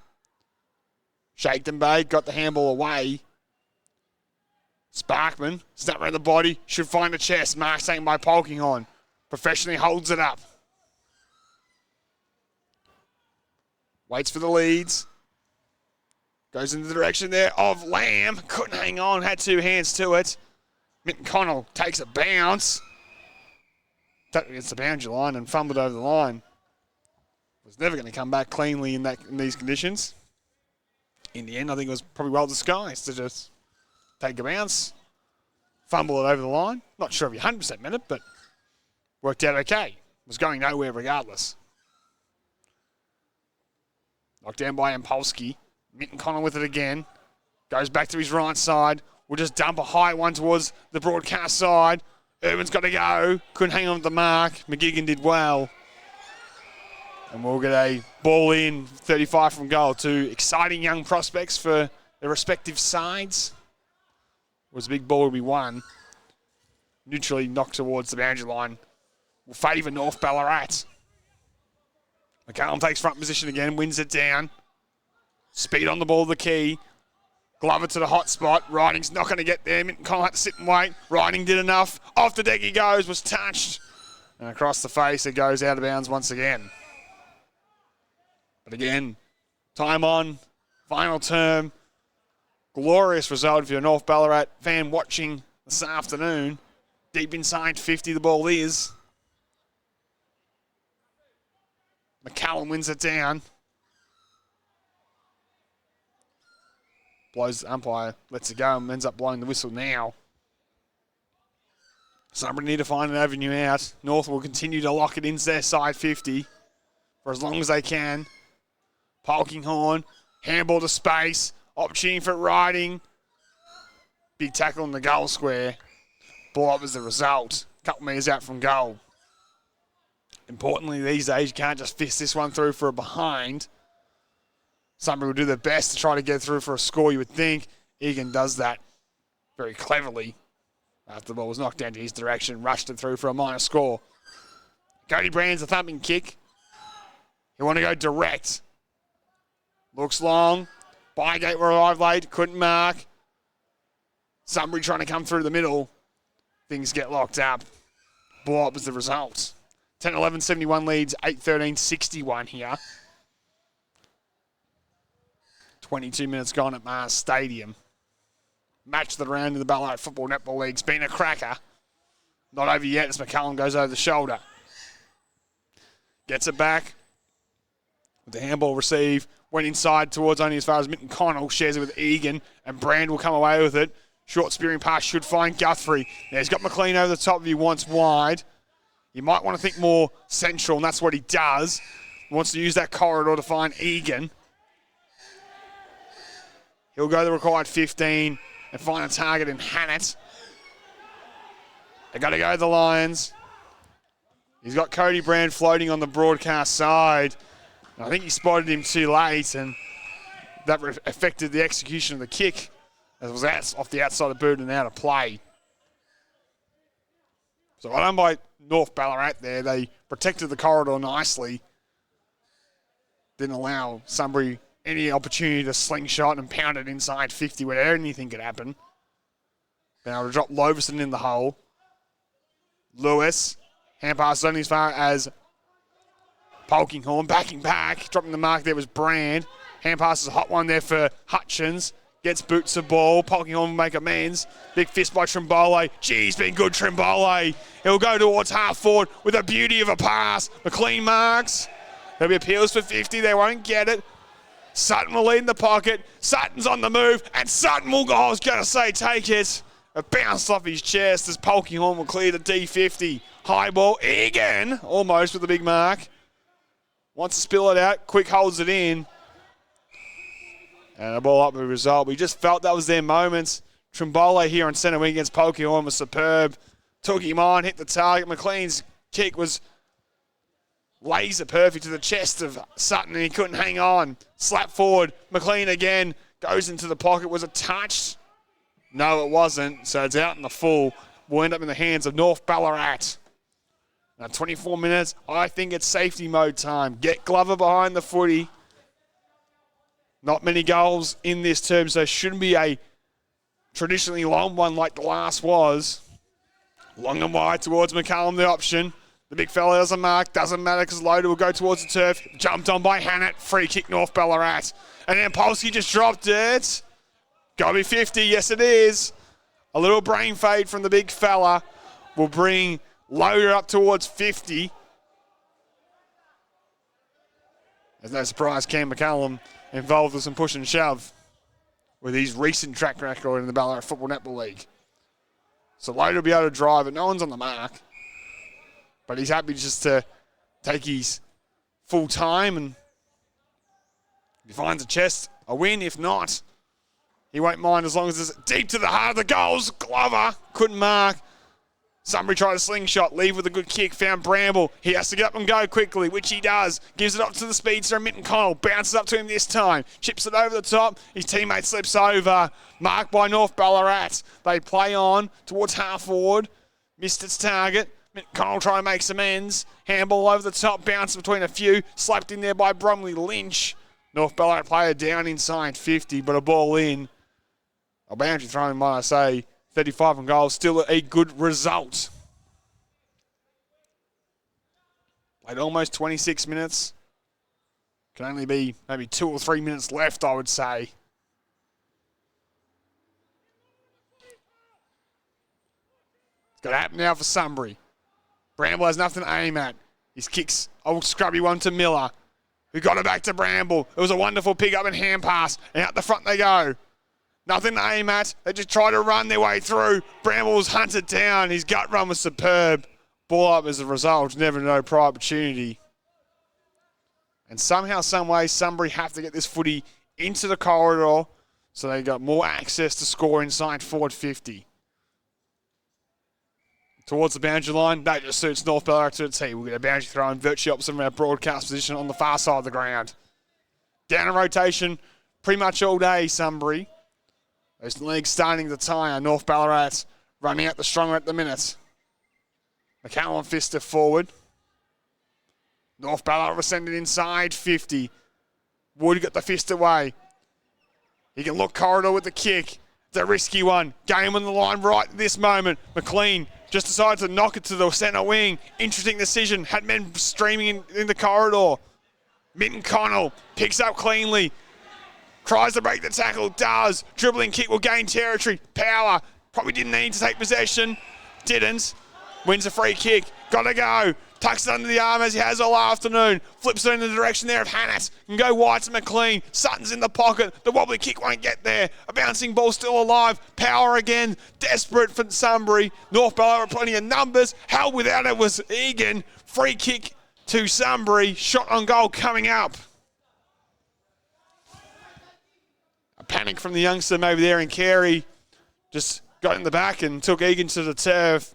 Shaked and bait, got the handball away. Sparkman, snap around the body, should find the chest. Mark taken by Polkinghorn. Professionally holds it up. Waits for the leads. Goes in the direction there of Lamb. Couldn't hang on, had two hands to it. Minton Connell takes a bounce. Against the boundary line and fumbled over the line. Was never going to come back cleanly in these conditions. In the end, I think it was probably well disguised to just take a bounce, fumble it over the line. Not sure if he 100% meant it, but worked out okay. was going nowhere regardless. Knocked down by Impolski. Mitten Connell with it again. Goes back to his right side. We'll just dump a high one towards the broadcast side. Urban's got to go. Couldn't hang on to the mark. McGigan did well. And we'll get a ball in, 35 from goal. Two exciting young prospects for their respective sides. It was a big ball to be won. Neutrally knocked towards the boundary line. Will favour North Ballarat. McCallum takes front position again, wins it down. Speed on the ball, the key. Glover to the hot spot. Riding's not going to get there. Minton Connell had to sit and wait. Riding did enough. Off the deck he goes, was touched. And across the face, it goes out of bounds once again. But again, time on, final term. Glorious result if you're a North Ballarat fan watching this afternoon. Deep inside 50 the ball is. McCallum wins it down. Blows the umpire, lets it go and ends up blowing the whistle now. Somebody need to find an avenue out. North will continue to lock it into their side 50 for as long as they can. Polkinghorn, handball to space, opportunity for Riding. Big tackle in the goal square. Ball up as the result. Couple metres out from goal. Importantly these days, you can't just fist this one through for a behind. Somebody will do their best to try to get through for a score, you would think. Egan does that very cleverly. After the ball was knocked down to his direction, rushed it through for a minor score. Cody Brand's a thumping kick. He want to go direct. Looks long. Bygate were arrived late, couldn't mark. Sunbury trying to come through the middle. Things get locked up. Blow up was the result. 10-11, 71 leads, 8-13, 61 here. 22 minutes gone at Mars Stadium. Match the round in the Ballarat Football Netball League's been a cracker. Not over yet as McCallum goes over the shoulder. Gets it back. With the handball receive. Went inside towards only as far as Minton Connell. Shares it with Egan. And Brand will come away with it. Short spearing pass should find Guthrie. Now he's got McLean over the top if he wants wide. You might want to think more central, and that's what he does. He wants to use that corridor to find Egan. He'll go the required 15 and find a target in Hannett. They got to go to the Lions. He's got Cody Brand floating on the broadcast side. I think he spotted him too late, and that affected the execution of the kick as it was off the outside of the boot and out of play. So well done by North Ballarat there. They protected the corridor nicely. Didn't allow Sunbury any opportunity to slingshot and pound it inside 50 where anything could happen. Been able to drop Loverson in the hole. Lewis, hand pass only as far as Polkinghorn, backing back, dropping the mark there was Brand. Hand pass is a hot one there for Hutchins. Gets boots the ball. Polkinghorn will make amends. Big fist by Trimbole. Geez, been good, Trimbole. He'll go towards half forward with a beauty of a pass. McLean marks. There'll be appeals for 50. They won't get it. Sutton will lead in the pocket. Sutton's on the move. And Sutton will, I was going to say, take it. It bounced off his chest as Polkinghorn will clear the D50. High ball. Egan, almost with a big mark. Wants to spill it out. Quick holds it in. And a ball up with a result. We just felt that was their moments. Trimbole here on centre wing against Polkinghorn was superb. Took him on, hit the target. McLean's kick was laser perfect to the chest of Sutton, and he couldn't hang on. Slap forward. McLean again goes into the pocket. Was it touched? No, it wasn't. So it's out in the full. Will end up in the hands of North Ballarat. Now 24 minutes. I think it's safety mode time. Get Glover behind the footy. Not many goals in this term, so it shouldn't be a traditionally long one like the last was. Long and wide towards McCallum, the option. The big fella doesn't mark. Doesn't matter because Loader will go towards the turf. Jumped on by Hannett. Free kick North Ballarat. And then Polsky just dropped it. Got to be 50. Yes, it is. A little brain fade from the big fella will bring Loader up towards 50. There's no surprise Cam McCallum involved with some push and shove with his recent track record in the Ballarat Football Netball League. So Loader will be able to drive it. No one's on the mark. But he's happy just to take his full time, and if he finds a chest, a win. If not, he won't mind as long as it's deep to the heart of the goals. Glover couldn't mark. Sunbury tried a slingshot, leave with a good kick, found Bramble. He has to get up and go quickly, which he does. Gives it up to the speedster, Mitten Connell. Bounces up to him this time. Chips it over the top. His teammate slips over. Marked by North Ballarat. They play on towards half forward. Missed its target. Mitten Connell trying to make some ends. Handball over the top, bounce between a few. Slapped in there by Bromley Lynch. North Ballarat player down inside 50, but a ball in. A boundary throw, might I say. 35 on goal, still a good result. Played almost 26 minutes. Can only be maybe 2 or 3 minutes left, I would say. It's got to happen now for Sunbury. Bramble has nothing to aim at. His kicks, old scrubby one to Miller, who got it back to Bramble. It was a wonderful pick-up and hand pass, and out the front they go. Nothing to aim at. They just try to run their way through. Bramble was hunted down. His gut run was superb. Ball up as a result. Never no prior opportunity. And somehow, some way, Sunbury have to get this footy into the corridor so they got more access to score inside forward 50. Towards the boundary line, that just suits North Ballarat to a T. We'll get a boundary throw in virtually opposite from our broadcast position on the far side of the ground. Down in rotation pretty much all day, Sunbury. Those legs starting to tire. North Ballarat running out the stronger at the minute. McCallum Fister forward. North Ballarat was sending inside 50. Wood got the fist away. He can look corridor with the kick. It's a risky one. Game on the line right at this moment. McLean just decides to knock it to the centre wing. Interesting decision. Had men streaming in the corridor. Mitten Connell picks up cleanly. Tries to break the tackle, does. Dribbling kick will gain territory. Power, probably didn't need to take possession. Didn't. Wins a free kick. Gotta go. Tucks it under the arm as he has all afternoon. Flips it in the direction there of Hannett. Can go wide to McLean. Sutton's in the pocket. The wobbly kick won't get there. A bouncing ball still alive. Power again. Desperate for Sunbury. North Ballarat plenty of numbers. Hell without it was Egan. Free kick to Sunbury. Shot on goal coming up. Panic from the youngster maybe there, and Carey just got in the back and took Egan to the turf.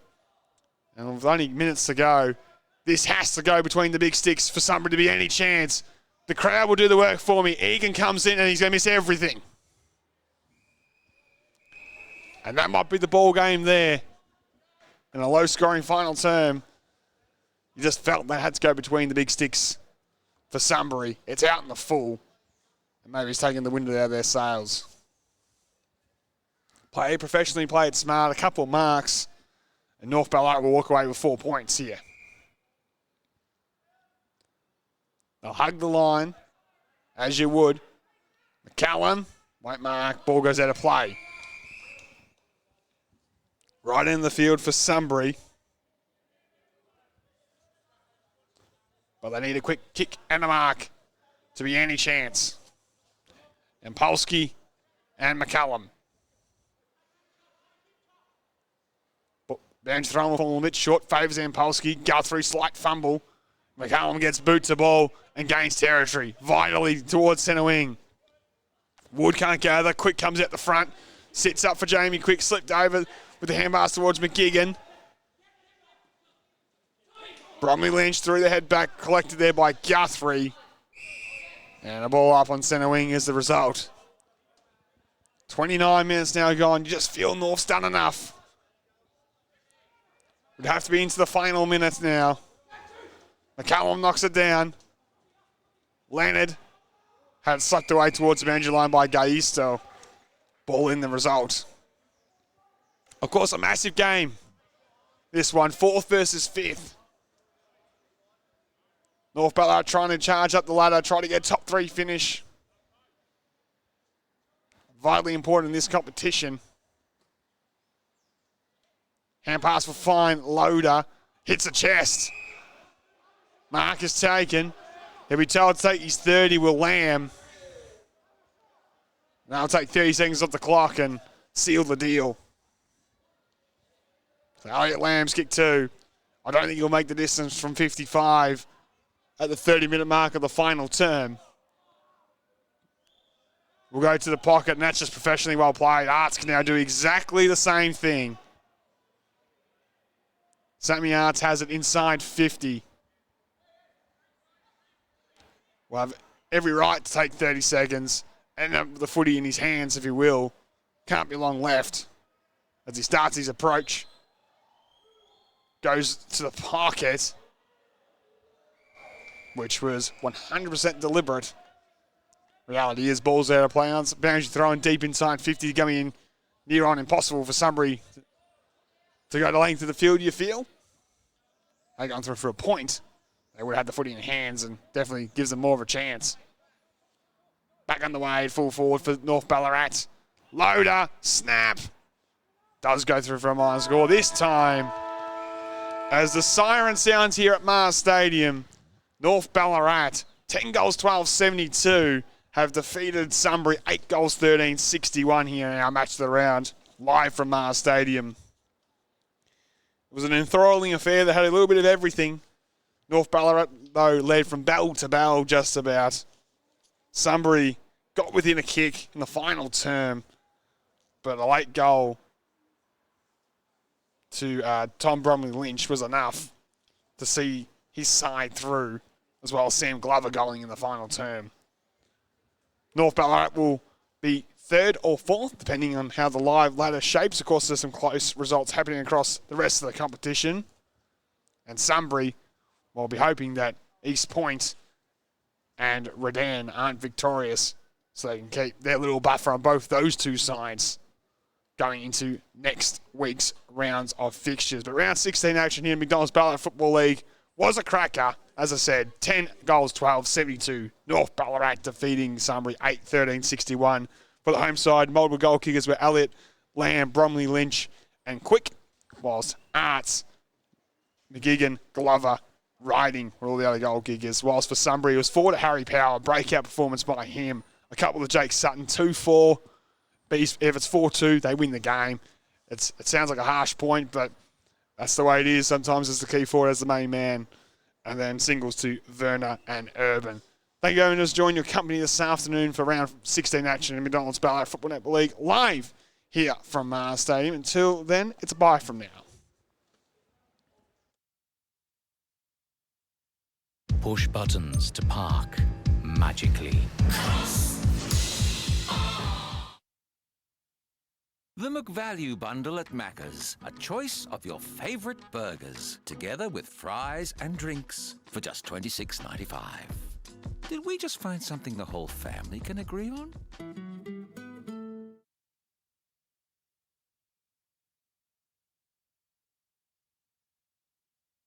And with only minutes to go, this has to go between the big sticks for Sunbury to be any chance. The crowd will do the work for me. Egan comes in and he's going to miss everything. And that might be the ball game there. In a low-scoring final term, you just felt that had to go between the big sticks for Sunbury. It's out in the full. And maybe he's taking the wind out of their sails. Play it professionally, play it smart, a couple of marks, and North Ballarat will walk away with 4 points here. They'll hug the line, as you would. McCallum won't mark, ball goes out of play. Right in the field for Sunbury. But they need a quick kick and a mark to be any chance. And Polsky and McCallum. Bounce thrown a little bit short, favours Ampolsky. Guthrie, slight fumble. McCallum gets boot to ball and gains territory. Vitally towards centre wing. Wood can't gather. Quick comes out the front. Sits up for Jamie Quick. Slipped over with the hand pass towards McGigan. Bromley Lynch through the head back. Collected there by Guthrie. And a ball up on centre wing is the result. 29 minutes now gone. You just feel North's done enough. Would have to be into the final minutes now. McCallum knocks it down. Leonard had it sucked away towards the boundary line by Gaisto. Ball in the result. Of course, a massive game. This one, 4th versus 5th. North Ballarat trying to charge up the ladder, try to get a top 3 finish. Vitally important in this competition. Hand pass for Fine, Loader, hits the chest. Mark is taken. He'll be told to take his 30, will Lamb. Now I'll take 30 seconds off the clock and seal the deal. So Elliot Lamb's kick 2. I don't think he'll make the distance from 55 at the 30-minute mark of the final term. We'll go to the pocket, and that's just professionally well played. Arts can now do exactly the same thing. Sammy Arts has it inside 50. We'll have every right to take 30 seconds and the footy in his hands, if he will. Can't be long left as he starts his approach. Goes to the pocket, which was 100% deliberate. Reality is balls out of play. Boundary throwing deep inside 50, going in near on impossible for Sunbury to go the length of the field, you feel? They gone through for a point. They would have had the footy in hands and definitely gives them more of a chance. Back on the way, full forward for North Ballarat. Loader, snap. Does go through for a minor score this time. As the siren sounds here at Mars Stadium, North Ballarat, 10 goals, 12-72, have defeated Sunbury 8 goals, 13-61 here in our match of the round, live from Mars Stadium. It was an enthralling affair that had a little bit of everything. North Ballarat, though, led from bell to bell just about. Sunbury got within a kick in the final term, but a late goal to Tom Bromley Lynch was enough to see his side through, as well as Sam Glover going in the final term. North Ballarat will be third or fourth, depending on how the live ladder shapes. Of course, there's some close results happening across the rest of the competition. And Sunbury will be hoping that East Point and Redan aren't victorious, so they can keep their little buffer on both those two sides going into next week's rounds of fixtures. But round 16 action here in McDonald's Ballarat Football League was a cracker. As I said, 10 goals, 12-72. North Ballarat defeating Sunbury 8-13-61. For the home side, multiple goal kickers were Elliott, Lamb, Bromley Lynch, and Quick, whilst Arts, McGigan, Glover, Riding were all the other goal kickers. Whilst for Sunbury, it was forward to Harry Power, breakout performance by him. A couple of Jake Sutton, 2-4. But if it's 4-2, they win the game. It sounds like a harsh point, but that's the way it is. Sometimes it's the key forward as the main man. And then singles to Werner and Urban. Thank you, owners. Join your company this afternoon for round 16 action in McDonald's Ballarat Football Netball League live here from Mars Stadium. Until then, it's a bye from now. Push buttons to park magically. The McValue Bundle at Macca's. A choice of your favourite burgers, together with fries and drinks for just $26.95. Did we just find something the whole family can agree on?